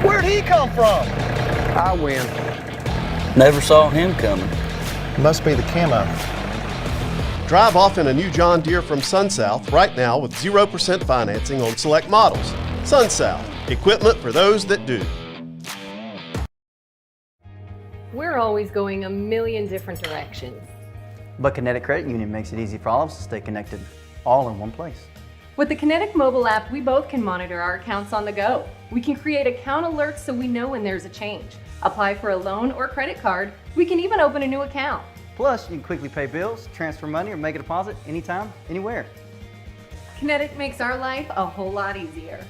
Speaker 3: Where'd he come from?
Speaker 9: I win.
Speaker 10: Never saw him coming.
Speaker 3: Must be the camo.
Speaker 26: Drive off in a new John Deere from SunSouth right now with 0% financing on select models. SunSouth, equipment for those that do.
Speaker 15: We're always going a million different directions.
Speaker 18: But Kinetic Credit Union makes it easy for all of us to stay connected, all in one place.
Speaker 15: With the Kinetic mobile app, we both can monitor our accounts on the go. We can create account alerts so we know when there's a change. Apply for a loan or credit card. We can even open a new account.
Speaker 18: Plus, you can quickly pay bills, transfer money, or make a deposit anytime, anywhere.
Speaker 15: Kinetic makes our life a whole lot easier.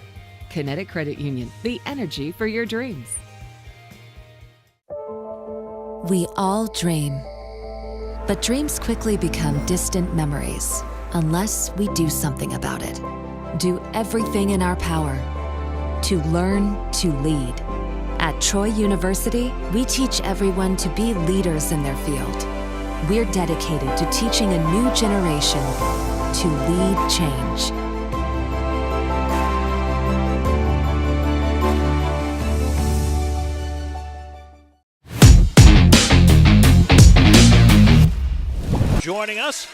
Speaker 14: Kinetic Credit Union, the energy for your dreams.
Speaker 5: We all dream, but dreams quickly become distant memories unless we do something about it. Do everything in our power to learn to lead. At Troy University, we teach everyone to be leaders in their field. We're dedicated to teaching a new generation to lead change.
Speaker 2: Joining us,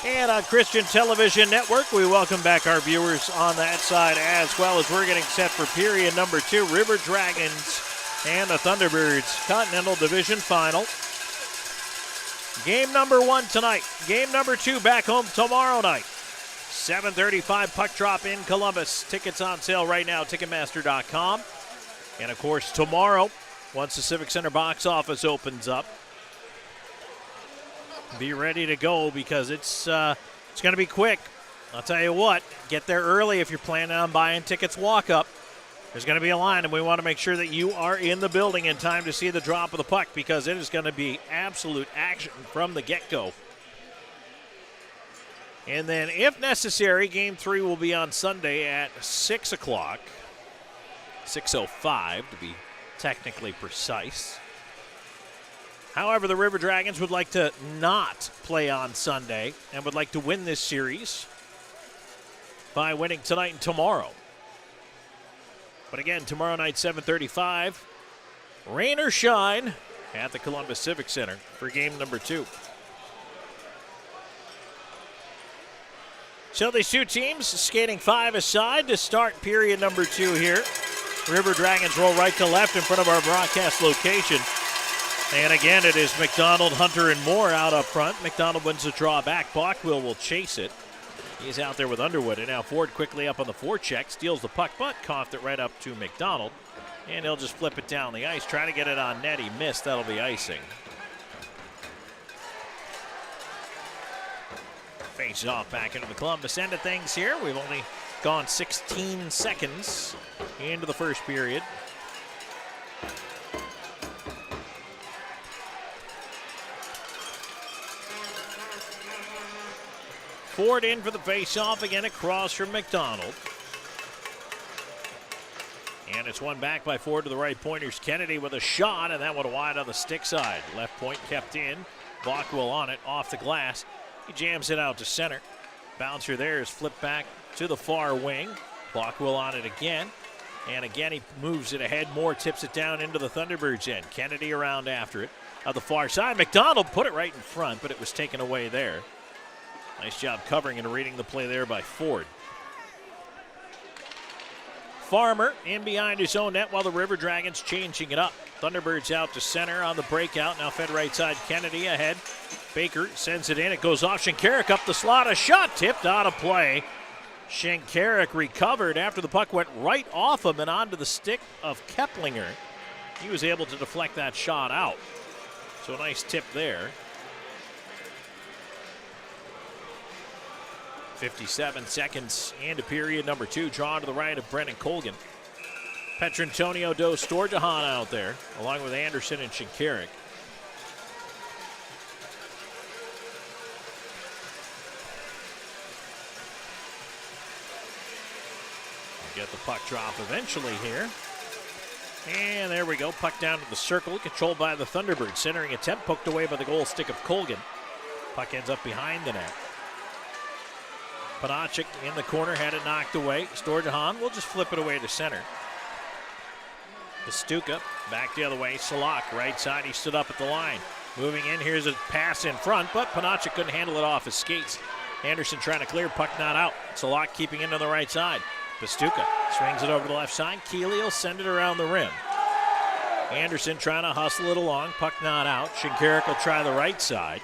Speaker 2: and on Christian Television Network, we welcome back our viewers on that side as well as we're getting set for period number 2, River Dragons and the Thunderbirds Continental Division Final. Game number 1 tonight. Game number 2 back home tomorrow night. 7:35 puck drop in Columbus. Tickets on sale right now, Ticketmaster.com. And of course tomorrow, once the Civic Center box office opens up, be ready to go because it's going to be quick. I'll tell you what, get there early if you're planning on buying tickets walk up. There's going to be a line, and we want to make sure that you are in the building in time to see the drop of the puck because it is going to be absolute action from the get-go. And then, if necessary, Game 3 will be on Sunday at 6 o'clock. 6:05 to be technically precise. However, the River Dragons would like to not play on Sunday and would like to win this series by winning tonight and tomorrow. But again, tomorrow night, 7:35, rain or shine at the Columbus Civic Center for game number 2. So these two teams skating 5 aside to start period number 2 here. River Dragons roll right to left in front of our broadcast location. And again, it is McDonald, Hunter, and Moore out up front. McDonald wins the draw back. Bachwill will chase it. He's out there with Underwood. And now Ford quickly up on the forecheck, steals the puck, but coughed it right up to McDonald. And he'll just flip it down the ice, try to get it on net. He missed. That'll be icing. Face off back into the Columbus end of things here. We've only gone 16 seconds into the first period. Ford in for the face-off again across from McDonald. And it's one back by Ford to the right pointers. Kennedy with a shot, and that one wide on the stick side. Left point kept in. Bachwill on it, off the glass. He jams it out to center. Bouncer there is flipped back to the far wing. Bachwill on it again. And again, he moves it ahead. Moore tips it down into the Thunderbirds end. Kennedy around after it. On the far side, McDonald put it right in front, but it was taken away there. Nice job covering and reading the play there by Ford. Farmer in behind his own net while the River Dragons changing it up. Thunderbirds out to center on the breakout. Now fed right side, Kennedy ahead. Baker sends it in. It goes off Shinkarik up the slot. A shot tipped out of play. Shinkarik recovered after the puck went right off him and onto the stick of Keplinger. He was able to deflect that shot out. So a nice tip there. 57 seconds into period number 2. Drawn to the right of Brennan Colgan. Petrantonio Dos Storjahan out there, along with Anderson and Shinkarik. Get the puck drop eventually here. And there we go. Puck down to the circle, controlled by the Thunderbirds. Centering attempt poked away by the goal stick of Colgan. Puck ends up behind the net. Panachik in the corner, had it knocked away. Storjahan will just flip it away to center. Pastuca back the other way. Salak, right side, he stood up at the line. Moving in, here's a pass in front, but Panachik couldn't handle it off his skates. Anderson trying to clear, puck not out. Salak keeping it on the right side. Pastuca swings it over to the left side. Keeley will send it around the rim. Anderson trying to hustle it along, puck not out. Shinkarik will try the right side.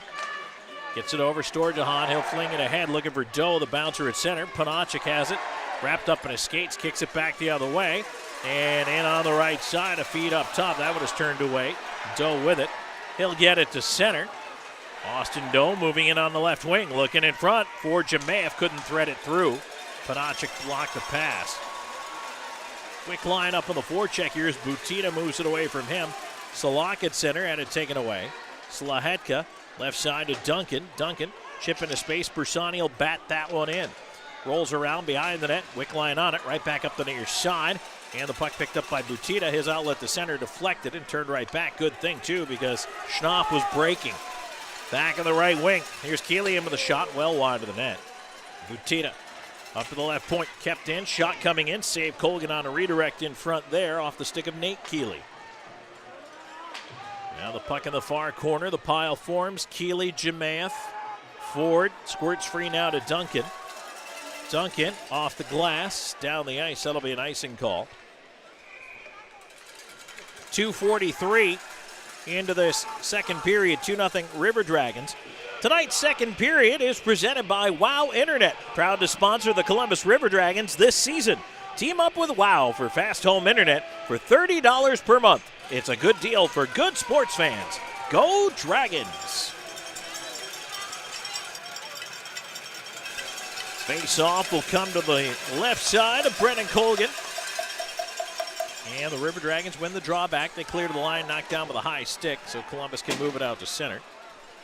Speaker 2: Gets it over Storjahan, he'll fling it ahead, looking for Doe, the bouncer at center. Panachik has it, wrapped up in his skates, kicks it back the other way. And in on the right side, a feed up top. That one is turned away. Doe with it. He'll get it to center. Austin Doe moving in on the left wing, looking in front for Jemayev, couldn't thread it through. Panachik blocked the pass. Quick line up on the forecheck here as Butita moves it away from him. Salak at center, had it taken away. Slahetka, left side to Duncan. Duncan, chip into space. Bersani will bat that one in. Rolls around behind the net. Wick line on it, right back up the near side. And the puck picked up by Butita. His outlet to center, deflected and turned right back. Good thing, too, because Schnapp was breaking. Back in the right wing. Here's Keeley in with a shot well wide of the net. Butita up to the left point, kept in. Shot coming in. Save Colgan on a redirect in front there off the stick of Nate Keeley. Now the puck in the far corner. The pile forms. Keeley, Jemayev, Ford. Squirts free now to Duncan. Duncan off the glass, down the ice. That'll be an icing call. 2:43 into this second period. 2-0 River Dragons. Tonight's second period is presented by WOW Internet, proud to sponsor the Columbus River Dragons this season. Team up with WOW for fast home internet for $30 per month. It's a good deal for good sports fans. Go Dragons! Face-off will come to the left side of Brennan Colgan. And the River Dragons win the drawback. They clear to the line, knocked down with a high stick, so Columbus can move it out to center.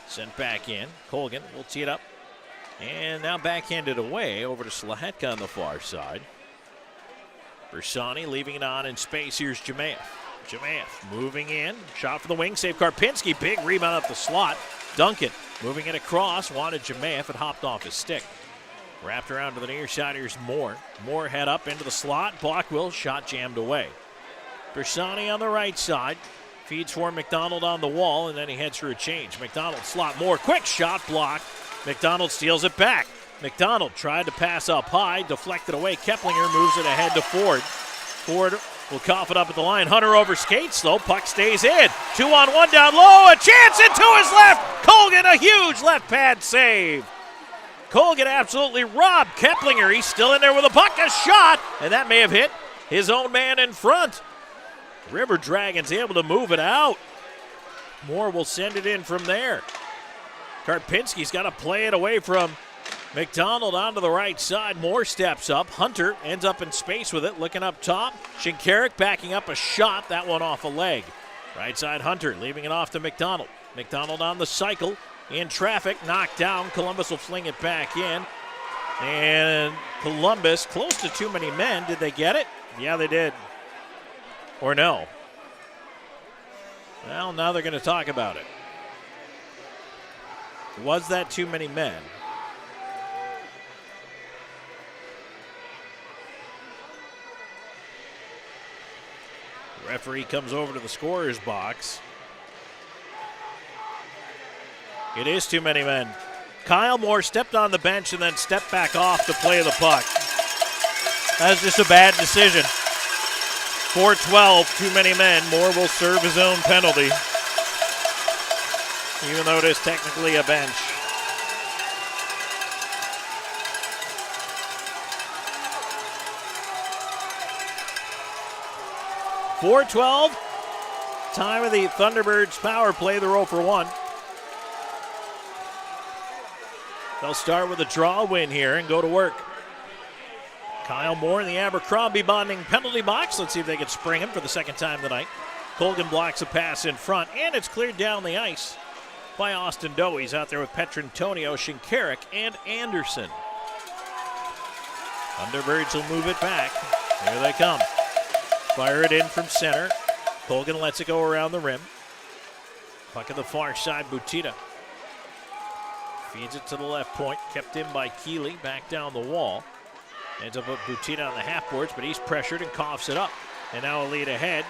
Speaker 2: Sent back in. Colgan will tee it up. And now backhanded away over to Slahetka on the far side. Bersani leaving it on in space. Here's Jemayev. Jemayev moving in. Shot for the wing. Save Karpinski. Big rebound up the slot. Duncan moving it across. Wanted Jemayev. It hopped off his stick. Wrapped around to the near side. Here's Moore. Moore head up into the slot. Blockwell. Shot jammed away. Bersani on the right side. Feeds for McDonald on the wall, and then he heads for a change. McDonald slot Moore. Quick shot blocked. McDonald steals it back. McDonald tried to pass up high. Deflected away. Keplinger moves it ahead to Ford. Ford will cough it up at the line. Hunter over skates, though. Puck stays in. 2-on-1 down low. A chance into his left. Colgan, a huge left pad save. Colgan absolutely robbed Keplinger. He's still in there with a puck. A shot, and that may have hit his own man in front. River Dragons able to move it out. Moore will send it in from there. Karpinski's got to play it away from McDonald onto the right side. Moore steps up. Hunter ends up in space with it, looking up top. Shinkarik backing up a shot. That one off a leg. Right side Hunter leaving it off to McDonald. McDonald on the cycle. In traffic, knocked down. Columbus will fling it back in. And Columbus close to too many men. Did they get it? Yeah, they did. Or no? Well, now they're going to talk about it. Was that too many men? The referee comes over to the scorer's box. It is too many men. Kyle Moore stepped on the bench and then stepped back off to play the puck. That's just a bad decision. 4-12, too many men. Moore will serve his own penalty, even though it is technically a bench. .412, time of the Thunderbirds power play. The roll for one. They'll start with a draw win here and go to work. Kyle Moore in the Abercrombie bonding penalty box. Let's see if they can spring him for the second time tonight. Colgan blocks a pass in front, and it's cleared down the ice by Austin Doe. He's out there with Petrantonio, Shinkarik, and Anderson. Thunderbirds will move it back. Here they come. Fire it in from center. Colgan lets it go around the rim. Puck on the far side, Butita. Feeds it to the left point, kept in by Keeley, back down the wall. Ends up with Butita on the half boards, but he's pressured and coughs it up. And now a lead ahead.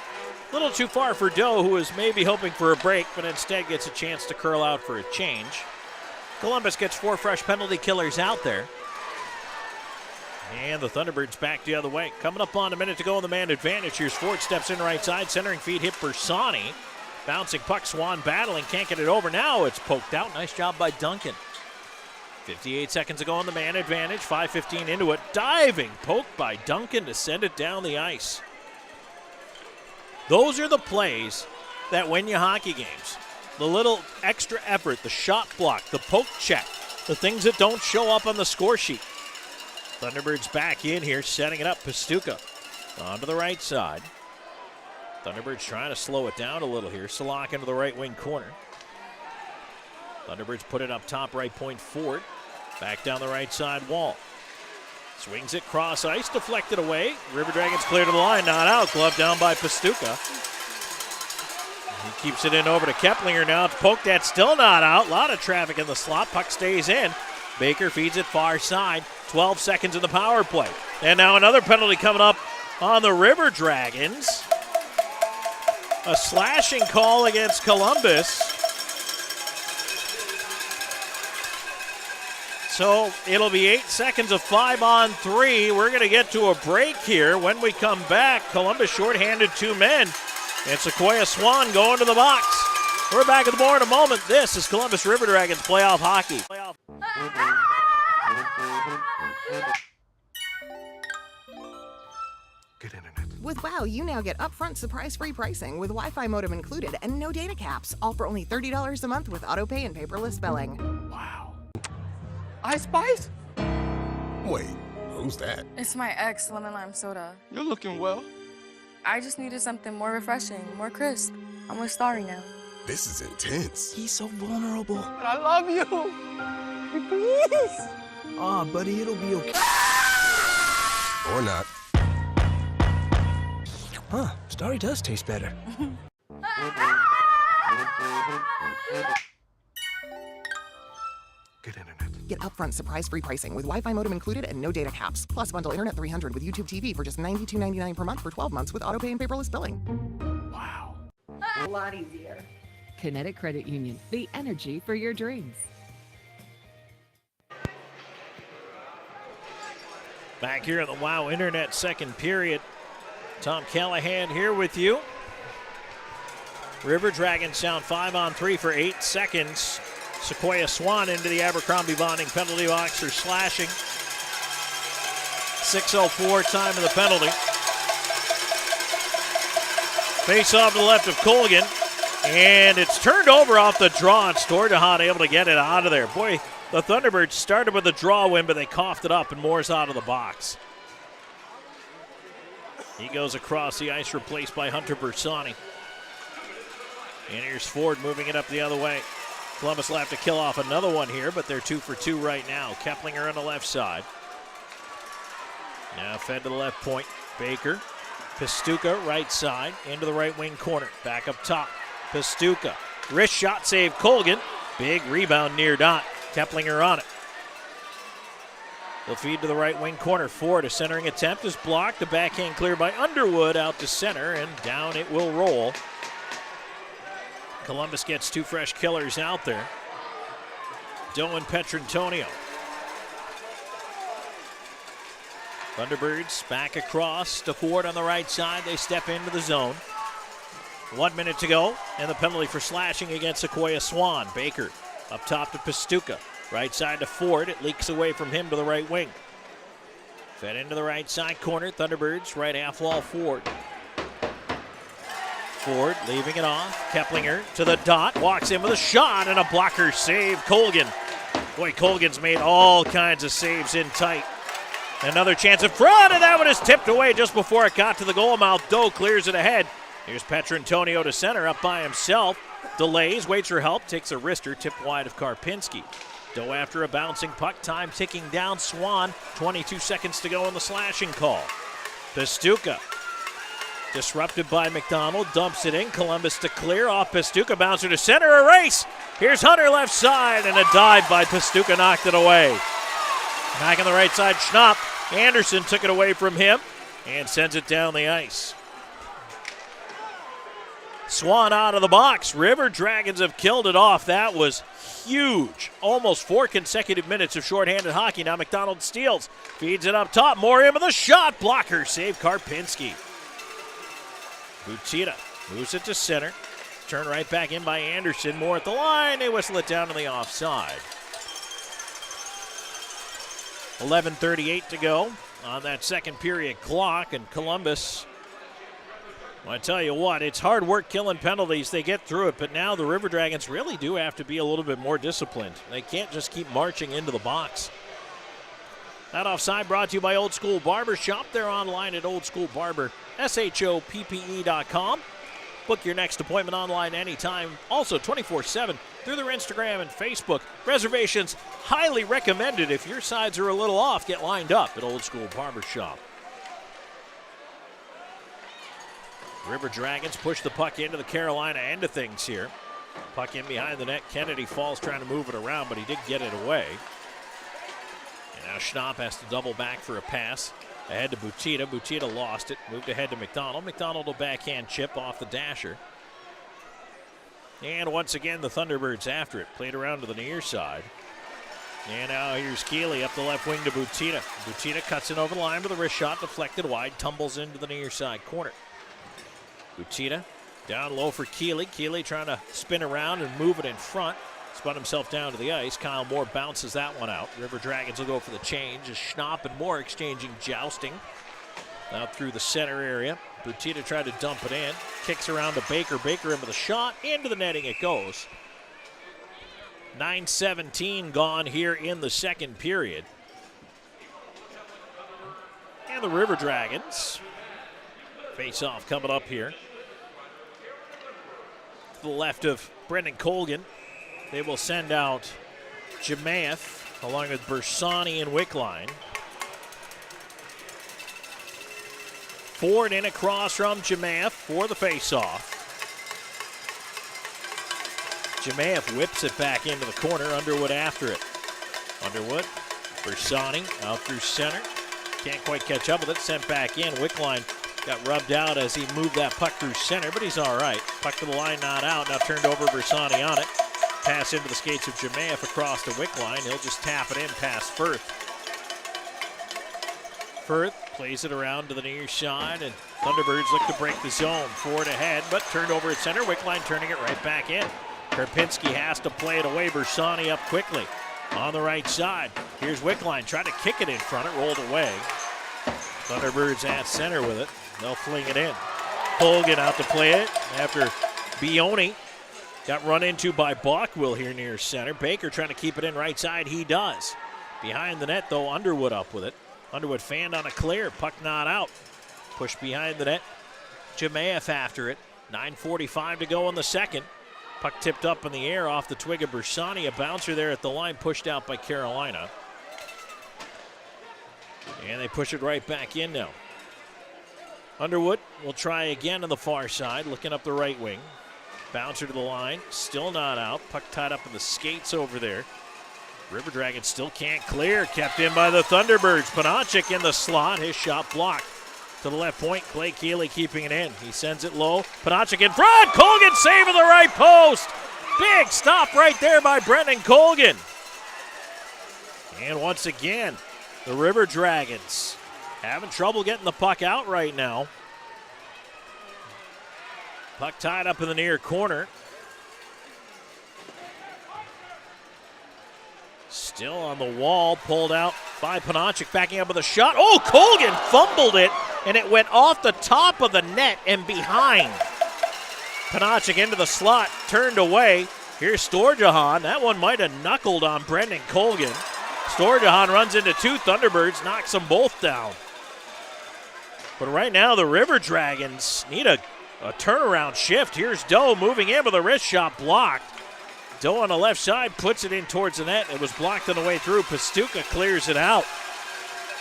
Speaker 2: A little too far for Doe, who is maybe hoping for a break, but instead gets a chance to curl out for a change. Columbus gets 4 fresh penalty killers out there. And the Thunderbirds back the other way. Coming up on a minute to go in the man advantage. Here's Ford, steps in right side, centering feed hit Bersani. Bouncing puck, Swan battling, can't get it over. Now it's poked out. Nice job by Duncan. 58 seconds ago on the man advantage. 5:15 into it. Diving poke by Duncan to send it down the ice. Those are the plays that win you hockey games. The little extra effort, the shot block, the poke check, the things that don't show up on the score sheet. Thunderbirds back in here, setting it up. Pastuca onto the right side. Thunderbirds trying to slow it down a little here. Salak into the right wing corner. Thunderbirds put it up top right point forward. Back down the right side wall. Swings it cross ice, deflected away. River Dragons clear to the line, not out. Glove down by Pastuca. He keeps it in over to Keplinger now. It's poked at, still not out. A lot of traffic in the slot. Puck stays in. Baker feeds it far side. 12 seconds in the power play. And now another penalty coming up on the River Dragons. A slashing call against Columbus. So it'll be 8 seconds of 5-on-3. We're going to get to a break here. When we come back, Columbus shorthanded 2 men. And Sequoia Swan going to the box. We're back with more in a moment. This is Columbus River Dragons playoff hockey.
Speaker 24: Good internet. With WOW, you now get upfront surprise-free pricing with Wi-Fi modem included and no data caps. All for only $30 a month with autopay and paperless billing.
Speaker 4: Wow. Ice Spice? Wait, who's that?
Speaker 6: It's my ex, lemon lime soda.
Speaker 4: You're looking well.
Speaker 6: I just needed something more refreshing, more crisp. I'm with Starry now.
Speaker 4: This is intense.
Speaker 9: He's so vulnerable.
Speaker 4: But I love you. Please.
Speaker 9: Aw, buddy, it'll be okay.
Speaker 4: Or not.
Speaker 9: Huh, Starry does taste better.
Speaker 4: Good internet.
Speaker 24: Get upfront surprise-free pricing with Wi-Fi modem included and no data caps. Plus bundle internet 300 with YouTube TV for just $92.99 per month for 12 months with autopay and paperless billing.
Speaker 4: Wow.
Speaker 15: A lot easier.
Speaker 14: Kinetic Credit Union, the energy for your dreams.
Speaker 2: Back here in the WOW Internet second period. Tom Callahan here with you. River Dragons down 5-on-3 for 8 seconds. Sequoia Swan into the Abercrombie Bonding penalty box for slashing. 6:04 time of the penalty. Face off to the left of Colgan. And it's turned over off the draw. And Stordahan able to get it out of there. Boy, the Thunderbirds started with a draw win, but they coughed it up, and Moore's out of the box. He goes across the ice, replaced by Hunter Bersani. And here's Ford moving it up the other way. Columbus will have to kill off another one here, but they're 2 for 2 right now. Keplinger on the left side. Now fed to the left point. Baker. Pastuca right side into the right wing corner. Back up top. Pastuca. Wrist shot save Colgan. Big rebound near dot. Keplinger on it. They'll feed to the right wing corner. Ford, a centering attempt is blocked. The backhand cleared by Underwood out to center, and down it will roll. Columbus gets 2 fresh killers out there. Doe and Petrantonio. Thunderbirds back across to Ford on the right side. They step into the zone. 1 minute to go, and the penalty for slashing against Sequoia Swan. Baker up top to Pastuca. Right side to Ford. It leaks away from him to the right wing. Fed into the right side corner. Thunderbirds right half wall Ford. Ford leaving it off. Keplinger to the dot. Walks in with a shot and a blocker save. Colgan. Boy, Colgan's made all kinds of saves in tight. Another chance in front, and that one is tipped away just before it got to the goal mouth. Doe clears it ahead. Here's Petrantonio to center, up by himself. Delays, waits for help, takes a wrister, tipped wide of Karpinski. Doe after a bouncing puck, time ticking down. Swan, 22 seconds to go in the slashing call. Pastuca Disrupted by McDonald, dumps it in. Columbus to clear, off Pastuca, bouncer to center, a race. Here's Hunter left side, and a dive by Pastuca knocked it away. Back on the right side, Schnapp. Anderson took it away from him and sends it down the ice. Swan out of the box. River Dragons have killed it off. That was huge. Almost 4 consecutive minutes of shorthanded hockey. Now McDonald steals, feeds it up top. Morium with a shot blocker. Save Karpinski. Butita moves it to center. Turn right back in by Anderson. Moore at the line. They whistle it down to the offside. 11:38 to go on that second period clock, and Columbus, I tell you what, it's hard work killing penalties. They get through it, but now the River Dragons really do have to be a little bit more disciplined. They can't just keep marching into the box. That offside brought to you by Old School Barber. Shop there online at oldschoolbarber.com. Book your next appointment online anytime. Also 24/7 through their Instagram and Facebook. Reservations highly recommended. If your sides are a little off, get lined up at Old School Barber Shop. River Dragons push the puck into the Carolina end of things here. Puck in behind the net. Kennedy falls trying to move it around, but he did get it away. And now Schnapp has to double back for a pass. Ahead to Butita. Butita lost it. Moved ahead to McDonald. McDonald will backhand chip off the dasher. And once again, the Thunderbirds after it. Played around to the near side. And now here's Keeley up the left wing to Butita. Butita cuts in over the line with a wrist shot. Deflected wide. Tumbles into the near side corner. Butita down low for Keeley. Keeley trying to spin around and move it in front. Spun himself down to the ice. Kyle Moore bounces that one out. River Dragons will go for the change as Schnapp and Moore exchanging jousting. Out through the center area. Butita tried to dump it in. Kicks around to Baker. Baker in with a shot. Into the netting it goes. 9:17 gone here in the second period. And the River Dragons face off coming up here. To the left of Brendan Colgan. They will send out Jemaeth along with Bersani and Wickline. Ford in across from Jemaeth for the faceoff. Jemaeth whips it back into the corner. Underwood after it. Underwood, Bersani out through center. Can't quite catch up with it. Sent back in. Wickline got rubbed out as he moved that puck through center, but he's all right. Puck to the line, not out. Now turned over, Bersani on it. Pass into the skates of Jemaeth across to Wickline. He'll just tap it in past Firth. Firth plays it around to the near side, and Thunderbirds look to break the zone. Ford ahead, but turned over at center. Wickline turning it right back in. Karpinski has to play it away. Bersani up quickly on the right side. Here's Wickline, trying to kick it in front. It rolled away. Thunderbirds at center with it. They'll fling it in. Colgan out to play it after Bioni got run into by Bockwell here near center. Baker trying to keep it in right side. He does. Behind the net, though, Underwood up with it. Underwood fanned on a clear. Puck not out. Pushed behind the net. Jemaeth after it. 9:45 to go in the second. Puck tipped up in the air off the twig of Bersani. A bouncer there at the line pushed out by Carolina. And they push it right back in now. Underwood will try again on the far side, looking up the right wing. Bouncer to the line, still not out. Puck tied up in the skates over there. River Dragons still can't clear. Kept in by the Thunderbirds. Panachik in the slot. His shot blocked. To the left point, Clay Keeley keeping it in. He sends it low. Panachik in front. Colgan saving the right post. Big stop right there by Brendan Colgan. And once again, the River Dragons having trouble getting the puck out right now. Puck tied up in the near corner. Still on the wall, pulled out by Panachik, backing up with a shot. Oh, Colgan fumbled it, and it went off the top of the net and behind. Panachik into the slot, turned away. Here's Storjahan. That one might have knuckled on Brendan Colgan. Storjahan runs into two Thunderbirds, knocks them both down. But right now, the River Dragons need a turnaround shift. Here's Doe moving in with a wrist shot blocked. Doe on the left side puts it in towards the net. It was blocked on the way through. Pastuca clears it out.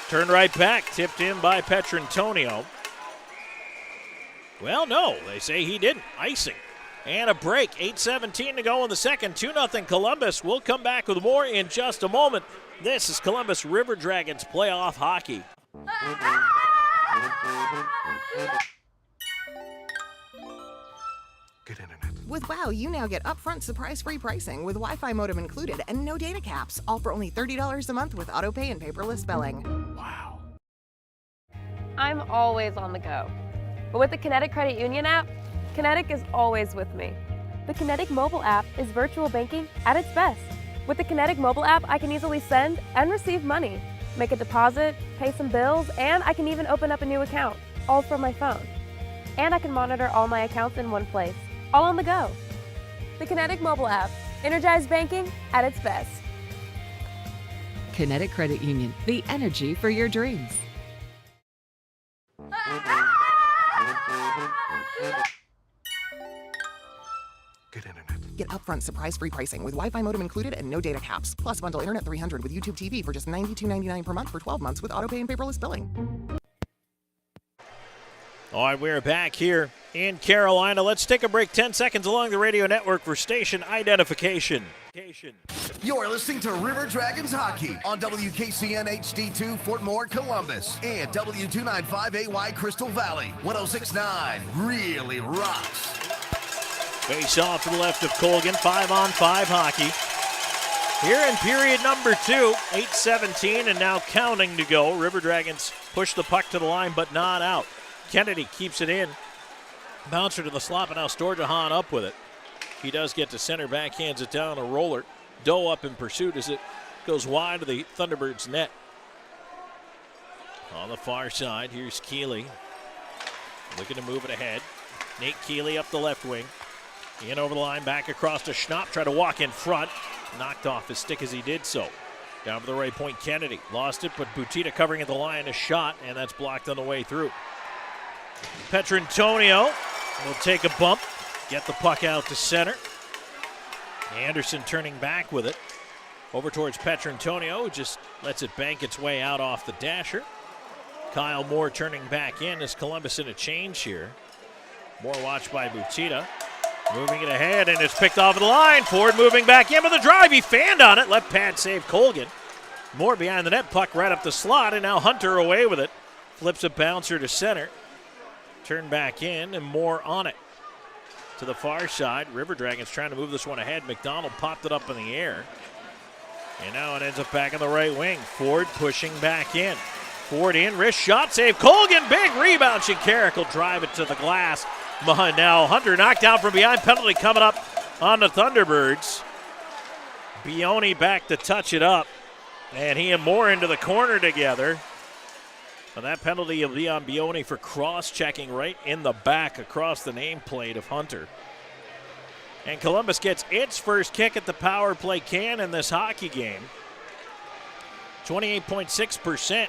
Speaker 2: Turned right back, tipped in by Petrantonio. Well, no, they say he didn't. Icing. And a break. 8:17 to go in the second. 2-0 Columbus. We'll come back with more in just a moment. This is Columbus River Dragons playoff hockey.
Speaker 4: Good internet.
Speaker 24: With WOW, you now get upfront surprise-free pricing with Wi-Fi modem included and no data caps, all for only $30 a month with autopay and paperless billing.
Speaker 4: Wow.
Speaker 1: I'm always on the go. But with the Kinetic Credit Union app, Kinetic is always with me. The Kinetic mobile app is virtual banking at its best. With the Kinetic mobile app, I can easily send and receive money, make a deposit, pay some bills, and I can even open up a new account, all from my phone. And I can monitor all my accounts in one place, all on the go. The Kinetic mobile app, energized banking at its best.
Speaker 14: Kinetic Credit Union, the energy for your dreams.
Speaker 4: Good internet.
Speaker 24: Get upfront surprise-free pricing with Wi-Fi modem included and no data caps. Plus bundle Internet 300 with YouTube TV for just $92.99 per month for 12 months with autopay and paperless billing.
Speaker 2: All right, we're back here in Carolina. Let's take a break. 10 seconds along the radio network for station identification.
Speaker 16: You're listening to River Dragons Hockey on WKCN HD2 Fort Moore, Columbus, and W295AY Crystal Valley. 106.9 really rocks.
Speaker 2: Face off to the left of Colgan. 5-on-5 hockey. Here in period number 2, 8:17 and now counting to go. River Dragons push the puck to the line, but not out. Kennedy keeps it in. Bouncer to the slot, but now Storjahan up with it. He does get to center, backhands it down, a roller. Doe up in pursuit as it goes wide of the Thunderbirds net. On the far side, here's Keeley. Looking to move it ahead. Nate Keeley up the left wing. In over the line, back across to Schnapp. Try to walk in front. Knocked off his stick as he did so. Down to the right point, Kennedy. Lost it, but Butita covering at the line, a shot, and that's blocked on the way through. Petrantonio will take a bump. Get the puck out to center. Anderson turning back with it. Over towards Petrantonio, who just lets it bank its way out off the dasher. Kyle Moore turning back in as Columbus in a change here. Moore watched by Butita. Moving it ahead, and it's picked off the line. Ford moving back in with a drive. He fanned on it. Left pad save Colgan. Moore behind the net. Puck right up the slot, and now Hunter away with it. Flips a bouncer to center. Turn back in, and Moore on it. To the far side, River Dragons trying to move this one ahead. McDonald popped it up in the air. And now it ends up back on the right wing. Ford pushing back in. Ford in, wrist shot, save Colgan. Big rebound. Shinkarik will drive it to the glass. Now Hunter knocked down from behind. Penalty coming up on the Thunderbirds. Bioni back to touch it up. And he and Moore into the corner together. And that penalty will be on Bioni for cross-checking right in the back across the nameplate of Hunter. And Columbus gets its first kick at the power play can in this hockey game. 28.6%.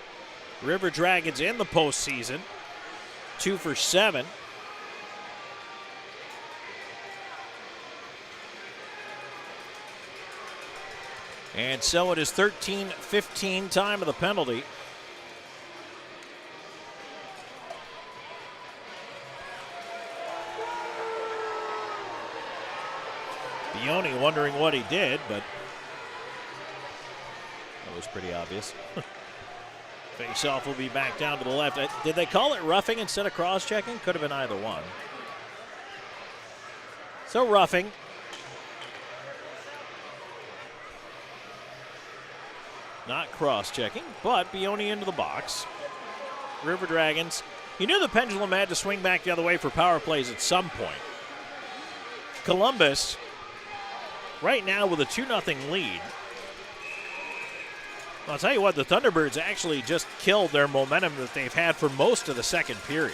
Speaker 2: River Dragons in the postseason. 2 for 7. And so it is 13-15 time of the penalty. Bioni wondering what he did, but that was pretty obvious. Face-off will be back down to the left. Did they call it roughing instead of cross-checking? Could have been either one. So roughing. Not cross-checking, but Bioni into the box. River Dragons, you knew the pendulum had to swing back the other way for power plays at some point. Columbus, right now with a 2-0 lead. I'll tell you what, the Thunderbirds actually just killed their momentum that they've had for most of the second period.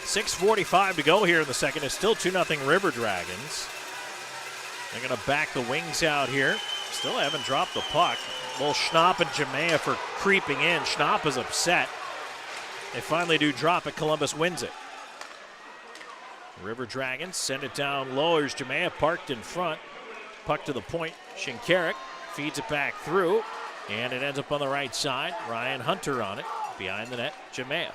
Speaker 2: 6:45 to go here in the second. It's still 2-0 River Dragons. They're going to back the wings out here. Still haven't dropped the puck. Little Schnapp and Jamea for creeping in. Schnapp is upset. They finally do drop it. Columbus wins it. River Dragons send it down low. Here's Jamea parked in front. Puck to the point. Shinkarik feeds it back through. And it ends up on the right side. Ryan Hunter on it. Behind the net, Jamea.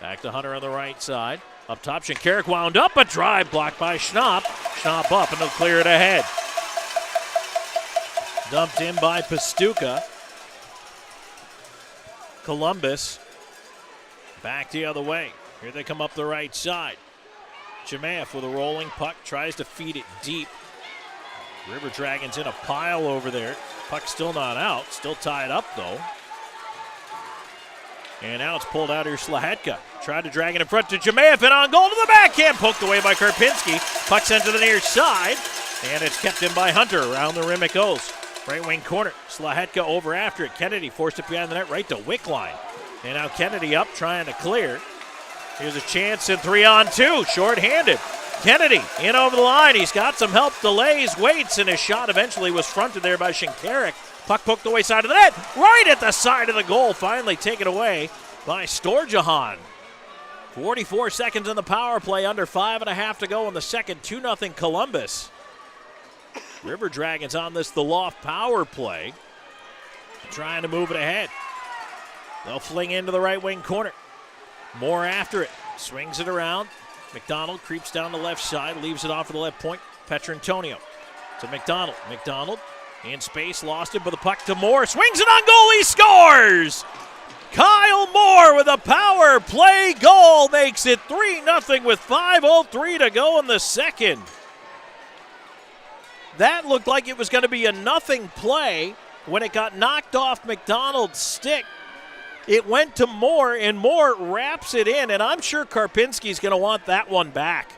Speaker 2: Back to Hunter on the right side. Up top, Shinkarik wound up, a drive blocked by Schnapp. Schnapp up, and they'll clear it ahead. Dumped in by Pastuca. Columbus back the other way. Here they come up the right side. Chimaev with a rolling puck, tries to feed it deep. River Dragons in a pile over there. Puck still not out, still tied up though. And now it's pulled out here, Slahetka. Tried to drag it in front to Chimaev, and on goal to the backhand, poked away by Karpinski. Puck sent to the near side, and it's kept in by Hunter. Around the rim it goes. Right wing corner, Slahetka over after it. Kennedy forced it behind the net, right to Wickline. And now Kennedy up, trying to clear. Here's a chance in 3-on-2, short-handed. Kennedy in over the line. He's got some help, delays, waits, and his shot eventually was fronted there by Shinkarik. Puck poked away side of the net, right at the side of the goal. Finally taken away by Storjahan. 44 seconds in the power play, under 5.5 to go in the second. 2-0 Columbus. River Dragons on this, the Loft power play, trying to move it ahead. They'll fling into the right wing corner. Moore after it, swings it around. McDonald creeps down the left side, leaves it off of the left point. Petrantonio to McDonald. McDonald in space, lost it, but the puck to Moore. Swings it on goal, he scores! Kyle Moore with a power play goal makes it 3-0 with 5:03 to go in the second. That looked like it was going to be a nothing play when it got knocked off McDonald's stick. It went to Moore, and Moore wraps it in, and I'm sure Karpinski's going to want that one back.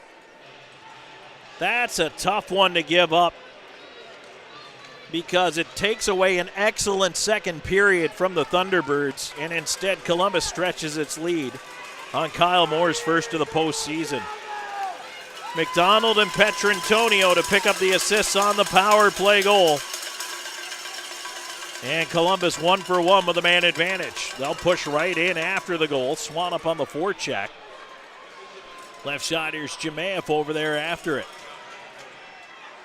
Speaker 2: That's a tough one to give up because it takes away an excellent second period from the Thunderbirds, and instead Columbus stretches its lead on Kyle Moore's first of the postseason. McDonald and Petrantonio to pick up the assists on the power play goal. And Columbus 1 for 1 with a man advantage. They'll push right in after the goal. Swan up on the forecheck. Left side, here's Chimaev over there after it.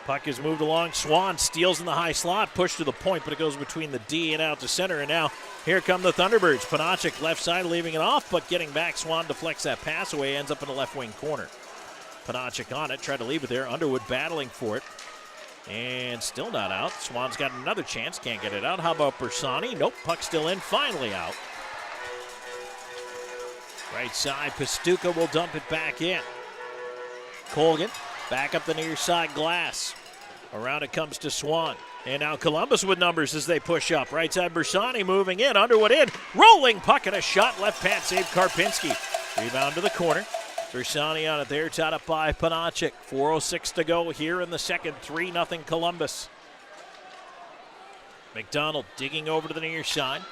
Speaker 2: Puck is moved along. Swan steals in the high slot, pushed to the point, but it goes between the D and out to center. And now here come the Thunderbirds. Panachik left side leaving it off, but getting back. Swan deflects that pass away, ends up in the left wing corner. Panachik on it, tried to leave it there. Underwood battling for it. And still not out. Swan's got another chance, can't get it out. How about Bersani? Nope, puck still in, finally out. Right side, Pastuca will dump it back in. Colgan back up the near side glass. Around it comes to Swan. And now Columbus with numbers as they push up. Right side, Bersani moving in, Underwood in. Rolling puck and a shot, left pad save Karpinski. Rebound to the corner. Bersani on it there, tied up by Panachik. 4:06 to go here in the second. 3-0 Columbus. McDonald digging over to the near side,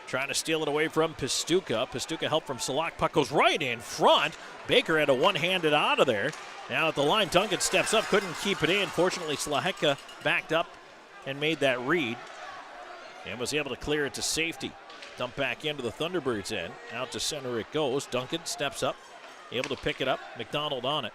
Speaker 2: trying to steal it away from Pastuca. Pastuca help from Salak. Puck goes right in front. Baker had a one-handed out of there. Now at the line, Duncan steps up, couldn't keep it in. Fortunately, Slaheka backed up and made that read and was able to clear it to safety. Dump back into the Thunderbirds end. Out to center it goes. Duncan steps up, able to pick it up. McDonald on it.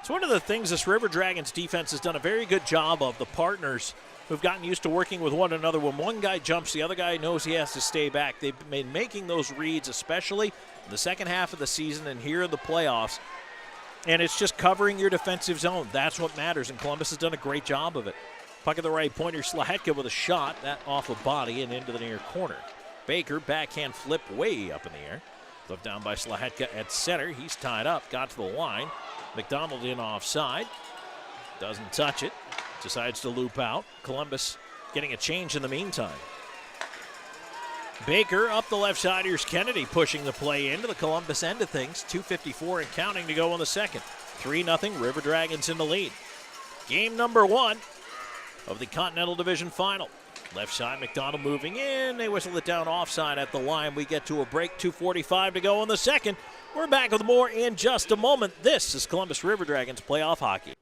Speaker 2: It's one of the things this River Dragons defense has done a very good job of. The partners who've gotten used to working with one another. When one guy jumps, the other guy knows he has to stay back. They've been making those reads, especially in the second half of the season and here in the playoffs. And it's just covering your defensive zone. That's what matters, and Columbus has done a great job of it. Puck at the right pointer, Slahetka with a shot. That off a body and into the near corner. Baker, backhand flip way up in the air. Flipped down by Slahetka at center. He's tied up, got to the line. McDonald in offside. Doesn't touch it. Decides to loop out. Columbus getting a change in the meantime. Baker up the left side. Here's Kennedy pushing the play into the Columbus end of things. 2:54 and counting to go in the second. 3-0 River Dragons in the lead. Game number 1 of the Continental Division Final. Left side, McDonald moving in. They whistle it down offside at the line. We get to a break. 2:45 to go in the second. We're back with more in just a moment. This is Columbus River Dragons playoff hockey.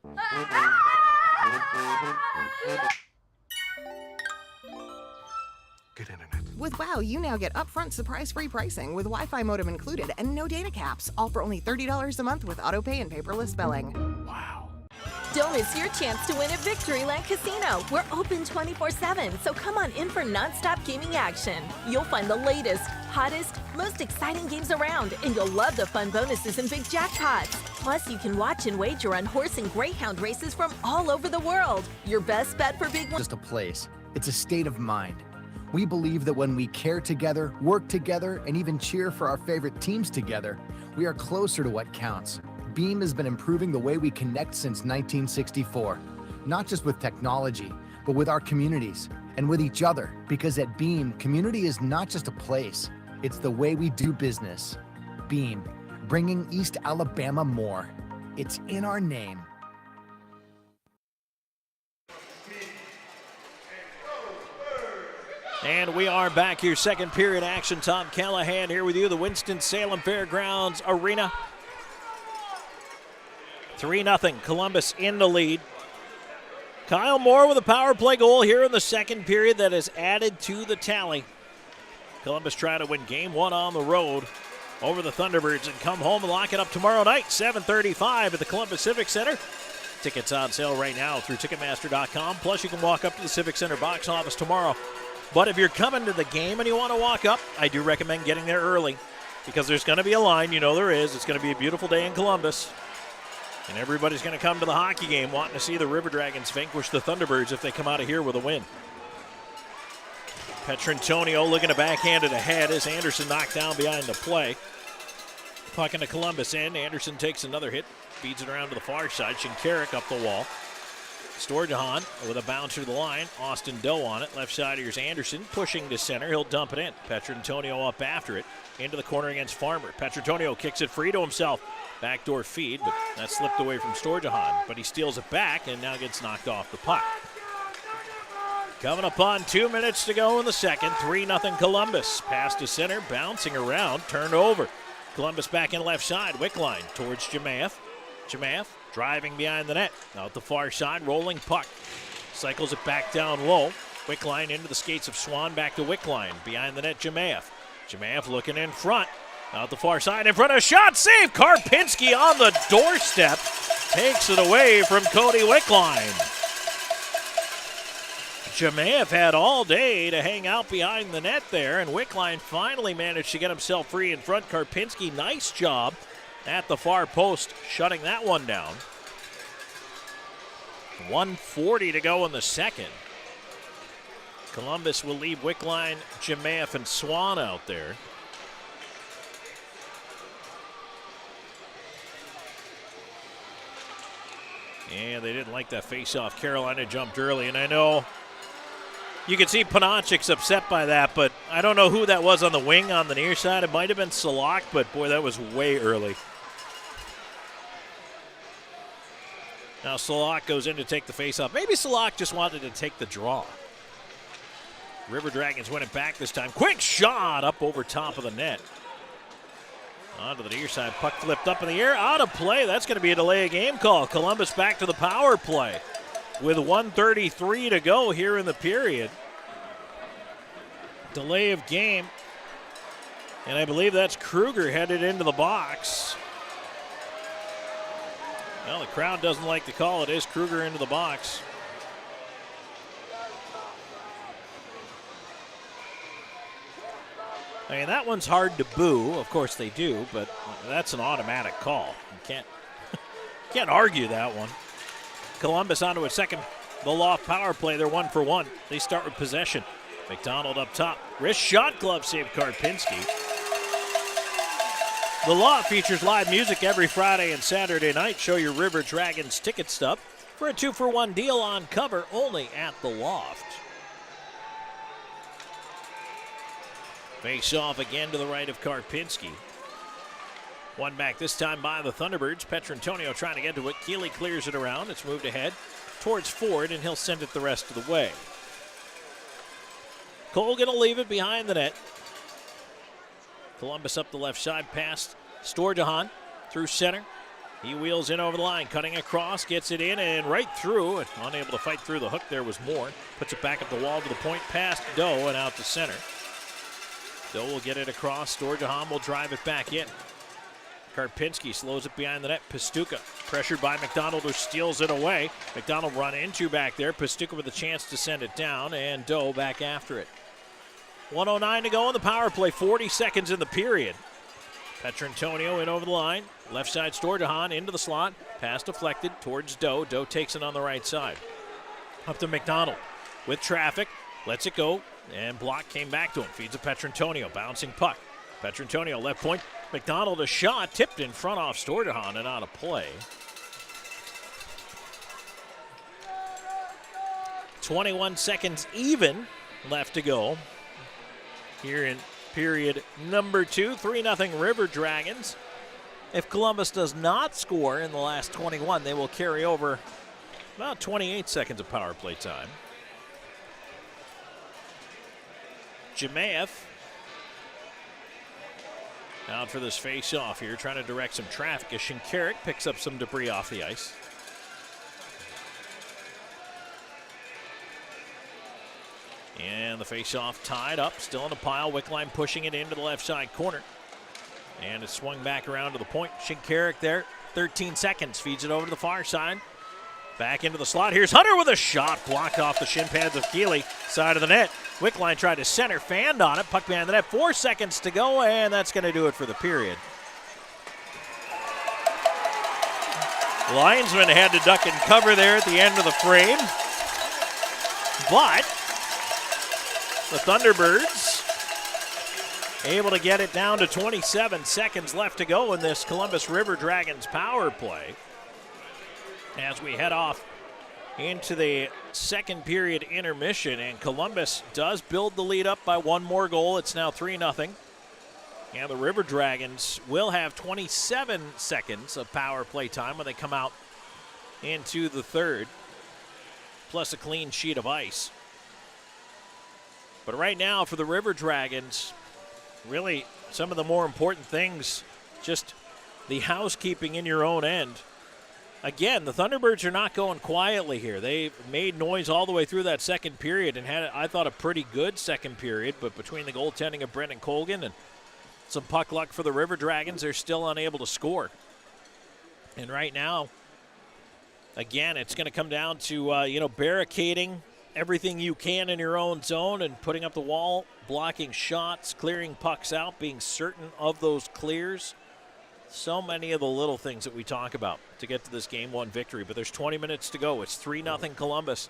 Speaker 24: Good internet. With WOW, you now get upfront surprise-free pricing with Wi-Fi modem included and no data caps. All for only $30 a month with auto pay and paperless billing.
Speaker 26: Wow.
Speaker 19: Don't miss your chance to win at Victoryland Casino. We're open 24/7, so come on in for nonstop gaming action. You'll find the latest, hottest, most exciting games around, and you'll love the fun bonuses and big jackpots. Plus, you can watch and wager on horse and greyhound races from all over the world. Your best bet for big
Speaker 7: Just a place. It's a state of mind. We believe that when we care together, work together, and even cheer for our favorite teams together, we are closer to what counts. Beam has been improving the way we connect since 1964. Not just with technology, but with our communities and with each other. Because at Beam, community is not just a place, it's the way we do business. Beam, bringing East Alabama more. It's in our name.
Speaker 2: And we are back here, second period action. Tom Callahan here with you, the Winston-Salem Fairgrounds Arena. 3-0, Columbus in the lead. Kyle Moore with a power play goal here in the second period that is added to the tally. Columbus trying to win game one on the road over the Thunderbirds and come home and lock it up tomorrow night, 7:35 at the Columbus Civic Center. Tickets on sale right now through Ticketmaster.com. Plus, you can walk up to the Civic Center box office tomorrow. But if you're coming to the game and you want to walk up, I do recommend getting there early because there's going to be a line. You know there is. It's going to be a beautiful day in Columbus. And everybody's going to come to the hockey game wanting to see the River Dragons vanquish the Thunderbirds if they come out of here with a win. Petrantonio looking to backhand it ahead as Anderson knocked down behind the play. Puck into Columbus in. Anderson takes another hit, feeds it around to the far side. Shinkarik up the wall. Storjahan with a bounce through the line. Austin Doe on it. Left side, here's Anderson pushing to center. He'll dump it in. Petrantonio up after it. Into the corner against Farmer. Petrantonio kicks it free to himself. Backdoor feed, but that slipped away from Storjahan. But he steals it back and now gets knocked off the puck. Coming up on 2 minutes to go in the second. 3-0 Columbus. Pass to center, bouncing around, turned over. Columbus back in left side. Wickline towards Jamath. Jamath driving behind the net. Out the far side, rolling puck. Cycles it back down low. Wickline into the skates of Swan, back to Wickline. Behind the net, Jamath. Jamath looking in front. Out the far side, in front of shot, save! Karpinski on the doorstep. Takes it away from Cody Wickline. Jamath had all day to hang out behind the net there, and Wickline finally managed to get himself free in front. Karpinski, nice job at the far post, shutting that one down. 1:40 to go in the second. Columbus will leave Wickline, Jamath, and Swan out there. And they didn't like that face-off. Carolina jumped early, and I know you can see Panachik's upset by that, but I don't know who that was on the wing on the near side. It might have been Salak, but boy, that was way early. Now Salak goes in to take the face-off. Maybe Salak just wanted to take the draw. River Dragons win it back this time. Quick shot up over top of the net. Onto the near side, puck flipped up in the air, out of play. That's going to be a delay of game call. Columbus back to the power play with 1:33 to go here in the period. Delay of game, and I believe that's Kruger headed into the box. Well, the crowd doesn't like the call. It is Kruger into the box. I mean, that one's hard to boo. Of course they do, but that's an automatic call. You can't argue that one. Columbus onto a second. The Loft power play. They're 1 for 1. They start with possession. McDonald up top. Wrist shot, glove save Karpinski. The Loft features live music every Friday and Saturday night. Show your River Dragons ticket stub for a 2-for-1 deal on cover only at the Loft. Face off again to the right of Karpinski. One back this time by the Thunderbirds. Petrantonio trying to get to it. Keeley clears it around. It's moved ahead towards Ford, and he'll send it the rest of the way. Cole going to leave it behind the net. Columbus up the left side past Storjahan through center. He wheels in over the line, cutting across, gets it in and right through. And unable to fight through the hook there was Moore. Puts it back up the wall to the point past Doe and out to center. Doe will get it across. Storjahan will drive it back in. Karpinski slows it behind the net. Pastuca pressured by McDonald, who steals it away. McDonald run into back there. Pastuca with a chance to send it down, and Doe back after it. 1:09 to go in the power play. 40 seconds in the period. Petrantonio in over the line. Left side, Stordahan into the slot. Pass deflected towards Doe. Doe takes it on the right side. Up to McDonald with traffic. Lets it go, and block came back to him. Feeds to Petrantonio. Bouncing puck. Petrantonio left point. McDonald a shot. Tipped in front off Stordahan and out of play. 21 seconds even left to go here in period number 2. 3-0 River Dragons. If Columbus does not score in the last 21, they will carry over about 28 seconds of power play time. Jemayev out for this face-off here, trying to direct some traffic as Shinkarik picks up some debris off the ice. And the face-off tied up, still in a pile. Wickline pushing it into the left side corner. And it's swung back around to the point. Shinkarik there, 13 seconds, feeds it over to the far side. Back into the slot. Here's Hunter with a shot, blocked off the shin pads of Keeley, side of the net. Wickline tried to center, fanned on it, puck behind the net. 4 seconds to go, and that's going to do it for the period. Linesman had to duck and cover there at the end of the frame. But the Thunderbirds able to get it down to 27 seconds left to go in this Columbus River Dragons power play. As we head off into the second period intermission, and Columbus does build the lead up by one more goal. It's now 3-0. And the River Dragons will have 27 seconds of power play time when they come out into the third, plus a clean sheet of ice. But right now for the River Dragons, really some of the more important things, just the housekeeping in your own end. Again, the Thunderbirds are not going quietly here. They made noise all the way through that second period and had, I thought, a pretty good second period. But between the goaltending of Brendan Colgan and some puck luck for the River Dragons, they're still unable to score. And right now, again, it's going to come down to, barricading everything you can in your own zone and putting up the wall, blocking shots, clearing pucks out, being certain of those clears. So many of the little things that we talk about to get to this Game 1 victory, but there's 20 minutes to go. It's 3-0 Columbus.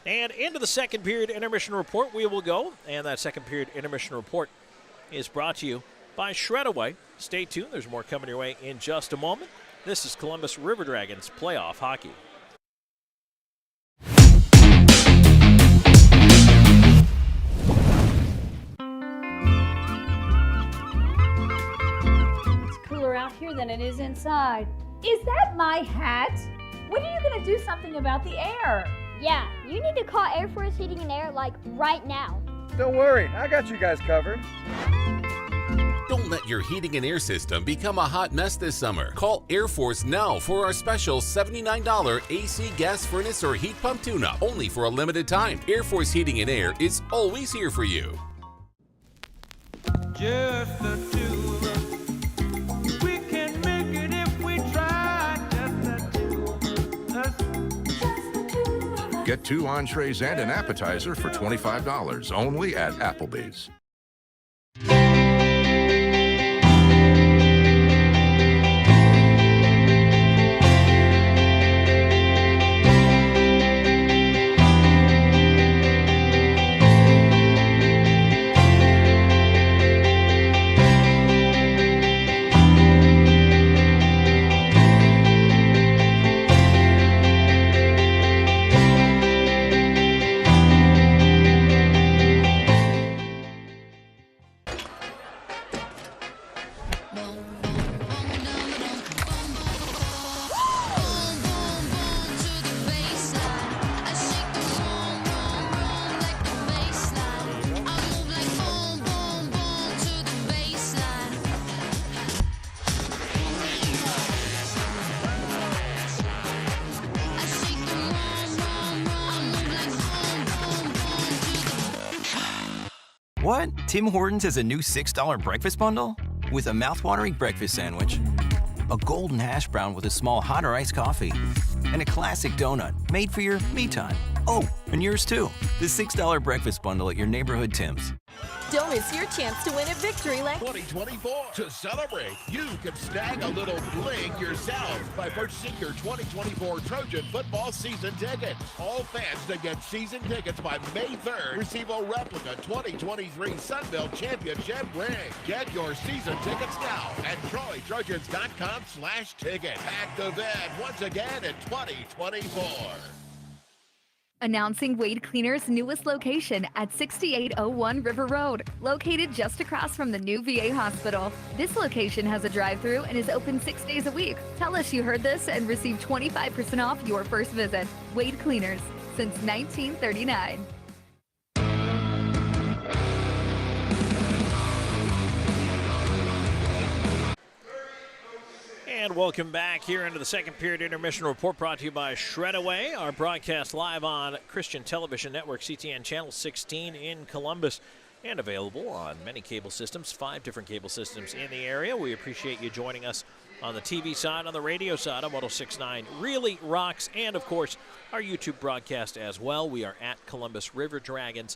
Speaker 2: And into the second period intermission report we will go, and that second period intermission report is brought to you by Shredaway. Stay tuned, there's more coming your way in just a moment. This is Columbus River Dragons playoff hockey.
Speaker 8: Out here than it is inside. Is that my hat? When are you gonna do something about the air?
Speaker 11: Yeah, you need to call Air Force Heating and Air like right now.
Speaker 3: Don't worry, I got you guys covered.
Speaker 13: Don't let your heating and air system become a hot mess this summer. Call Air Force now for our special $79 AC gas furnace or heat pump tune-up, only for a limited time. Air Force Heating and Air is always here for you.
Speaker 17: Just the two of us. We can make it if we try. Just the two of us.
Speaker 21: Get 2 entrees and an appetizer for $25 only at Applebee's.
Speaker 22: What? Tim Hortons has a new $6 breakfast bundle?
Speaker 10: With a mouthwatering breakfast sandwich, a golden hash brown with a small hot or iced coffee, and a classic donut made for your me time. Oh, and yours too. The $6 breakfast bundle at your neighborhood Tim's.
Speaker 19: Don't miss your chance to win a victory lane.
Speaker 12: 2024. To celebrate, you can snag a little bling yourself by purchasing your 2024 Trojan football season tickets. All fans that get season tickets by May 3rd receive a replica 2023 Sunbelt Championship ring. Get your season tickets now at TroyTrojans.com/ticket. Active event once again in 2024.
Speaker 20: Announcing Wade Cleaner's newest location at 6801 River Road, located just across from the new VA hospital. This location has a drive-thru and is open 6 days a week. Tell us you heard this and receive 25% off your first visit. Wade Cleaners, since 1939.
Speaker 2: And welcome back here into the second period intermission report, brought to you by Shredaway. Our broadcast live on Christian Television Network, CTN Channel 16 in Columbus, and available on many cable systems, 5 different cable systems in the area. We appreciate you joining us on the TV side, on the radio side, on 106.9 Really Rocks, and of course our YouTube broadcast as well. We are at Columbus River Dragons,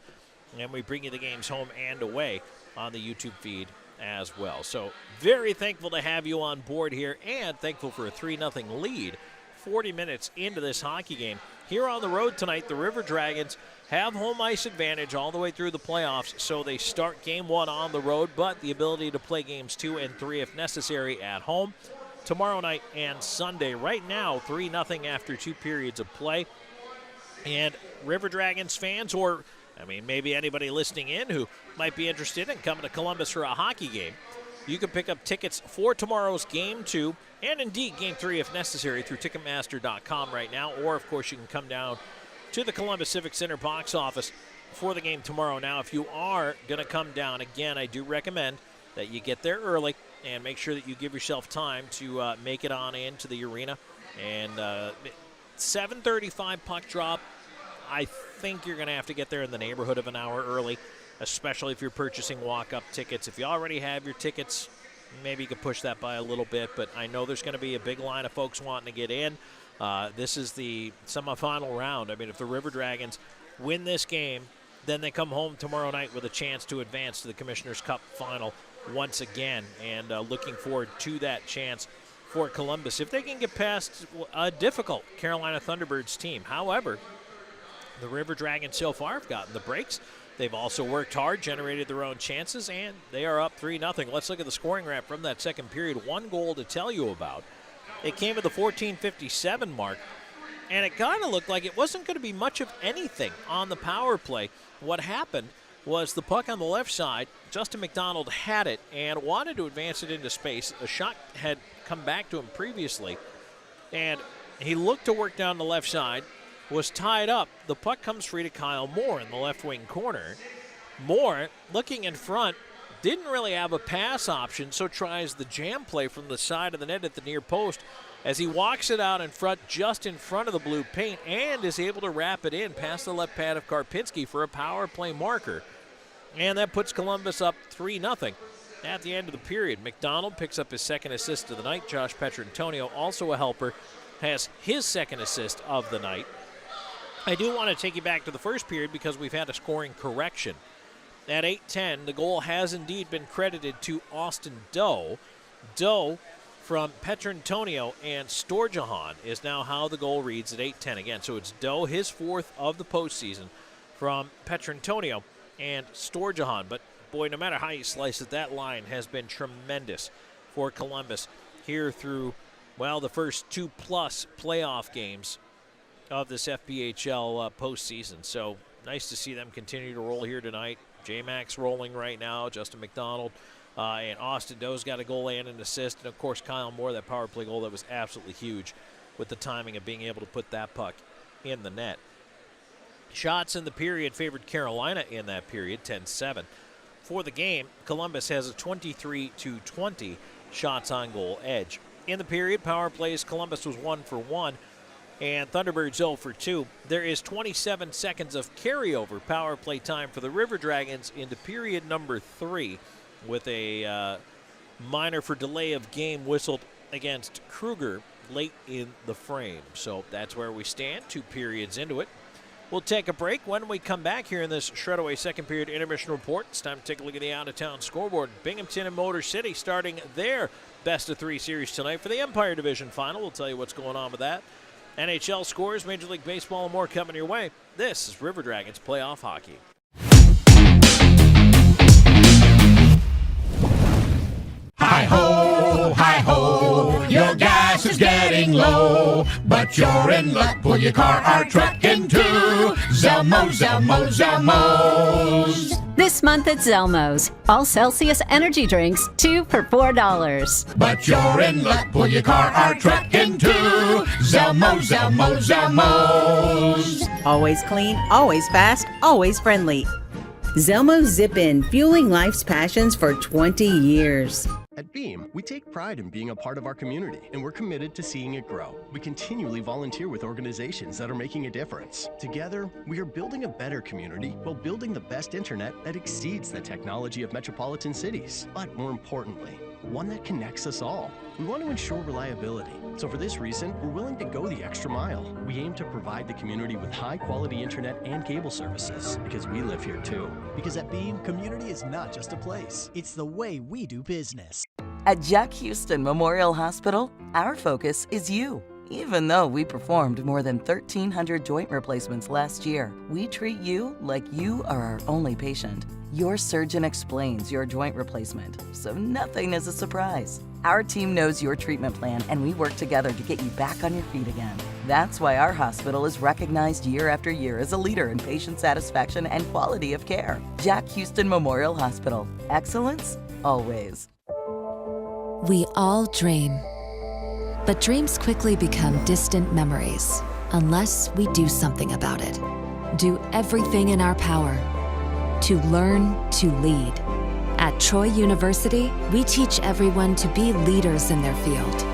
Speaker 2: and we bring you the games home and away on the YouTube feed as well. So very thankful to have you on board here, and thankful for a 3-0 lead 40 minutes into this hockey game. Here on the road tonight, the River Dragons have home ice advantage all the way through the playoffs, so they start game 1 on the road, but the ability to play games 2 and 3 if necessary at home tomorrow night and Sunday. Right now, 3-0 after 2 periods of play. And River Dragons fans, or maybe anybody listening in who might be interested in coming to Columbus for a hockey game, you can pick up tickets for tomorrow's Game 2 and indeed Game 3 if necessary through Ticketmaster.com right now. Or, of course, you can come down to the Columbus Civic Center box office for the game tomorrow. Now, if you are going to come down, again, I do recommend that you get there early and make sure that you give yourself time to make it on into the arena. And 7:35 puck drop. I think you're going to have to get there in the neighborhood of an hour early, especially if you're purchasing walk-up tickets. If you already have your tickets, maybe you could push that by a little bit, but I know there's going to be a big line of folks wanting to get in. This is the semifinal round. If the River Dragons win this game, then they come home tomorrow night with a chance to advance to the Commissioner's Cup final once again, and looking forward to that chance for Columbus if they can get past a difficult Carolina Thunderbirds team. However, the River Dragons so far have gotten the breaks. They've also worked hard, generated their own chances, and they are up 3-0. Let's look at the scoring wrap from that second period. One goal to tell you about. It came at the 14:57 mark, and it kind of looked like it wasn't going to be much of anything on the power play. What happened was the puck on the left side, Justin McDonald had it and wanted to advance it into space. A shot had come back to him previously, and he looked to work down the left side, was tied up. The puck comes free to Kyle Moore in the left wing corner. Moore, looking in front, didn't really have a pass option, so tries the jam play from the side of the net at the near post as he walks it out in front, just in front of the blue paint, and is able to wrap it in past the left pad of Karpinski for a power play marker. And that puts Columbus up 3-0 at the end of the period. McDonald picks up his second assist of the night. Josh Petrantonio, also a helper, has his second assist of the night. I do want to take you back to the first period because we've had a scoring correction. At 8:10, the goal has indeed been credited to Austin Doe. Doe from Petrantonio and Storjahan is now how the goal reads at 8:10 again. So it's Doe, his 4th of the postseason, from Petrantonio and Storjahan. But boy, no matter how you slice it, that line has been tremendous for Columbus here through, the first 2+ playoff games of this FPHL postseason. So nice to see them continue to roll here tonight. J-Max rolling right now, Justin McDonald, and Austin Doe's got a goal and an assist. And, of course, Kyle Moore, that power play goal that was absolutely huge with the timing of being able to put that puck in the net. Shots in the period favored Carolina in that period, 10-7. For the game, Columbus has a 23-20 shots on goal edge. In the period, power plays, Columbus was 1 for 1. And Thunderbirds 0 for 2. There is 27 seconds of carryover power play time for the River Dragons into period number 3 with a minor for delay of game whistled against Kruger late in the frame. So that's where we stand, 2 periods into it. We'll take a break. When we come back here in this Shredaway second period intermission report, it's time to take a look at the out-of-town scoreboard. Binghamton and Motor City starting their best-of-3 series tonight for the Empire Division Final. We'll tell you what's going on with that. NHL scores, Major League Baseball, and more coming your way. This is River Dragons Playoff Hockey.
Speaker 5: Hi-ho, your gas is getting low, but you're in luck. Pull your car or truck into Zelmo's.
Speaker 6: This month at Zelmo's, all Celsius energy drinks, 2 for $4.
Speaker 5: But you're in luck. Pull your car or truck into Zelmo's.
Speaker 18: Always clean, always fast, always friendly. Zelmo's Zip In, fueling life's passions for 20 years.
Speaker 22: At Beam, we take pride in being a part of our community, and we're committed to seeing it grow. We continually volunteer with organizations that are making a difference. Together, we are building a better community while building the best internet that exceeds the technology of metropolitan cities. But more importantly, one that connects us all. We want to ensure reliability. So for this reason, we're willing to go the extra mile. We aim to provide the community with high-quality internet and cable services, because we live here too.
Speaker 23: Because at Beam, community is not just a place, it's the way we do business.
Speaker 25: At Jack Houston Memorial Hospital, our focus is you. Even though we performed more than 1,300 joint replacements last year, we treat you like you are our only patient. Your surgeon explains your joint replacement, so nothing is a surprise. Our team knows your treatment plan, and we work together to get you back on your feet again. That's why our hospital is recognized year after year as a leader in patient satisfaction and quality of care. Jack Houston Memorial Hospital. Excellence, always.
Speaker 27: We all dream, but dreams quickly become distant memories unless we do something about it. Do everything in our power to learn to lead. At Troy University, we teach everyone to be leaders in their field.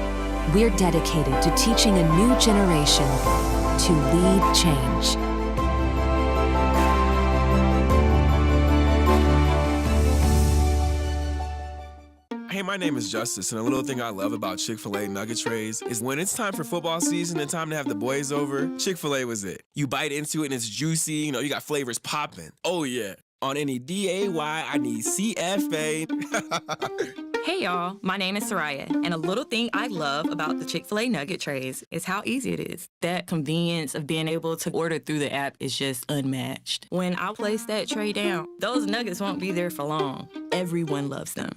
Speaker 27: We're dedicated to teaching a new generation to lead change.
Speaker 28: Hey, my name is Justice, and a little thing I love about Chick-fil-A nugget trays is when it's time for football season and time to have the boys over, Chick-fil-A was it. You bite into it and it's juicy, you got flavors popping. Oh yeah, on any D-A-Y, I need CFA.
Speaker 29: Hey y'all, my name is Soraya, and a little thing I love about the Chick-fil-A nugget trays is how easy it is. That convenience of being able to order through the app is just unmatched. When I place that tray down, those nuggets won't be there for long. Everyone loves them.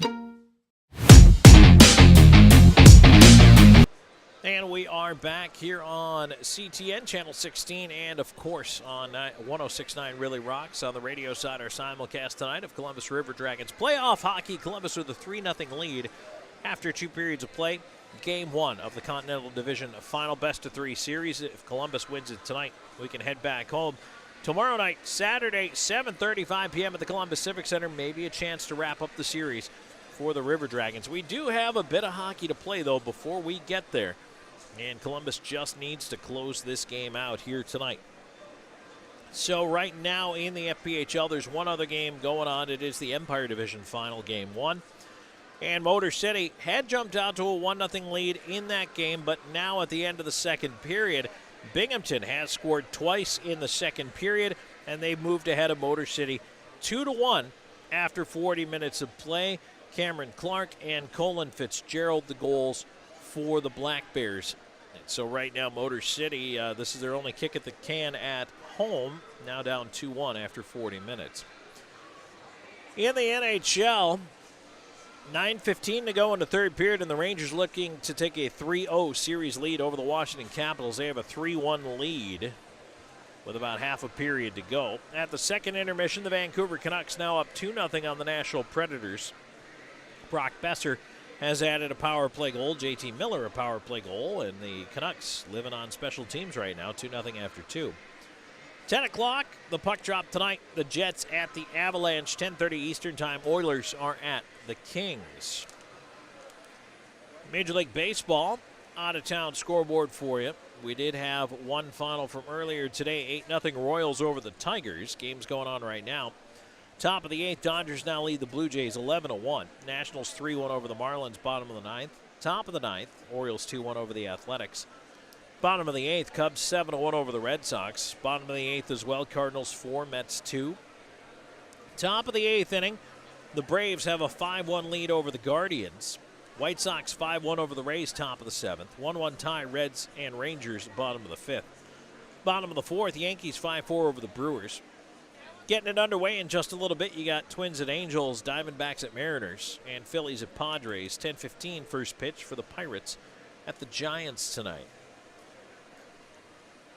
Speaker 2: And we are back here on CTN, Channel 16, and, of course, on 106.9 Really Rocks. On the radio side, our simulcast tonight of Columbus River Dragons playoff hockey. Columbus with a 3-0 lead after 2 periods of play. Game 1 of the Continental Division final best-of-3 series. If Columbus wins it tonight, we can head back home. Tomorrow night, Saturday, 7:35 p.m. at the Columbus Civic Center. Maybe a chance to wrap up the series for the River Dragons. We do have a bit of hockey to play, though, before we get there. And Columbus just needs to close this game out here tonight. So right now in the FPHL, there's one other game going on. It is the Empire Division final, Game 1. And Motor City had jumped out to a 1-0 lead in that game, but now at the end of the second period, Binghamton has scored twice in the second period, and they've moved ahead of Motor City 2-1 after 40 minutes of play. Cameron Clark and Colin Fitzgerald, the goals for the Black Bears. And so right now, Motor City, this is their only kick at the can at home, now down 2-1 after 40 minutes. In the NHL, 9:15 to go in the third period, and the Rangers looking to take a 3-0 series lead over the Washington Capitals. They have a 3-1 lead with about half a period to go. At the second intermission, the Vancouver Canucks now up 2-0 on the Nashville Predators. Brock Besser has added a power play goal. JT Miller a power play goal, and the Canucks living on special teams right now, 2-0 after 2. 10 o'clock, the puck drop tonight. The Jets at the Avalanche, 10:30 Eastern Time. Oilers are at the Kings. Major League Baseball, out-of-town scoreboard for you. We did have one final from earlier today, 8-0 Royals over the Tigers. Game's going on right now. Top of the 8th, Dodgers now lead the Blue Jays 11-1. Nationals 3-1 over the Marlins, bottom of the 9th. Top of the 9th, Orioles 2-1 over the Athletics. Bottom of the 8th, Cubs 7-1 over the Red Sox. Bottom of the 8th as well, Cardinals 4, Mets 2. Top of the 8th inning, the Braves have a 5-1 lead over the Guardians. White Sox 5-1 over the Rays, top of the 7th. 1-1 tie, Reds and Rangers, bottom of the 5th. Bottom of the 4th, Yankees 5-4 over the Brewers. Getting it underway in just a little bit, you got Twins at Angels, Diamondbacks at Mariners, and Phillies at Padres. 10:15 first pitch for the Pirates at the Giants tonight.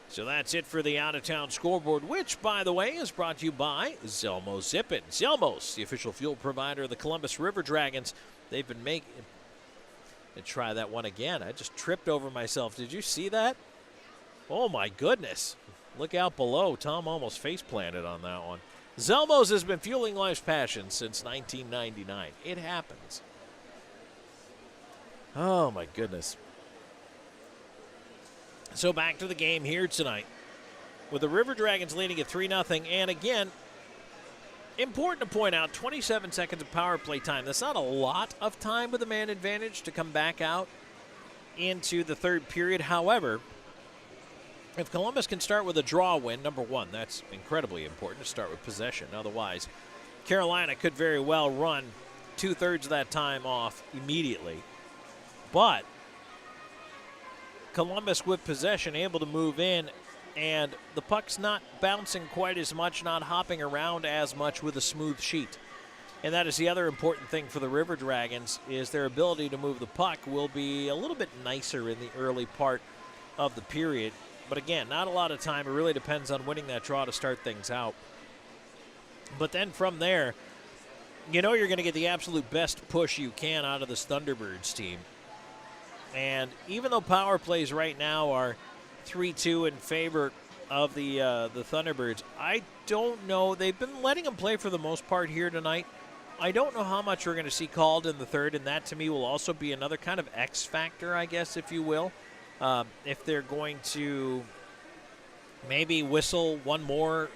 Speaker 2: So that's it for the out-of-town scoreboard, which, by the way, is brought to you by Zelmo's Zippin'. Zelmo's, the official fuel provider of the Columbus River Dragons. They've been making... Let's try that one again. I just tripped over myself. Did you see that? Oh, my goodness. Look out below. Tom almost face-planted on that one. Zelmo's has been fueling life's passion since 1999. It happens. Oh, my goodness. So back to the game here tonight with the River Dragons leading at 3-0. And again, important to point out, 27 seconds of power play time. That's not a lot of time with a man advantage to come back out into the third period. However, if Columbus can start with a draw win, number one, that's incredibly important to start with possession. Otherwise, Carolina could very well run 2/3 of that time off immediately. But Columbus with possession, able to move in, and the puck's not bouncing quite as much, not hopping around as much with a smooth sheet. And that is the other important thing for the River Dragons, is their ability to move the puck will be a little bit nicer in the early part of the period. But again, not a lot of time. It really depends on winning that draw to start things out. But then from there, you know you're going to get the absolute best push you can out of this Thunderbirds team. And even though power plays right now are 3-2 in favor of the Thunderbirds, I don't know. They've been letting them play for the most part here tonight. I don't know how much we're going to see called in the third, and that to me will also be another kind of X factor, I guess, if you will. If they're going to maybe whistle one more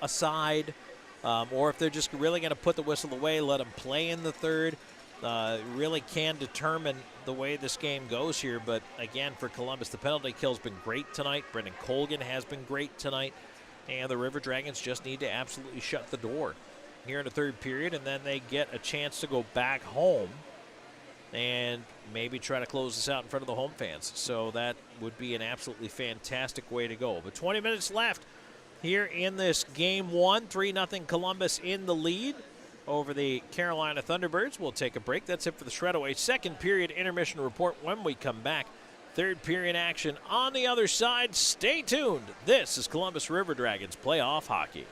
Speaker 2: aside, or if they're just really going to put the whistle away, let them play in the third. Really can determine the way this game goes here. But again, for Columbus, the penalty kill's been great tonight. Brendan Colgan has been great tonight. And the River Dragons just need to absolutely shut the door here in the third period. And then they get a chance to go back home and maybe try to close this out in front of the home fans. So that would be an absolutely fantastic way to go. But 20 minutes left here in this game one. 3-0 Columbus in the lead over the Carolina Thunderbirds. We'll take a break. That's it for the Shredaway second period intermission report when we come back. Third period action on the other side. Stay tuned. This is Columbus River Dragons playoff hockey.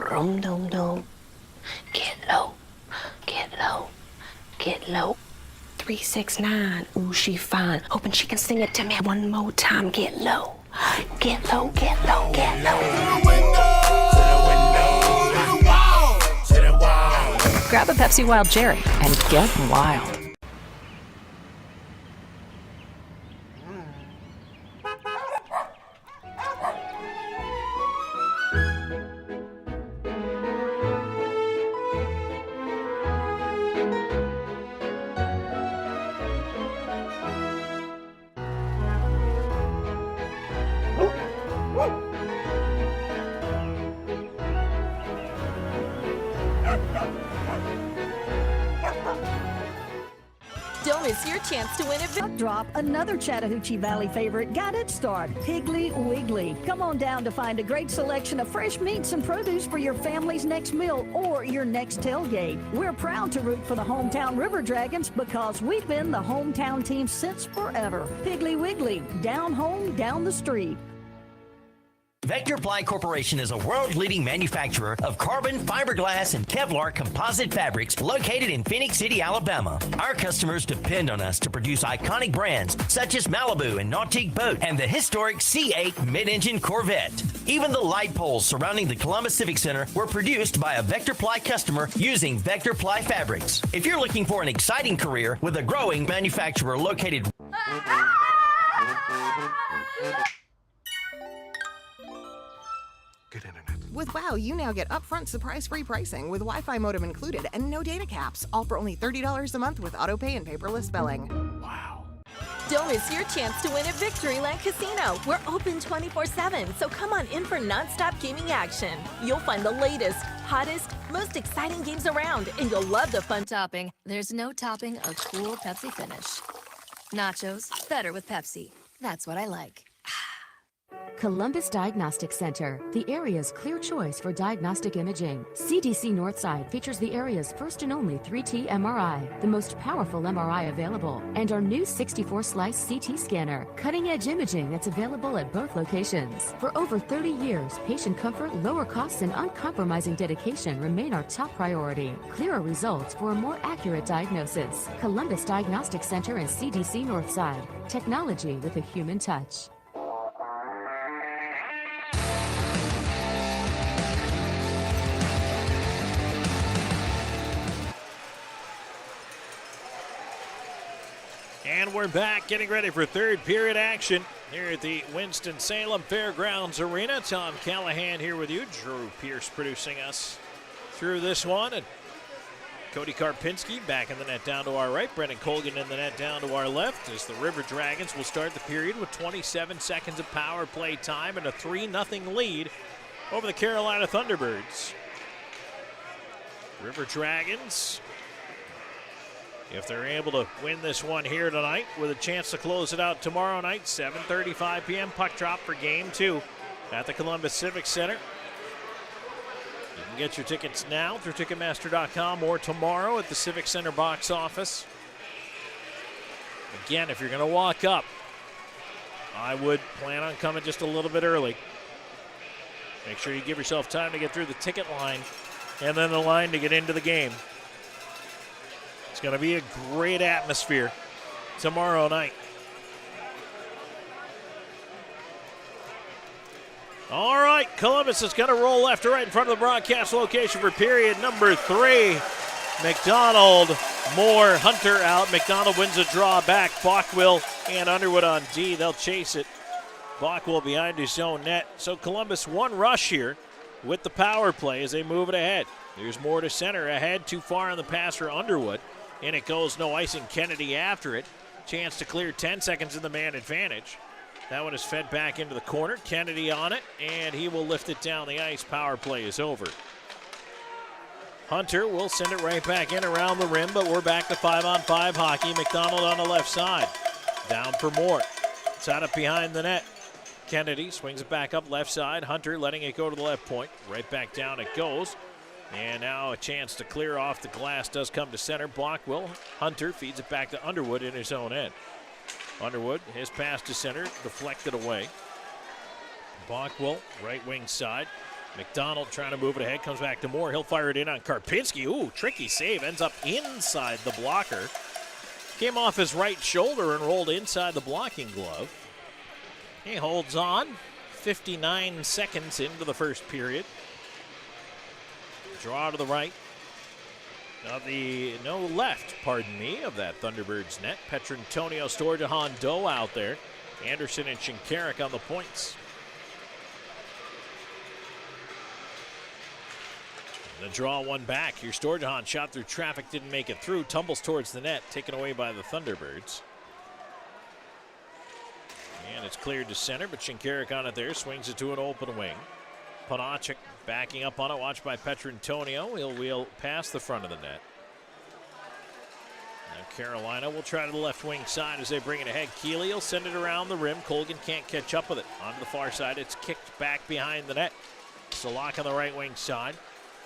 Speaker 1: Dum-dum-dum. Get low. Get low, get low. 369, ooh, she fine. Hoping she can sing it to me one more time. Get low, get low, get low, get low.
Speaker 6: Grab a Pepsi Wild Cherry and get wild.
Speaker 19: Don't miss your chance to win a
Speaker 8: Drop another Chattahoochee Valley favorite got its start, Piggly Wiggly. Come on down to find a great selection of fresh meats and produce for your family's next meal or your next tailgate. We're proud to root for the hometown River Dragons because we've been the hometown team since forever. Piggly Wiggly, down home, down the street.
Speaker 4: Vector Ply Corporation is a world-leading manufacturer of carbon, fiberglass, and Kevlar composite fabrics located in Phoenix City, Alabama. Our customers depend on us to produce iconic brands such as Malibu and Nautique Boat and the historic C8 mid-engine Corvette. Even the light poles surrounding the Columbus Civic Center were produced by a Vector Ply customer using Vector Ply fabrics. If you're looking for an exciting career with a growing manufacturer located...
Speaker 7: With WOW, you now get upfront surprise-free pricing with Wi-Fi modem included and no data caps, all for only $30 a month with autopay and paperless billing.
Speaker 19: Don't miss your chance to win at Victoryland Casino. We're open 24/7, so come on in for non-stop gaming action. You'll find the latest, hottest, most exciting games around, and you'll love the fun
Speaker 9: topping. There's no topping a cool Pepsi finish. Nachos, better with Pepsi. That's what I like.
Speaker 11: Columbus Diagnostic Center, the area's clear choice for diagnostic imaging. CDC Northside features the area's first and only 3T MRI, the most powerful MRI available, and our new 64-slice CT scanner, cutting-edge imaging that's available at both locations. For over 30 years, patient comfort, lower costs, and uncompromising dedication remain our top priority. Clearer results for a more accurate diagnosis. Columbus Diagnostic Center and CDC Northside. Technology with a human touch.
Speaker 2: And we're back, getting ready for third period action here at the Winston-Salem Fairgrounds Arena. Tom Callahan here with you. Drew Pierce producing us through this one. And Cody Karpinski back in the net down to our right. Brendan Colgan in the net down to our left as the River Dragons will start the period with 27 seconds of power play time and a 3-0 lead over the Carolina Thunderbirds. River Dragons, if they're able to win this one here tonight, with a chance to close it out tomorrow night, 7:35 p.m. puck drop for Game 2 at the Columbus Civic Center. You can get your tickets now through Ticketmaster.com or tomorrow at the Civic Center box office. Again, if you're going to walk up, I would plan on coming just a little bit early. Make sure you give yourself time to get through the ticket line and then the line to get into the game. It's going to be a great atmosphere tomorrow night. All right, Columbus is going to roll left to right in front of the broadcast location for period number 3. McDonald, Moore, Hunter out. McDonald wins a draw back. Bockwell and Underwood on D. They'll chase it. Bockwell behind his own net. So Columbus one rush here with the power play as they move it ahead. There's Moore to center ahead. Too far on the pass for Underwood. And it goes no icing. Kennedy after it. Chance to clear 10 seconds in the man advantage. That one is fed back into the corner. Kennedy on it, and he will lift it down the ice. Power play is over. Hunter will send it right back in around the rim, but we're back to 5-on-5 hockey. McDonald on the left side. Down for Moore. Set up behind the net. Kennedy swings it back up left side. Hunter letting it go to the left point. Right back down it goes. And now a chance to clear off the glass does come to center. Blockwell. Hunter feeds it back to Underwood in his own end. Underwood, his pass to center, deflected away. Blockwell, right wing side. McDonald trying to move it ahead, comes back to Moore. He'll fire it in on Karpinski. Ooh, tricky save, ends up inside the blocker. Came off his right shoulder and rolled inside the blocking glove. He holds on. 59 seconds into the first period. Draw to the right. Left of that Thunderbirds net. Petrantonio, Storjahan, Doe out there. Anderson and Shinkarik on the points. The draw one back. Your Storjahan shot through traffic, didn't make it through. Tumbles towards the net, taken away by the Thunderbirds. And it's cleared to center, but Shinkarik on it there. Swings it to an open wing. Panachik backing up on it, watched by Petrantonio. He'll wheel past the front of the net. Now Carolina will try to the left wing side as they bring it ahead. Keeley will send it around the rim. Colgan can't catch up with it. Onto the far side, it's kicked back behind the net. Salak on the right wing side.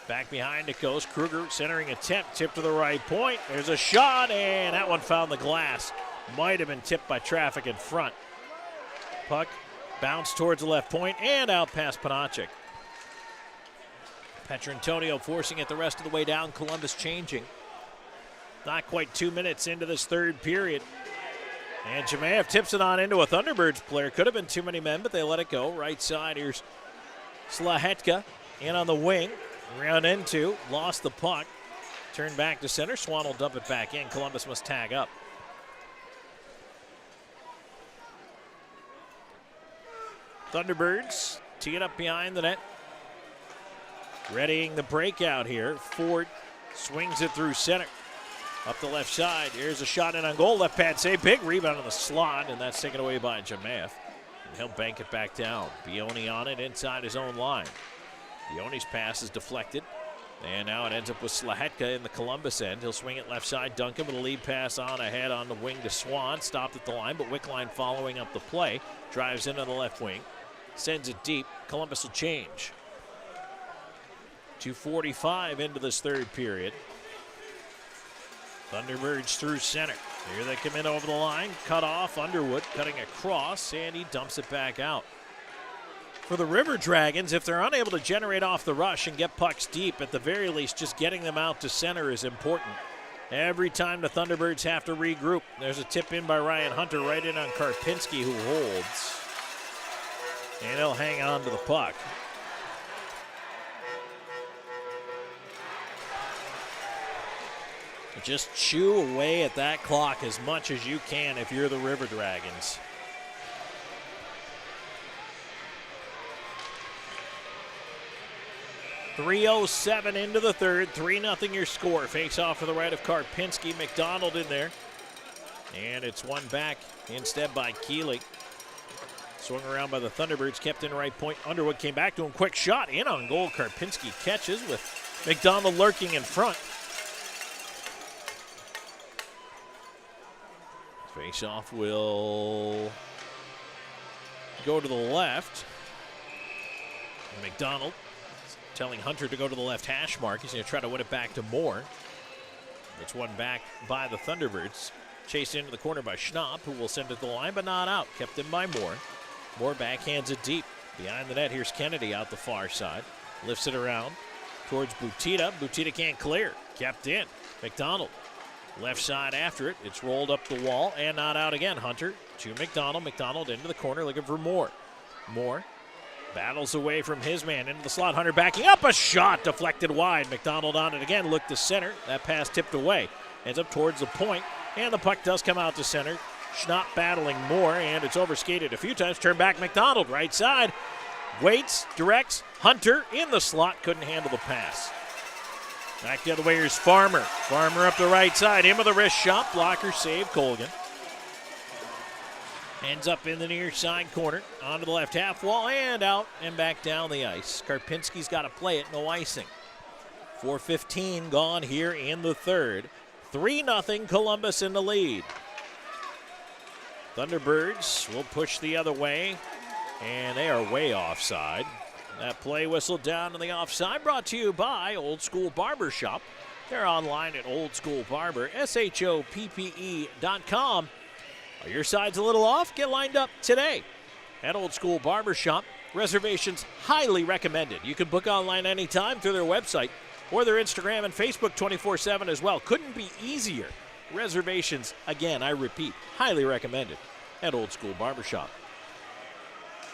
Speaker 2: Back behind it goes. Kruger centering attempt, tip to the right point. There's a shot, and that one found the glass. Might have been tipped by traffic in front. Puck Bounce towards the left point and out past Panachik. Petrantonio forcing it the rest of the way down. Columbus changing. Not quite 2 minutes into this third period. And Jemayev tips it on into a Thunderbirds player. Could have been too many men, but they let it go. Right side, here's Slahetka in on the wing. Round into, lost the puck. Turned back to center. Swan will dump it back in. Columbus must tag up. Thunderbirds tee it up behind the net. Readying the breakout here. Ford swings it through center. Up the left side. Here's a shot in on goal. Left pad save. Big rebound in the slot, and that's taken away by Jemayev. And he'll bank it back down. Bioni on it inside his own line. Bioni's pass is deflected. And now it ends up with Slahetka in the Columbus end. He'll swing it left side. Duncan with a lead pass on ahead on the wing to Swan. Stopped at the line, but Wickline following up the play. Drives into the left wing. Sends it deep. Columbus will change. 2:45 into this third period. Thunderbirds through center. Here they come in over the line. Cut off. Underwood cutting across, and he dumps it back out. For the River Dragons, if they're unable to generate off the rush and get pucks deep, at the very least, just getting them out to center is important. Every time the Thunderbirds have to regroup. There's a tip in by Ryan Hunter right in on Karpinski, who holds. And he'll hang on to the puck. Just chew away at that clock as much as you can if you're the River Dragons. .307 into the third, 3-0 your score. Face off to the right of Karpinski. McDonald in there. And it's won back instead by Keeley. Swung around by the Thunderbirds, kept in right point. Underwood came back to him. Quick shot in on goal. Karpinski catches with McDonald lurking in front. Face-off will go to the left. McDonald telling Hunter to go to the left hash mark. He's going to try to win it back to Moore. It's won back by the Thunderbirds. Chased into the corner by Schnapp, who will send it to the line, but not out. Kept in by Moore. Moore backhands it deep. Behind the net, here's Kennedy out the far side. Lifts it around towards Butita. Butita can't clear. Kept in. McDonald. Left side after it. It's rolled up the wall and not out again. Hunter to McDonald. McDonald into the corner looking for Moore. Moore battles away from his man into the slot. Hunter backing up. A shot deflected wide. McDonald on it again. Looked to center. That pass tipped away. Ends up towards the point. And the puck does come out to center. Schnapp battling Moore, and it's overskated a few times. Turn back McDonald. Right side. Waits. Directs. Hunter in the slot. Couldn't handle the pass. Back the other way, here's Farmer. Farmer up the right side. Him with a wrist shot. Blocker save. Colgan. Ends up in the near side corner. Onto the left half wall and out and back down the ice. Karpinski's got to play it. No icing. 4:15 gone here in the third. 3-0 Columbus in the lead. Thunderbirds will push the other way, and they are way offside. That play whistle down to the offside, brought to you by Old School Barber Shop. They're online at oldschoolbarber.com. Are your sides a little off? Get lined up today at Old School Barber Shop. Reservations highly recommended. You can book online anytime through their website or their Instagram and Facebook 24/7 as well. Couldn't be easier. Reservations, again, I repeat, highly recommended at Old School Barber Shop.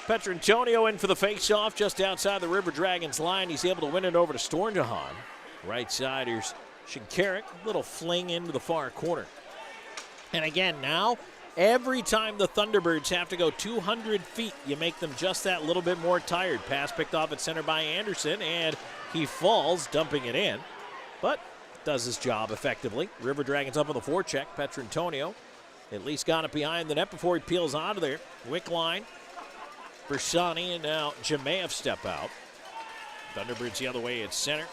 Speaker 2: Petrantonio in for the face-off just outside the River Dragons line. He's able to win it over to Stornjahan. Right side, here's Shinkarik. Little fling into the far corner. And again, now, every time the Thunderbirds have to go 200 feet, you make them just that little bit more tired. Pass picked off at center by Anderson, and he falls, dumping it in. But does his job effectively. River Dragons up on the forecheck. Petrantonio at least got it behind the net before he peels out of there. Wickline. Bersani and now Jemayev step out. Thunderbirds the other way at center.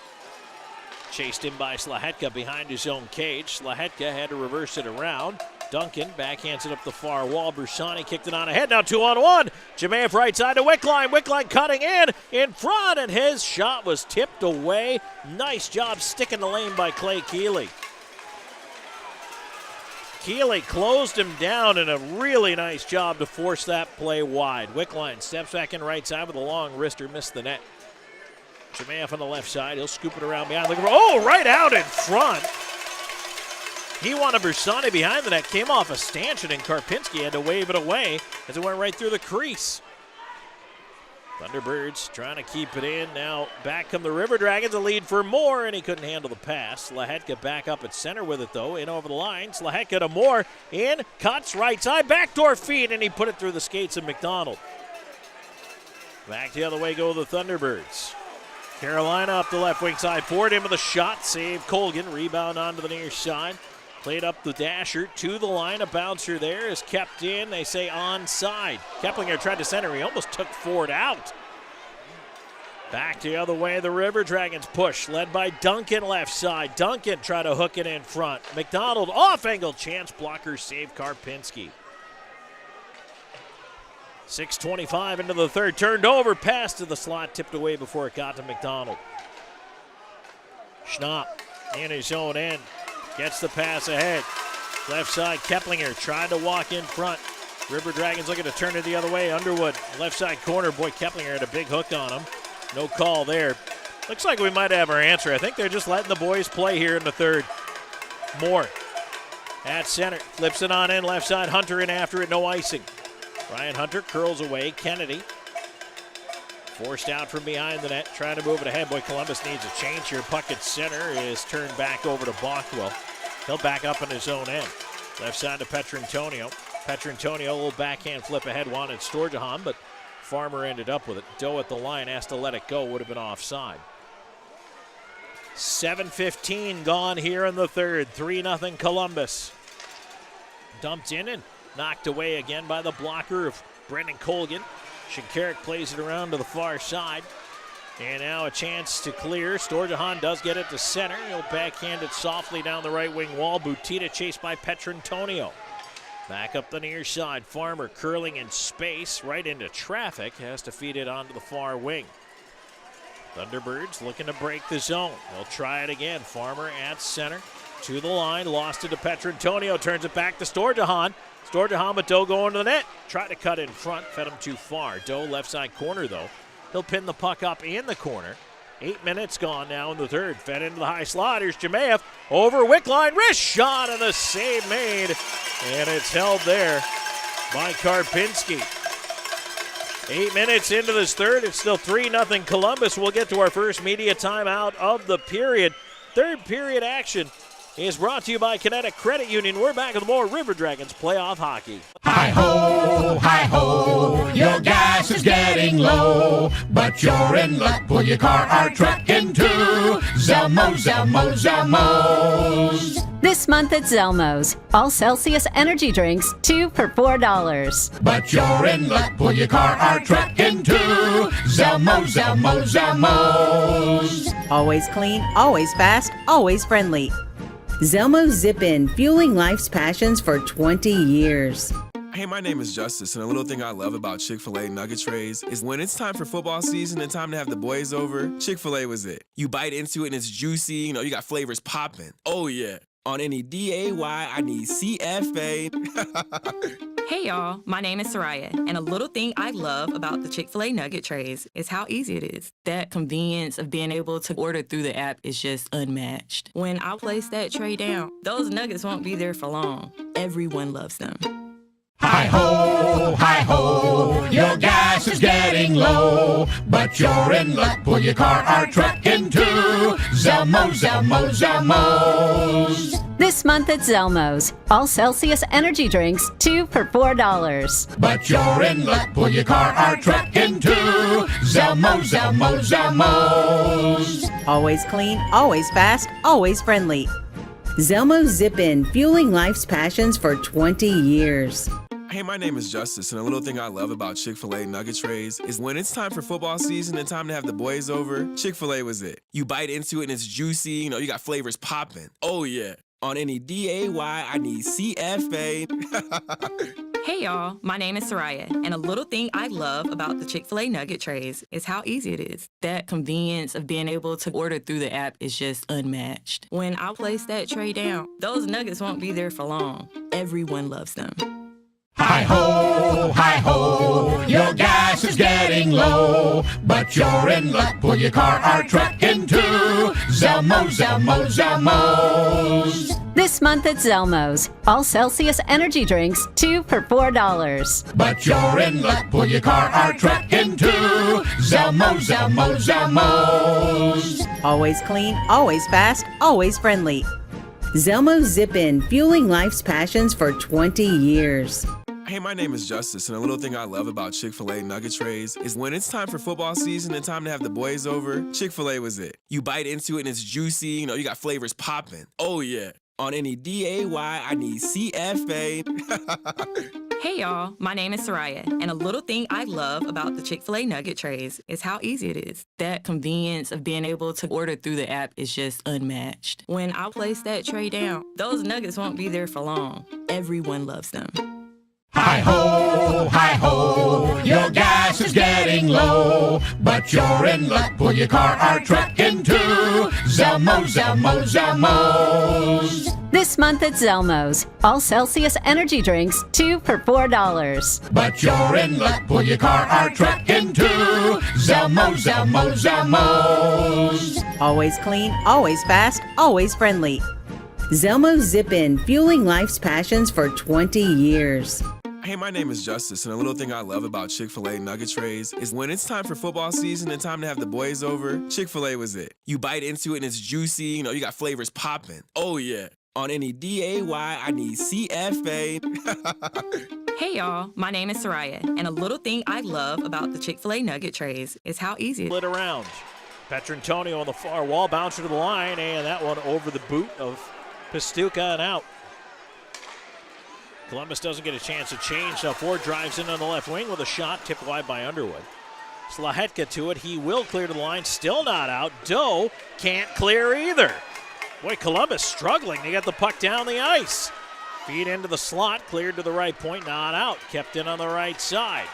Speaker 2: Chased in by Slahetka behind his own cage. Slahetka had to reverse it around. Duncan backhands it up the far wall. Bersani kicked it on ahead. Now 2-on-1. Jemayev right side to Wickline. Wickline cutting in front, and his shot was tipped away. Nice job sticking the lane by Clay Keeley. Keeley closed him down in a really nice job to force that play wide. Wickline steps back in right side with a long wrister, missed the net. Jermaine on the left side, he'll scoop it around behind. Right out in front. He wanted Bersani behind the net, came off a stanchion, and Karpinski had to wave it away as it went right through the crease. Thunderbirds trying to keep it in. Now back come the River Dragons, a lead for Moore, and he couldn't handle the pass. Lahetka back up at center with it, though. In over the lines. Lahetka to Moore. In, cuts right side, backdoor feed, and he put it through the skates of McDonald. Back the other way go the Thunderbirds. Carolina up the left wing side. Forward in with a shot. Save Colgan. Rebound onto the near side. Played up the dasher to the line. A bouncer there is kept in. They say onside. Keplinger tried to center. He almost took Ford out. Back the other way, the River Dragons push, led by Duncan left side. Duncan tried to hook it in front. McDonald off angle chance. Blocker save Karpinski. 6:25 into the third. Turned over. Pass to the slot. Tipped away before it got to McDonald. Schnapp in his own end. Gets the pass ahead. Left side, Keplinger tried to walk in front. River Dragons looking to turn it the other way. Underwood, left side corner. Boy, Keplinger had a big hook on him. No call there. Looks like we might have our answer. I think they're just letting the boys play here in the third. Moore at center. Flips it on in. Left side, Hunter in after it. No icing. Ryan Hunter curls away. Kennedy forced out from behind the net, trying to move it ahead. Boy, Columbus needs a change here. Puck at center is turned back over to Bockwell. He'll back up on his own end. Left side to Petrantonio. Petrantonio, a little backhand flip ahead, wanted Storjahan, but Farmer ended up with it. Doe at the line, asked to let it go, would have been offside. 7:15 gone here in the third. 3-0 Columbus. Dumped in and knocked away again by the blocker of Brendan Colgan. Shinkarik plays it around to the far side. And now a chance to clear. Storjahan does get it to center. He'll backhand it softly down the right wing wall. Butita chased by Petrantonio. Back up the near side. Farmer curling in space right into traffic. Has to feed it onto the far wing. Thunderbirds looking to break the zone. They'll try it again. Farmer at center. To the line. Lost it to Petrantonio. Turns it back to Storjahan. Storjahan, but Doe going to the net. Tried to cut in front. Fed him too far. Doe left side corner, though. He'll pin the puck up in the corner. 8 minutes gone now in the third. Fed into the high slot. Here's Jemayev over Wickline. Wrist shot and the save made. And it's held there by Karpinski. 8 minutes into this third. It's still 3-0 Columbus. We'll get to our first media timeout of the period. Third period action is brought to you by Kinetic Credit Union. We're back with more River Dragons playoff hockey.
Speaker 5: Hi-ho, your gas is getting low, but you're in luck. Pull your car or truck into Zelmo's.
Speaker 6: This month at Zelmo's, all Celsius energy drinks, 2 for $4.
Speaker 5: But you're in luck. Pull your car or truck into Zelmo's.
Speaker 18: Always clean, always fast, always friendly. Zelmo's Zip-In, fueling life's passions for 20 years.
Speaker 28: Hey, my name is Justice, and a little thing I love about Chick-fil-A nugget trays is when it's time for football season and time to have the boys over, Chick-fil-A was it. You bite into it and it's juicy, you got flavors popping. Oh yeah. On any D-A-Y, I need C-F-A.
Speaker 29: Hey y'all, my name is Soraya, and a little thing I love about the Chick-fil-A nugget trays is how easy it is. That convenience of being able to order through the app is just unmatched. When I place that tray down, those nuggets won't be there for long. Everyone loves them.
Speaker 5: Hi-ho, your gas is getting low, but you're in luck. Pull your car or truck into Zelmo's.
Speaker 6: This month at Zelmo's, all Celsius energy drinks, 2 for $4.
Speaker 5: But you're in luck. Pull your car or truck into Zelmo's.
Speaker 18: Always clean, always fast, always friendly. Zelmo's Zip-In, fueling life's passions for 20 years.
Speaker 28: Hey, my name is Justice, and a little thing I love about Chick-fil-A nugget trays is when it's time for football season and time to have the boys over, Chick-fil-A was it. You bite into it and it's juicy, you got flavors popping. Oh yeah. On any D-A-Y, I need C-F-A.
Speaker 29: Hey y'all, my name is Soraya, and a little thing I love about the Chick-fil-A nugget trays is how easy it is. That convenience of being able to order through the app is just unmatched. When I place that tray down, those nuggets won't be there for long. Everyone loves them.
Speaker 5: Hi-ho, your gas is getting low, but you're in luck. Pull your car or truck into Zelmo's.
Speaker 6: This month at Zelmo's, all Celsius energy drinks, 2 for $4.
Speaker 5: But you're in luck. Pull your car or truck into Zelmo's.
Speaker 18: Always clean, always fast, always friendly. Zelmo's Zip In, fueling life's passions for 20 years.
Speaker 28: Hey, my name is Justice, and a little thing I love about Chick-fil-A nugget trays is when it's time for football season and time to have the boys over, Chick-fil-A was it. You bite into it and it's juicy, you got flavors popping. Oh yeah. On any D-A-Y, I need C-F-A.
Speaker 29: Hey y'all, my name is Soraya, and a little thing I love about the Chick-fil-A nugget trays is how easy it is. That convenience of being able to order through the app is just unmatched. When I place that tray down, those nuggets won't be there for long. Everyone loves them.
Speaker 5: Hi-ho, your gas is getting low, but you're in luck. Pull your car or truck into Zelmo's.
Speaker 6: This month at Zelmo's, all Celsius energy drinks, 2 for $4.
Speaker 5: But you're in luck. Pull your car or truck into Zelmo's.
Speaker 18: Always clean, always fast, always friendly. Zelmo's Zip In, fueling life's passions for 20 years.
Speaker 28: Hey, my name is Justice, and a little thing I love about Chick-fil-A nugget trays is when it's time for football season and time to have the boys over, Chick-fil-A was it. You bite into it and it's juicy, you got flavors popping. Oh yeah. On any D-A-Y, I need C-F-A.
Speaker 29: Hey y'all, my name is Soraya, and a little thing I love about the Chick-fil-A nugget trays is how easy it is.
Speaker 2: Split around. Petrantonio on the far wall, bouncer to the line, and that one over the boot of Pastuca and out. Columbus doesn't get a chance to change. Now Ford drives in on the left wing with a shot tipped wide by Underwood. Slahetka to it. He will clear to the line. Still not out. Doe can't clear either. Boy, Columbus struggling to get the puck down the ice. Feed into the slot. Cleared to the right point. Not out. Kept in on the right side.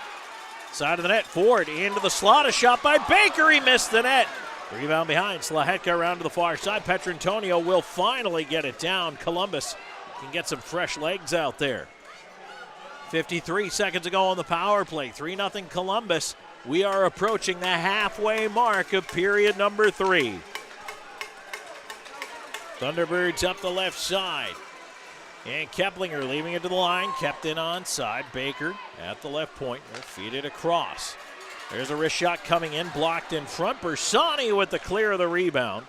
Speaker 2: Side of the net. Ford into the slot. A shot by Baker. He missed the net. Rebound behind. Slahetka around to the far side. Petrantonio will finally get it down. Columbus can get some fresh legs out there. 53 seconds ago on the power play. 3-0 Columbus. We are approaching the halfway mark of period number 3. Thunderbirds up the left side. And Keplinger leaving it to the line. Kept in onside. Baker at the left point. Will feed it across. There's a wrist shot coming in. Blocked in front. Bersani with the clear of the rebound.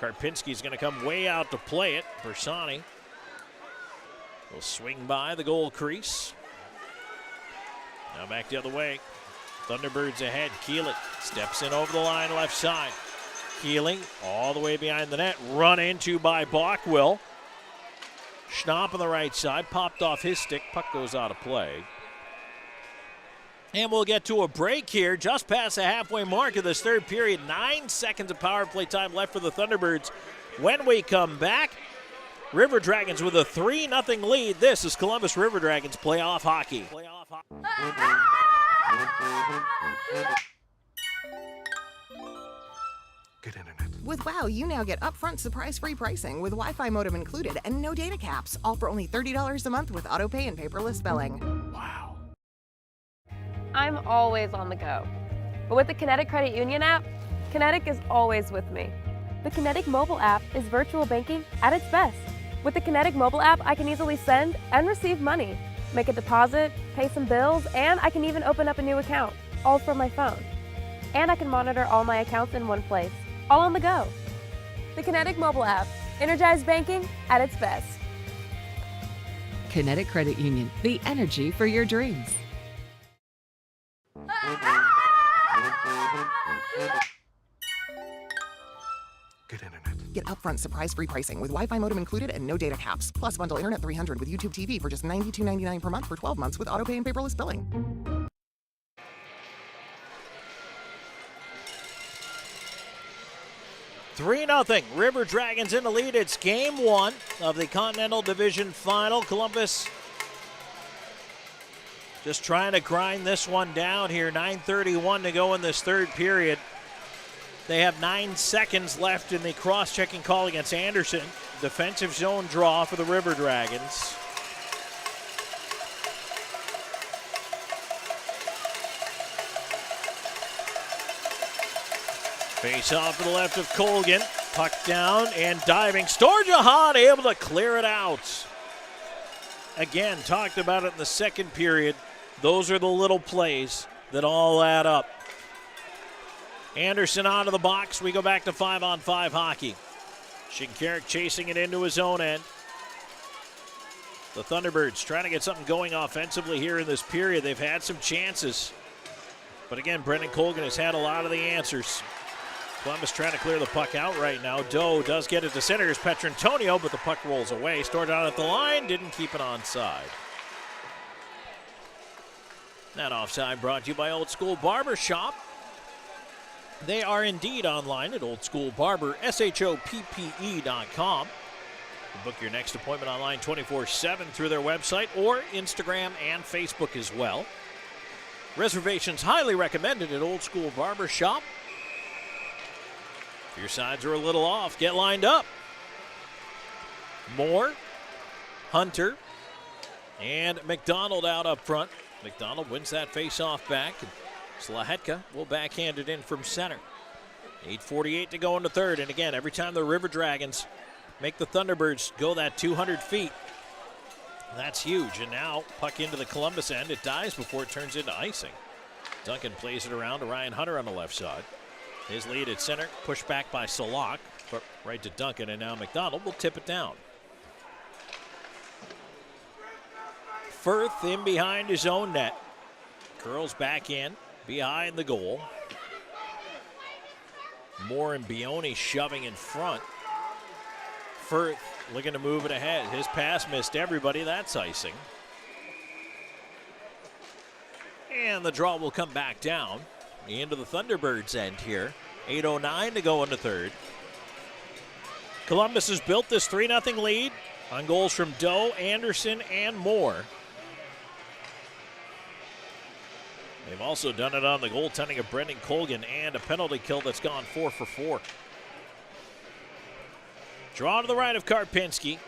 Speaker 2: Karpinski's going to come way out to play it. Bersani will swing by the goal crease. Now back the other way. Thunderbirds ahead. Keeling steps in over the line left side. Keeling all the way behind the net. Run into by Bockwell. Schnapp on the right side. Popped off his stick. Puck goes out of play. And we'll get to a break here. Just past the halfway mark of this third period. 9 seconds of power play time left for the Thunderbirds. When we come back, River Dragons with a 3-0 lead. This is Columbus River Dragons playoff hockey.
Speaker 23: Good internet.
Speaker 7: With WOW, you now get upfront surprise-free pricing with Wi-Fi modem included and no data caps, all for only $30 a month with autopay and paperless billing.
Speaker 23: Wow.
Speaker 3: I'm always on the go. But with the Kinetic Credit Union app, Kinetic is always with me. The Kinetic mobile app is virtual banking at its best. With the Kinetic mobile app, I can easily send and receive money, make a deposit, pay some bills, and I can even open up a new account, all from my phone. And I can monitor all my accounts in one place, all on the go. The Kinetic mobile app, energized banking at its best.
Speaker 13: Kinetic Credit Union, the energy for your dreams.
Speaker 23: Good internet.
Speaker 7: Get upfront surprise-free pricing with Wi-Fi modem included and no data caps. Plus bundle internet 300 with YouTube TV for just $92.99 per month for 12 months with autopay and paperless billing.
Speaker 2: Three 3-0 River Dragons in the lead. It's game 1 of the Continental Division Final. Columbus just trying to grind this one down here. 9:31 to go in this third period. They have 9 seconds left in the cross-checking call against Anderson. Defensive zone draw for the River Dragons. Face off to the left of Colgan. Puck down and diving. Storjahan able to clear it out. Again, talked about it in the second period. Those are the little plays that all add up. Anderson out of the box. We go back to 5-on-5 hockey. Shinkarik chasing it into his own end. The Thunderbirds trying to get something going offensively here in this period. They've had some chances. But again, Brendan Colgan has had a lot of the answers. Columbus trying to clear the puck out right now. Doe does get it to center. Here's Petrantonio, but the puck rolls away. Stored out at the line, didn't keep it onside. That offside brought to you by Old School Barber Shop. They are indeed online at oldschoolbarber.com. Book your next appointment online 24/7 through their website or Instagram and Facebook as well. Reservations highly recommended at Old School Barber Shop. If your sides are a little off, get lined up. Moore, Hunter, and McDonald out up front. McDonald wins that face-off back. And Slahetka will backhand it in from center. 8:48 to go in the third. And again, every time the River Dragons make the Thunderbirds go that 200 feet, that's huge. And now, puck into the Columbus end. It dies before it turns into icing. Duncan plays it around to Ryan Hunter on the left side. His lead at center, pushed back by Salak, but right to Duncan, and now McDonald will tip it down. Firth in behind his own net. Curls back in, behind the goal. Moore and Bioni shoving in front. Firth looking to move it ahead. His pass missed everybody, that's icing. And the draw will come back down into the Thunderbirds' end here. 8:09 to go in the third. Columbus has built this 3-0 lead on goals from Doe, Anderson, and Moore. They've also done it on the goaltending of Brendan Colgan and a penalty kill that's gone 4 for 4. Draw to the right of Karpinski.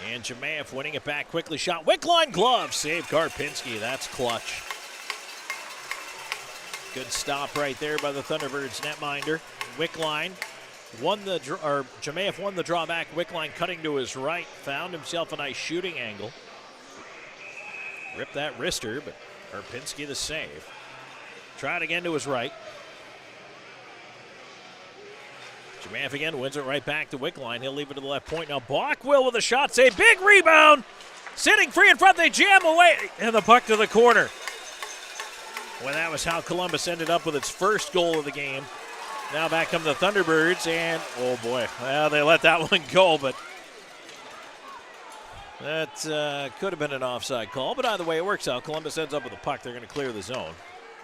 Speaker 2: And Jemayev winning it back quickly. Shot. Wickline glove. Save Karpinski. That's clutch. Good stop right there by the Thunderbirds netminder. Wickline Jemayev won the draw back. Wickline cutting to his right. Found himself a nice shooting angle. Ripped that wrister, but Karpinski the save. Tried again to his right. Jemayev again wins it right back to Wickline. He'll leave it to the left point. Now Bockwell with a shot save. Big rebound. Sitting free in front. They jam away. And the puck to the corner. Well, that was how Columbus ended up with its first goal of the game. Now back come the Thunderbirds. And, oh boy, well, they let that one go. But that could have been an offside call. But either way, it works out. Columbus ends up with the puck. They're going to clear the zone.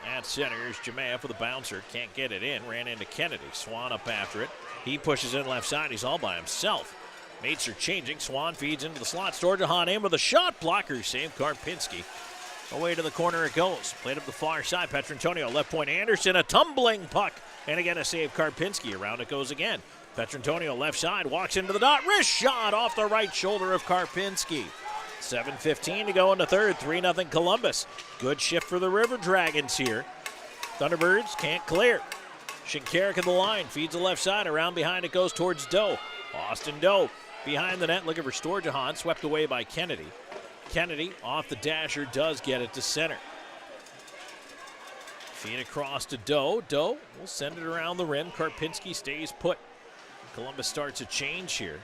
Speaker 2: At center, here's Jemayev with a bouncer. Can't get it in. Ran into Kennedy. Swan up after it. He pushes in left side. He's all by himself. Mates are changing. Swan feeds into the slot. Storjahan in with a shot. Blocker save. Karpinski. Away to the corner it goes. Played up the far side. Petrantonio left point. Anderson. A tumbling puck. And again a save. Karpinski. Around it goes again. Petrantonio left side. Walks into the dot. Wrist shot off the right shoulder of Karpinski. 7:15 to go in the third. 3-0 Columbus. Good shift for the River Dragons here. Thunderbirds can't clear. Shinkarik at the line. Feeds the left side. Around behind it goes towards Doe. Austin Doe behind the net looking for Storjahan. Swept away by Kennedy. Kennedy off the dasher does get it to center. Feed across to Doe. Doe will send it around the rim. Karpinski stays put. Columbus starts a change here.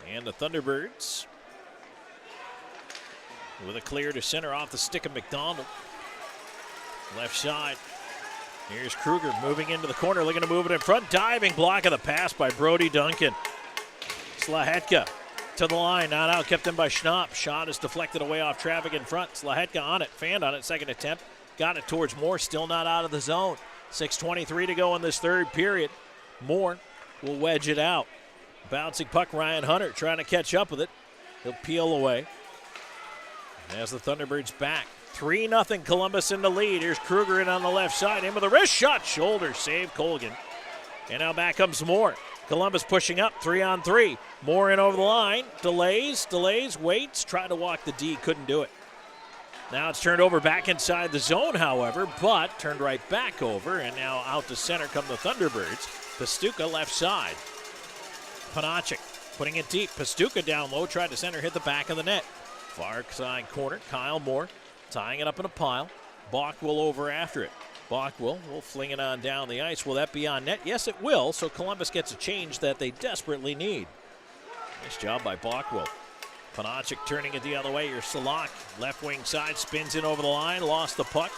Speaker 2: And the Thunderbirds with a clear to center off the stick of McDonald. Left side. Here's Kruger moving into the corner, looking to move it in front. Diving block of the pass by Brody Duncan. Slahetka to the line, not out, kept in by Schnapp. Shot is deflected away off traffic in front. Slahetka on it, fanned on it, second attempt. Got it towards Moore, still not out of the zone. 6:23 to go in this third period. Moore will wedge it out. Bouncing puck, Ryan Hunter trying to catch up with it. He'll peel away. As the Thunderbirds back. 3-0 Columbus in the lead. Here's Kruger in on the left side. In with a wrist shot. Shoulder save Colgan. And now back comes Moore. Columbus pushing up 3-on-3. Moore in over the line. Delays, waits. Trying to walk the D. Couldn't do it. Now it's turned over back inside the zone, however, but turned right back over. And now out to center come the Thunderbirds. Pastuca left side. Panachik putting it deep. Pastuca down low. Tried to center. Hit the back of the net. Far side corner. Kyle Moore tying it up in a pile. Bockwell over after it. Bockwell will fling it on down the ice. Will that be on net? Yes, it will. So Columbus gets a change that they desperately need. Nice job by Bockwell. Panachik turning it the other way. Here's Salak. Left wing side. Spins in over the line. Lost the puck.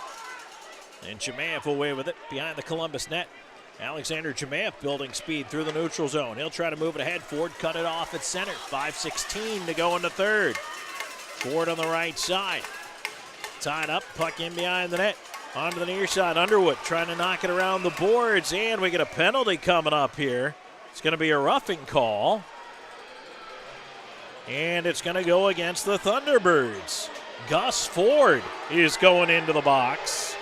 Speaker 2: And Jemayev away with it behind the Columbus net. Alexander Jemayev building speed through the neutral zone. He'll try to move it ahead. Ford cut it off at center. 5:16 to go in the third. Ford on the right side. Tied up, puck in behind the net. Onto the near side, Underwood trying to knock it around the boards, and we get a penalty coming up here. It's going to be a roughing call. And it's going to go against the Thunderbirds. Gus Ford is going into the box.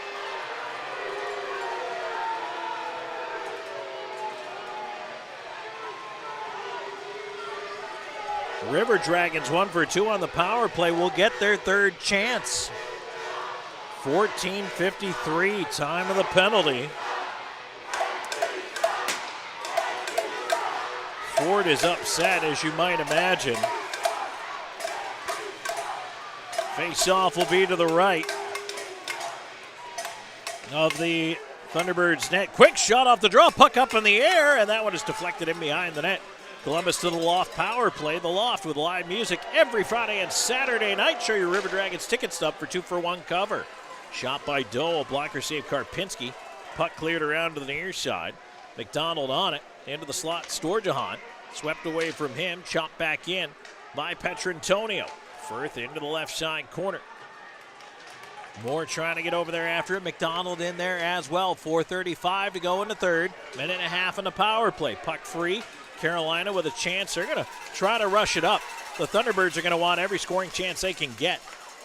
Speaker 2: River Dragons 1 for 2 on the power play will get their third chance. 14:53, time of the penalty. Ford is upset, as you might imagine. Face-off will be to the right of the Thunderbirds net. Quick shot off the draw, puck up in the air, and that one is deflected in behind the net. Columbus to the Loft power play. The Loft with live music every Friday and Saturday night. Show your River Dragons ticket stub for 2-for-1 cover. Shot by Doe, blocker save Karpinski. Puck cleared around to the near side. McDonald on it, into the slot, Storjahan. Swept away from him, chopped back in by Petrantonio. Firth into the left side corner. Moore trying to get over there after it. McDonald in there as well. 4:35 to go in the third. Minute and a half in the power play. Puck free. Carolina with a chance. They're going to try to rush it up. The Thunderbirds are going to want every scoring chance they can get.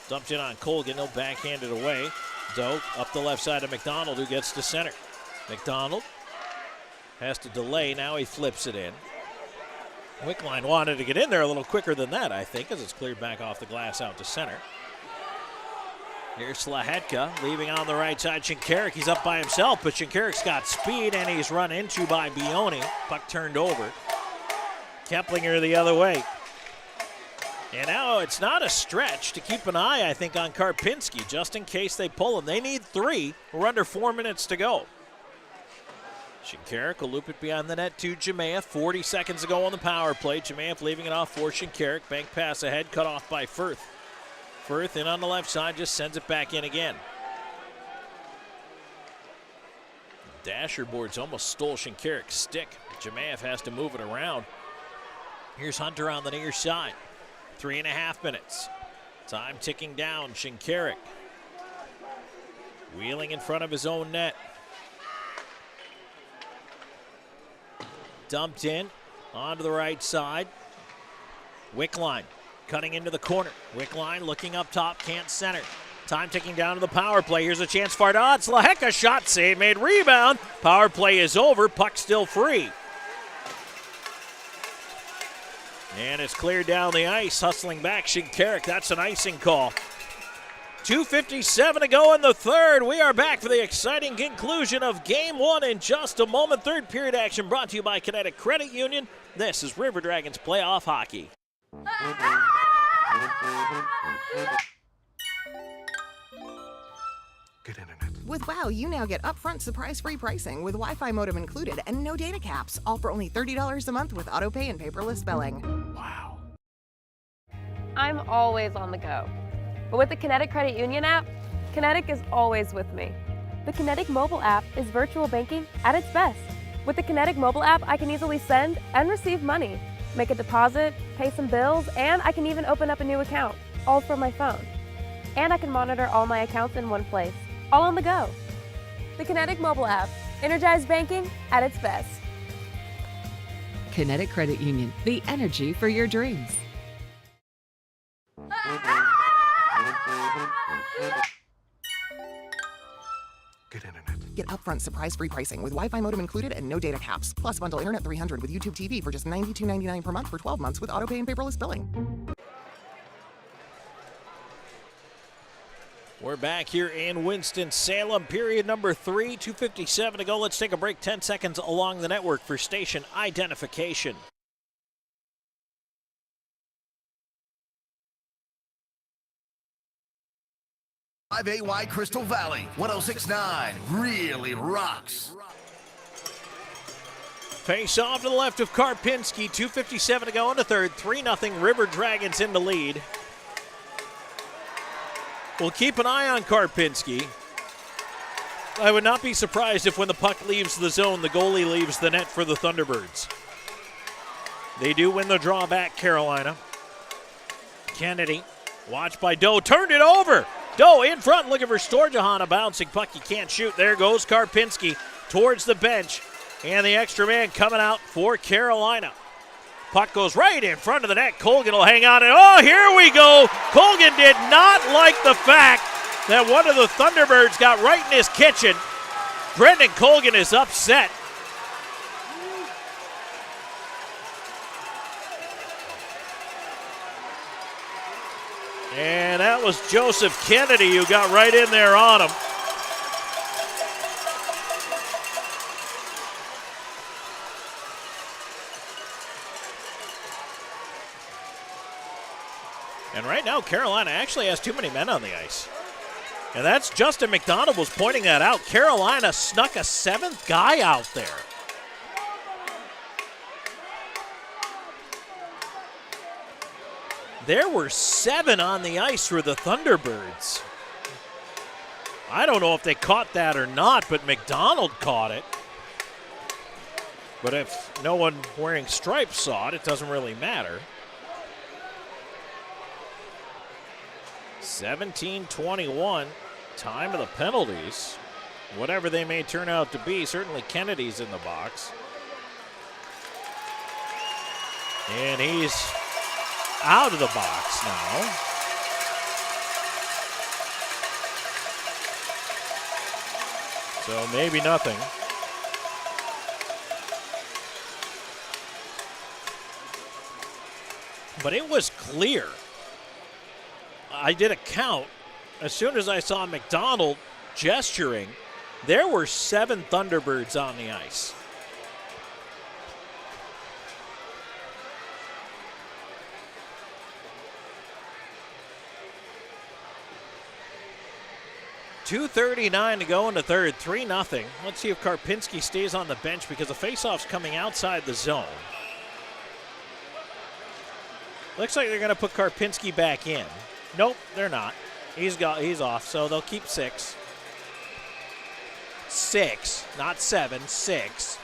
Speaker 2: Dumped in on Colgan. He'll backhand it away. Doe up the left side of McDonald, who gets to center. McDonald has to delay. Now he flips it in. Wickline wanted to get in there a little quicker than that, I think, as it's cleared back off the glass out to center. Here's Slahetka leaving on the right side. Shinkarik, he's up by himself, but Shinkarik's got speed, and he's run into by Bioni. Puck turned over. Keplinger the other way. And now it's not a stretch to keep an eye, I think, on Karpinski, just in case they pull him. They need 3. We're under 4 minutes to go. Shinkarik will loop it behind the net to Jemayev. 40 seconds to go on the power play. Jemayev leaving it off for Shinkarik. Bank pass ahead, cut off by Firth. Firth in on the left side, just sends it back in again. Dasher boards almost stole Shinkarik's stick. Jemayev has to move it around. Here's Hunter on the near side. 3.5 minutes. Time ticking down. Shinkarik wheeling in front of his own net. Dumped in onto the right side. Wickline cutting into the corner. Wickline looking up top, can't center. Time ticking down to the power play. Here's a chance for Dodd. Slaheka shot save made, rebound. Power play is over. Puck still free. And it's cleared down the ice. Hustling back Shinkarik. That's an icing call. 2:57 to go in the third. We are back for the exciting conclusion of Game 1 in just a moment. Third period action brought to you by Kinetic Credit Union. This is River Dragons Playoff Hockey.
Speaker 7: Good internet. With WOW, you now get upfront surprise-free pricing with Wi-Fi modem included and no data caps, all for only $30 a month with autopay and paperless billing.
Speaker 3: Wow. I'm always on the go. But with the Kinetic Credit Union app, Kinetic is always with me. The Kinetic mobile app is virtual banking at its best. With the Kinetic mobile app, I can easily send and receive money, make a deposit, pay some bills, and I can even open up a new account, all from my phone. And I can monitor all my accounts in one place, all on the go. The Kinetic mobile app, energized banking at its best.
Speaker 13: Kinetic Credit Union, the energy for your dreams.
Speaker 7: Get upfront surprise-free pricing with Wi-Fi modem included and no data caps. Plus bundle internet 300 with YouTube TV for just $92.99 per month for 12 months with autopay and paperless billing.
Speaker 2: We're back here in Winston-Salem, period number 3, 2:57 to go. Let's take a break, 10 seconds along the network for station identification.
Speaker 10: AY Crystal Valley, 106.9 really rocks.
Speaker 2: Face off to the left of Karpinski, 2:57 to go in the third, 3-0 River Dragons in the lead. We'll keep an eye on Karpinski. I would not be surprised if when the puck leaves the zone, the goalie leaves the net for the Thunderbirds. They do win the draw back, Carolina. Kennedy, watched by Doe, turned it over. Doe in front, looking for Storjahan, a bouncing puck he can't shoot. There goes Karpinski towards the bench, and the extra man coming out for Carolina. Puck goes right in front of the net. Colgan will hang on, and oh, here we go. Colgan did not like the fact that one of the Thunderbirds got right in his kitchen. Brendan Colgan is upset. And that was Joseph Kennedy who got right in there on him. And right now, Carolina actually has too many men on the ice. And that's Justin McDonald was pointing that out. Carolina snuck a 7th guy out there. There were 7 on the ice for the Thunderbirds. I don't know if they caught that or not, but McDonald caught it. But if no one wearing stripes saw it, it doesn't really matter. 17-21, time of the penalties. Whatever they may turn out to be, certainly Kennedy's in the box. And he's out of the box now. So maybe nothing. But it was clear. I did a count. As soon as I saw McDonald gesturing, there were 7 Thunderbirds on the ice. .239 to go in the third, 3-0. Let's see if Karpinski stays on the bench because the faceoff's coming outside the zone. Looks like they're going to put Karpinski back in. Nope, they're not. He's off, so they'll keep 6. 6, not 7, 6.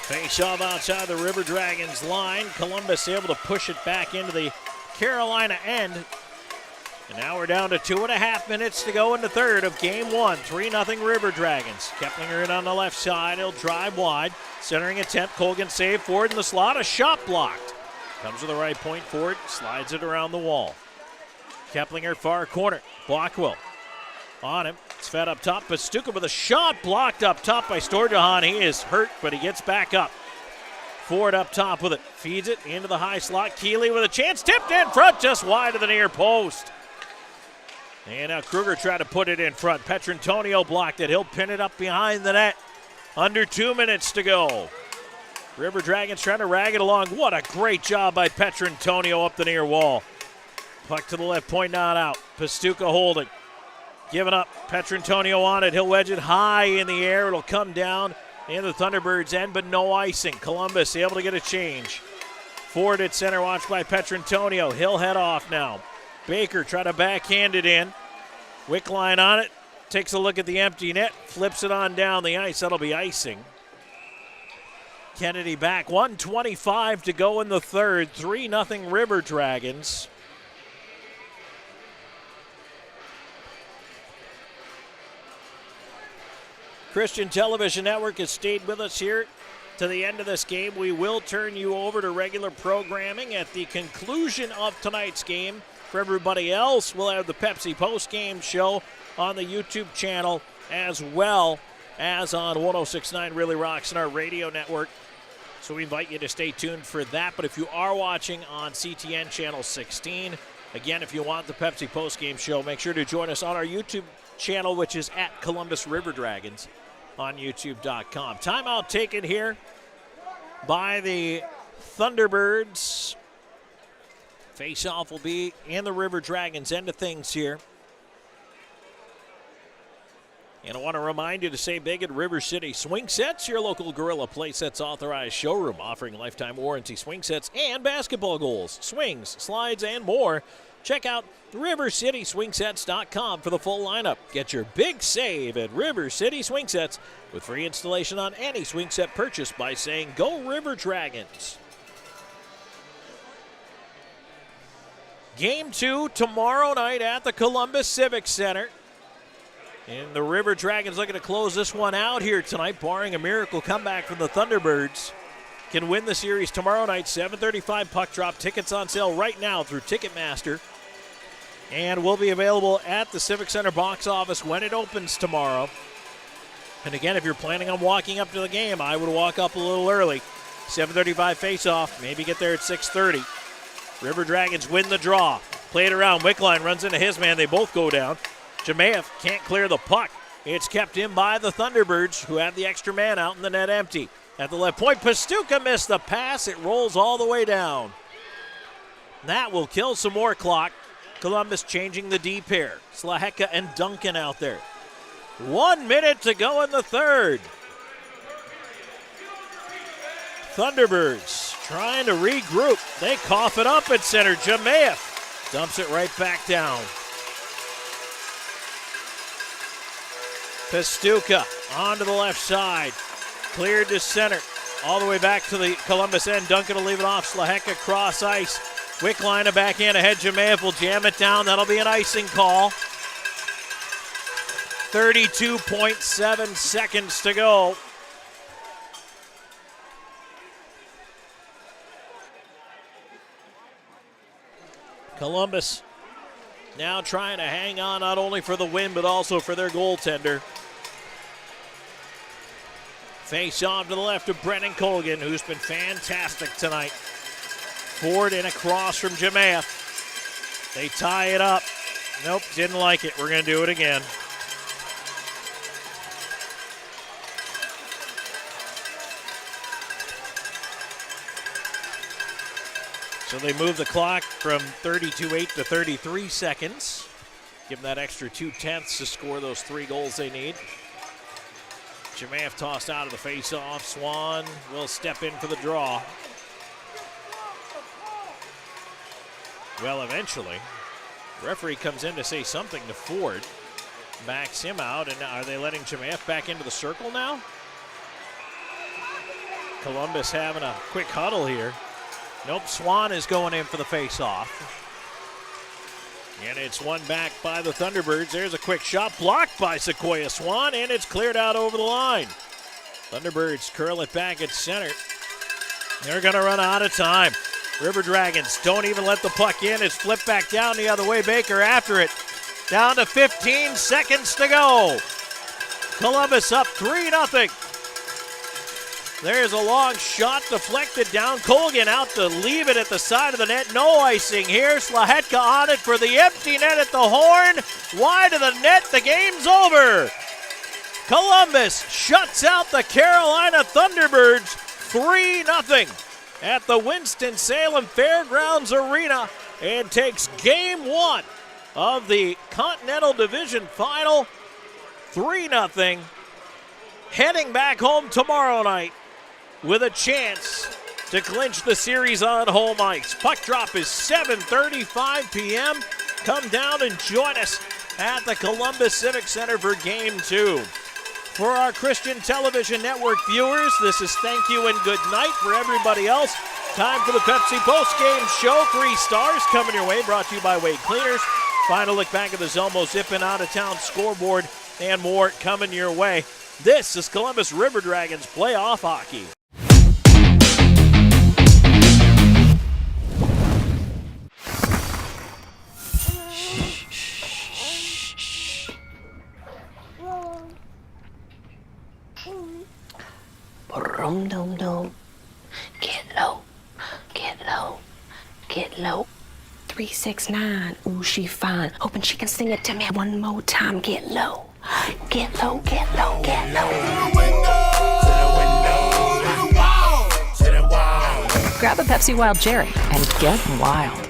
Speaker 2: Face-off outside the River Dragons line. Columbus able to push it back into the Carolina end. And now we're down to 2.5 minutes to go in the third of game 1. 3-0 River Dragons. Keplinger in on the left side. He'll drive wide. Centering attempt. Colgan save forward in the slot. A shot blocked. Comes to the right point forward. Slides it around the wall. Keplinger far corner. Blockwell on him. It's fed up top. Pastuca with a shot blocked up top by Storjahan. He is hurt, but he gets back up. Ford up top with it. Feeds it into the high slot. Keeley with a chance. Tipped in front, just wide of the near post. And now Kruger tried to put it in front. Petrantonio blocked it. He'll pin it up behind the net. Under 2 minutes to go. River Dragons trying to rag it along. What a great job by Petrantonio up the near wall. Puck to the left point, not out. Pastuca holding. Giving up. Petrantonio on it. He'll wedge it high in the air. It'll come down in the Thunderbirds' end, but no icing. Columbus able to get a change. Ford at center, watched by Petrantonio. He'll head off now. Baker try to backhand it in. Wickline on it. Takes a look at the empty net. Flips it on down the ice. That'll be icing. Kennedy back. 1:25 to go in the third. 3-0 River Dragons. Christian Television Network has stayed with us here to the end of this game. We will turn you over to regular programming at the conclusion of tonight's game. For everybody else, we'll have the Pepsi postgame show on the YouTube channel as well as on 106.9 Really Rocks in our radio network. So we invite you to stay tuned for that. But if you are watching on CTN Channel 16, again, if you want the Pepsi postgame show, make sure to join us on our YouTube channel, which is at Columbus River Dragons on YouTube.com. Timeout taken here by the Thunderbirds. Face-off will be in the River Dragons' end of things here. And I want to remind you to say big at River City Swing Sets, your local Gorilla Play Sets authorized showroom, offering lifetime warranty swing sets and basketball goals, swings, slides, and more. Check out rivercityswingsets.com for the full lineup. Get your big save at River City Swing Sets with free installation on any swing set purchase by saying Go River Dragons. Game 2 tomorrow night at the Columbus Civic Center. And the River Dragons looking to close this one out here tonight, barring a miracle comeback from the Thunderbirds. Can win the series tomorrow night, 7:35 puck drop. Tickets on sale right now through Ticketmaster. And will be available at the Civic Center box office when it opens tomorrow. And again, if you're planning on walking up to the game, I would walk up a little early. 7:35 face-off, maybe get there at 6:30. River Dragons win the draw. Play it around. Wickline runs into his man. They both go down. Jemayev can't clear the puck. It's kept in by the Thunderbirds, who have the extra man out and the net empty. At the left point, Pastuca missed the pass. It rolls all the way down. That will kill some more clock. Columbus changing the D pair. Slaheka and Duncan out there. 1 minute to go in the third. Thunderbirds trying to regroup. They cough it up at center. Jemayev dumps it right back down. Pastuca onto the left side. Cleared to center. All the way back to the Columbus end. Duncan will leave it off. Slaheka cross ice. Wickline a backhand ahead. Jemayev will jam it down. That'll be an icing call. 32.7 seconds to go. Columbus now trying to hang on not only for the win but also for their goaltender. Face off to the left of Brennan Colgan, who's been fantastic tonight. Forward and across from Jemayev. They tie it up. Nope, didn't like it. We're going to do it again. So they move the clock from 32.8 to 33 seconds. Give them that extra 0.2 to score those 3 goals they need. Jemayev tossed out of the face-off. Swan will step in for the draw. Well, eventually, referee comes in to say something to Ford. Backs him out, and are they letting Jemayev back into the circle now? Columbus having a quick huddle here. Nope, Swan is going in for the face-off. And it's won back by the Thunderbirds. There's a quick shot blocked by Sequoia Swan, and it's cleared out over the line. Thunderbirds curl it back at center. They're going to run out of time. River Dragons don't even let the puck in. It's flipped back down the other way. Baker after it. Down to 15 seconds to go. Columbus up 3-0. There's a long shot deflected down. Colgan out to leave it at the side of the net. No icing here. Slahetka on it for the empty net at the horn. Wide of the net. The game's over. Columbus shuts out the Carolina Thunderbirds 3-0 at the Winston-Salem Fairgrounds Arena and takes Game 1 of the Continental Division Final 3-0. Heading back home tomorrow night with a chance to clinch the series on home ice. Puck drop is 7:35 p.m. Come down and join us at the Columbus Civic Center for Game 2. For our Christian Television Network viewers, this is thank you and good night. For everybody else, time for the Pepsi Postgame Show. 3 stars coming your way, brought to you by Wade Cleaners. Final look back at the Zelmo Zippin out-of-town scoreboard and more coming your way. This is Columbus River Dragons playoff hockey.
Speaker 1: Boom, dum, dum. Get low, get low, get low. 369, ooh, she fine. Hoping she can sing it to me one more time. Get low, get low, get low, get low.
Speaker 6: Grab a Pepsi Wild Cherry and get wild.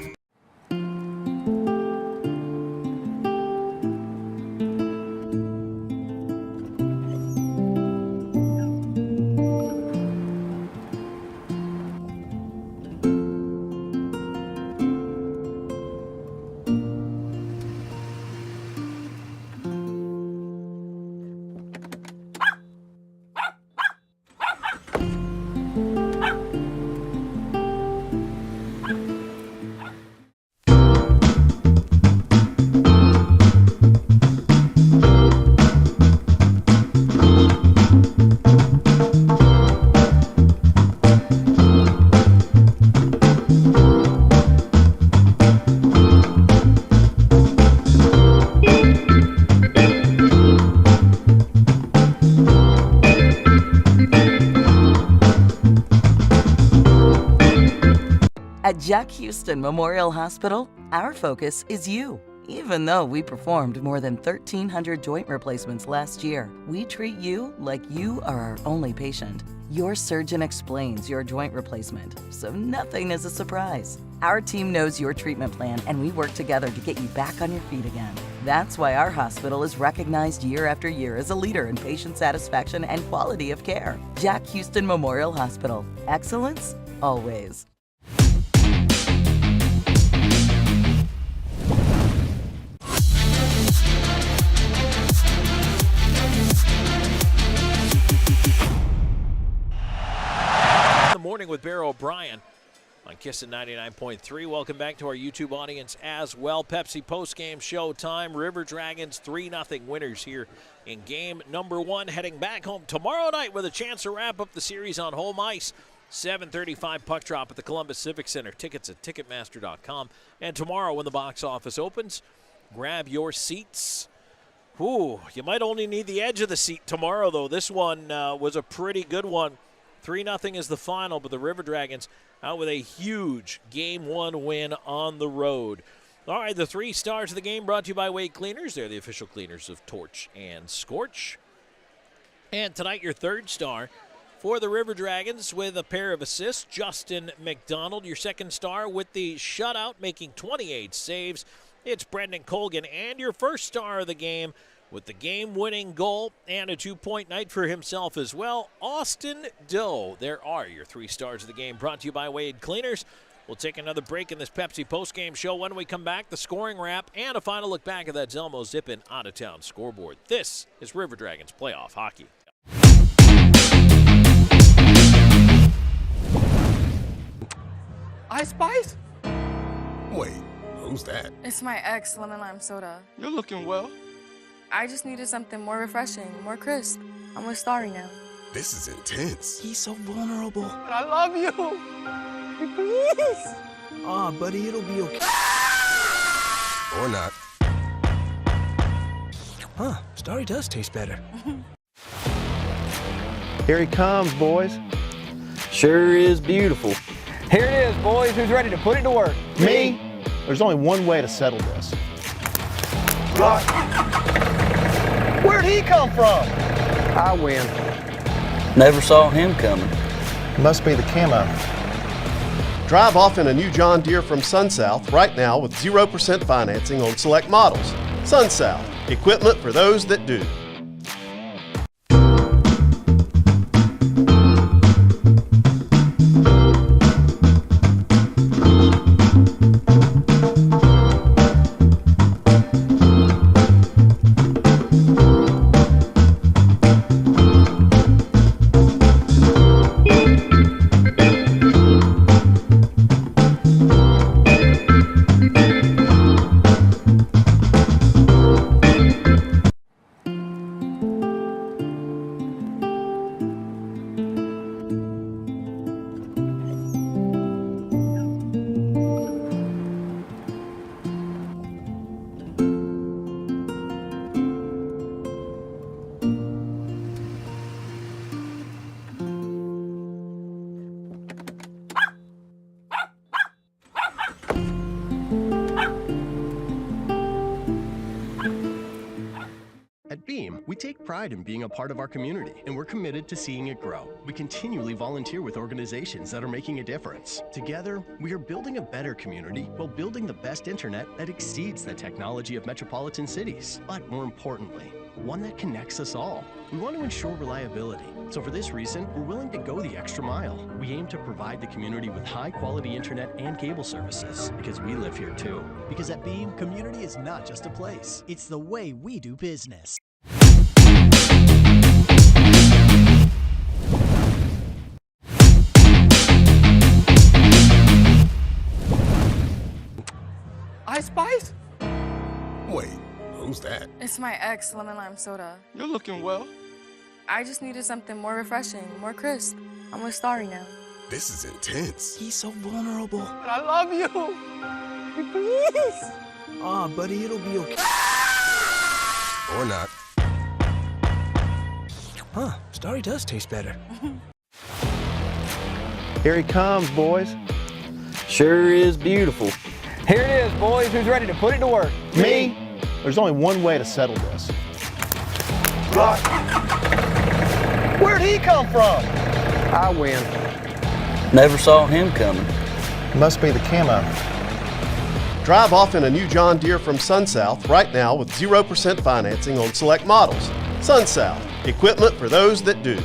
Speaker 25: At Jack Houston Memorial Hospital, our focus is you. Even though we performed more than 1,300 joint replacements last year, we treat you like you are our only patient. Your surgeon explains your joint replacement, so nothing is a surprise. Our team knows your treatment plan, and we work together to get you back on your feet again. That's why our hospital is recognized year after year as a leader in patient satisfaction and quality of care. Jack Houston Memorial Hospital. Excellence, always.
Speaker 2: Morning with Bear O'Brien on Kissin' 99.3. Welcome back to our YouTube audience as well. Pepsi postgame show time. River Dragons 3-0 winners here in game number 1. Heading back home tomorrow night with a chance to wrap up the series on home ice. 7:35 puck drop at the Columbus Civic Center. Tickets at Ticketmaster.com. And tomorrow when the box office opens, grab your seats. Ooh, you might only need the edge of the seat tomorrow, though. This one was a pretty good one. 3-0 is the final, but the River Dragons out with a huge Game 1 win on the road. All right, the 3 stars of the game brought to you by Wade Cleaners. They're the official cleaners of Torch and Scorch. And tonight, your 3rd star for the River Dragons with a pair of assists, Justin McDonald. Your 2nd star with the shutout, making 28 saves. It's Brendan Colgan. And your 1st star of the game with the game-winning goal and a 2-point night for himself as well, Austin Doe. There are your 3 stars of the game, brought to you by Wade Cleaners. We'll take another break in this Pepsi postgame show. When we come back, the scoring wrap and a final look back at that Zelmo Zip-In out-of-town scoreboard. This is River Dragons playoff hockey.
Speaker 12: Ice Spice?
Speaker 14: Wait, who's that?
Speaker 15: It's my ex, lemon lime soda.
Speaker 14: You're looking well.
Speaker 15: I just needed something more refreshing, more crisp. I'm with Starry now.
Speaker 14: This is intense.
Speaker 12: He's so vulnerable.
Speaker 14: But I love you. Please.
Speaker 12: Aw, buddy, it'll be okay.
Speaker 14: Or not.
Speaker 12: Huh, Starry does taste better.
Speaker 16: Here he comes, boys.
Speaker 17: Sure is beautiful.
Speaker 16: Here it is, boys. Who's ready to put it to work? Me? There's only one way to settle this. Where'd he come from? I win.
Speaker 17: Never saw him coming.
Speaker 16: Must be the camo.
Speaker 20: Drive off in a new John Deere from SunSouth right now with 0% financing on select models. SunSouth, equipment for those that do.
Speaker 23: we take pride in being a part of our community, and we're committed to seeing it grow. We continually volunteer with organizations that are making a difference. Together, we are building a better community while building the best internet that exceeds the technology of metropolitan cities. But more importantly, one that connects us all. We want to ensure reliability. So for this reason, we're willing to go the extra mile. We aim to provide the community with high-quality internet and cable services because we live here too. Because at Beam, community is not just a place. It's the way we do business.
Speaker 14: Ice Spice? Wait, who's that?
Speaker 15: It's my ex, lemon lime soda.
Speaker 14: You're looking well.
Speaker 15: I just needed something more refreshing, more crisp. I'm with Starry now.
Speaker 14: This is intense.
Speaker 12: He's so vulnerable.
Speaker 14: But I love you. Please.
Speaker 12: Aw, buddy, it'll be okay.
Speaker 14: Or not.
Speaker 12: Huh, Starry does taste better.
Speaker 16: Here he comes, boys.
Speaker 17: Sure is beautiful.
Speaker 4: Here it is, boys. Who's ready to put it to work?
Speaker 16: Me? There's only one way to settle this.
Speaker 4: Where'd he come from?
Speaker 16: I win.
Speaker 17: Never saw him coming.
Speaker 16: Must be the camo.
Speaker 20: Drive off in a new John Deere from SunSouth right now with 0% financing on select models. SunSouth, equipment for those that do.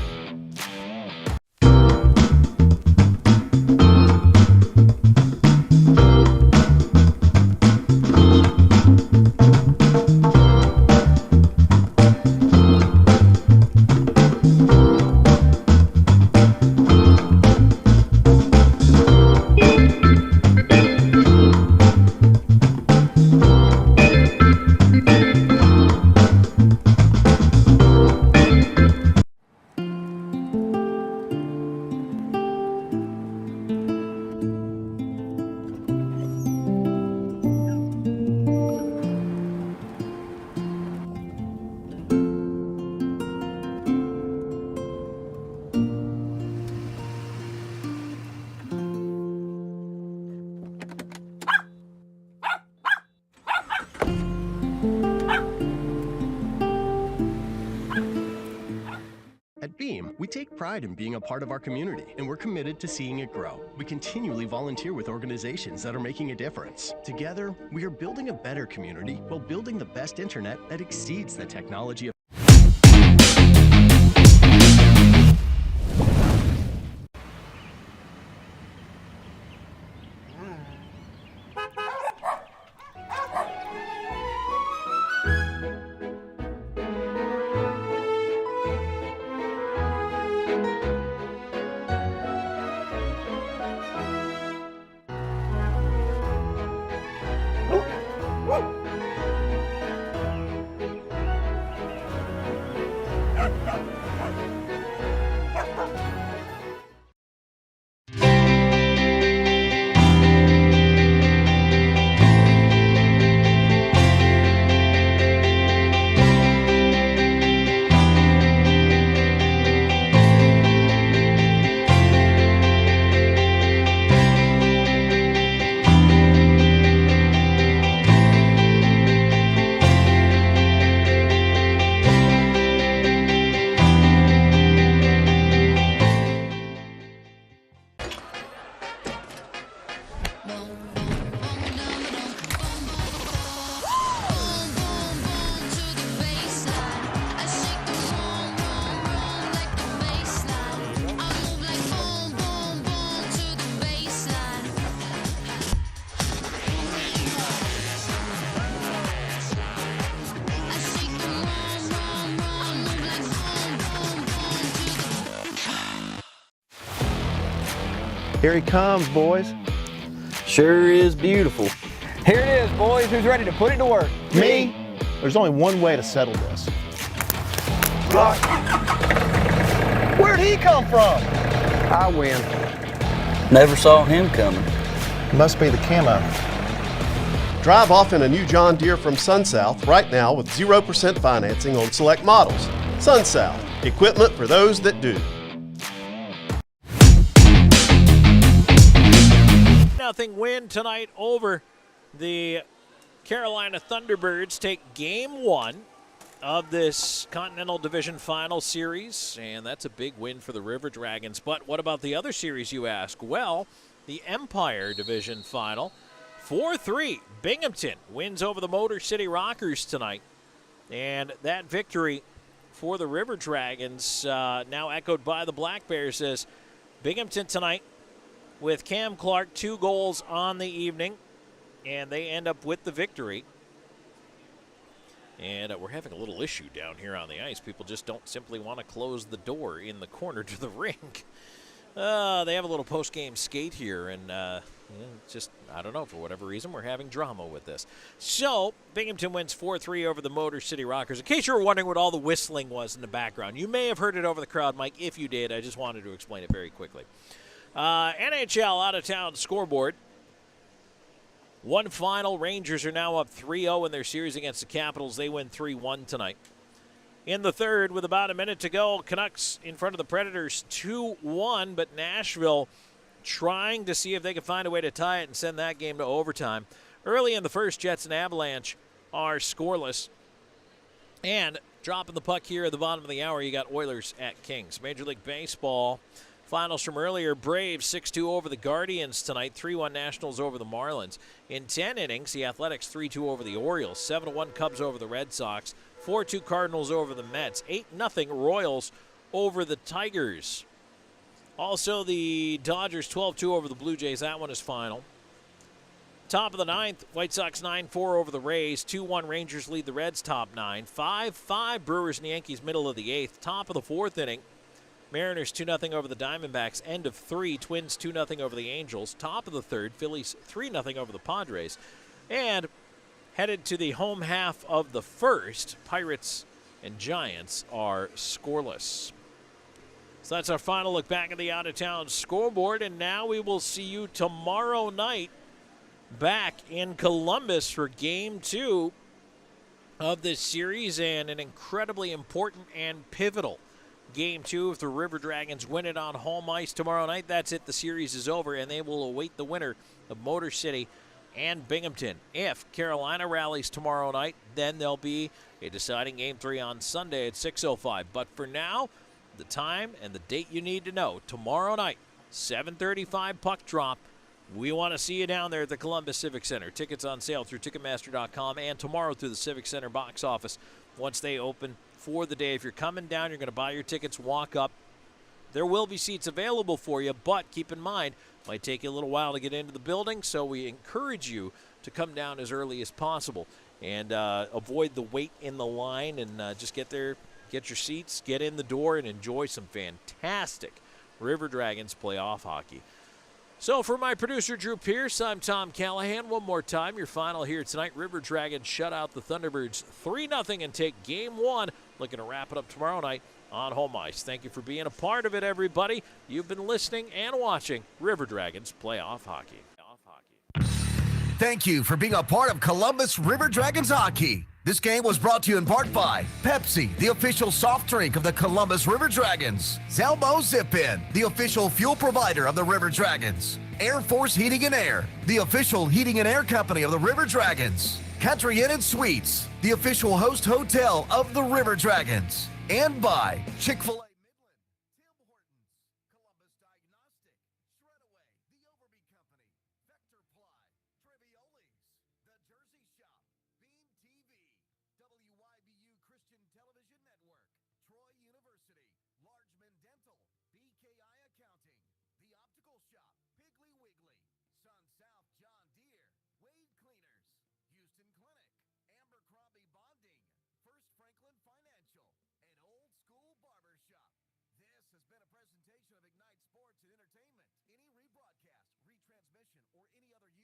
Speaker 20: At Beam, we take pride in being a part of our community, and we're committed to seeing it grow. We continually volunteer with organizations that are making a difference. Together, we are building a better community while building the best internet that exceeds the technology of
Speaker 16: Here he comes, boys.
Speaker 17: Sure is beautiful.
Speaker 4: Here it is, boys. Who's ready to put it to work?
Speaker 16: Me? There's only one way to settle this.
Speaker 4: Where'd he come from?
Speaker 16: I win.
Speaker 17: Never saw him coming.
Speaker 16: Must be the camo.
Speaker 20: Drive off in a new John Deere from SunSouth right now with 0% financing on select models. SunSouth, equipment for those that do.
Speaker 2: Nothing win tonight over the Carolina Thunderbirds. Take game one of this Continental Division Final Series, and that's a big win for the River Dragons. But what about the other series, you ask? Well, the Empire Division Final, 4-3. Binghamton wins over the Motor City Rockers tonight. And that victory for the River Dragons, now echoed by the Black Bears, says Binghamton tonight with Cam Clark, 2 goals on the evening, and they end up with the victory. And we're having a little issue down here on the ice. People just don't simply want to close the door in the corner to the rink. They have a little post-game skate here, and just, I don't know, for whatever reason, we're having drama with this. So, Binghamton wins 4-3 over the Motor City Rockers. In case you were wondering what all the whistling was in the background, you may have heard it over the crowd, Mike. If you did, I just wanted to explain it very quickly. NHL out-of-town scoreboard. One final. Rangers are now up 3-0 in their series against the Capitals. They win 3-1 tonight. In the third, with about a minute to go, Canucks in front of the Predators 2-1, but Nashville trying to see if they can find a way to tie it and send that game to overtime. Early in the first, Jets and Avalanche are scoreless. And dropping the puck here at the bottom of the hour, you got Oilers at Kings. Major League Baseball finals from earlier, Braves 6-2 over the Guardians tonight, 3-1 Nationals over the Marlins. In 10 innings, the Athletics 3-2 over the Orioles, 7-1 Cubs over the Red Sox, 4-2 Cardinals over the Mets, 8-0 Royals over the Tigers. Also, the Dodgers 12-2 over the Blue Jays. That one is final. Top of the ninth, White Sox 9-4 over the Rays. 2-1 Rangers lead the Reds top 9. 5-5 Brewers and Yankees middle of the eighth. Top of the fourth inning, Mariners 2-0 over the Diamondbacks. End of 3, Twins 2-0 over the Angels. Top of the third, Phillies 3-0 over the Padres. And headed to the home half of the first, Pirates and Giants are scoreless. So that's our final look back at the out-of-town scoreboard, and now we will see you tomorrow night back in Columbus for Game 2 of this series, and an incredibly important and pivotal Game 2. If the River Dragons win it on home ice tomorrow night, that's it. The series is over, and they will await the winner of Motor City and Binghamton. If Carolina rallies tomorrow night, then there'll be a deciding Game 3 on Sunday at 6:05. But for now, the time and the date you need to know, tomorrow night, 7:35 puck drop. We want to see you down there at the Columbus Civic Center. Tickets on sale through Ticketmaster.com and tomorrow through the Civic Center box office once they open for the day. If you're coming down, you're going to buy your tickets, walk up. There will be seats available for you, but keep in mind, it might take you a little while to get into the building, so we encourage you to come down as early as possible and avoid the wait in the line, and just get there, get your seats, get in the door, and enjoy some fantastic River Dragons playoff hockey. So for my producer, Drew Pierce, I'm Tom Callahan. One more time, your final here tonight. River Dragons shut out the Thunderbirds 3-0 and take Game 1. Looking to wrap it up tomorrow night on home ice. Thank you for being a part of it, everybody. You've been listening and watching River Dragons playoff hockey.
Speaker 10: Thank you for being a part of Columbus River Dragons hockey. This game was brought to you in part by Pepsi, the official soft drink of the Columbus River Dragons. Zelmo Zip-In, the official fuel provider of the River Dragons. Air Force Heating and Air, the official heating and air company of the River Dragons. Country Inn and Suites, the official host hotel of the River Dragons. And by Chick-fil-A. Presentation of Ignite Sports and Entertainment. Any rebroadcast, retransmission, or any other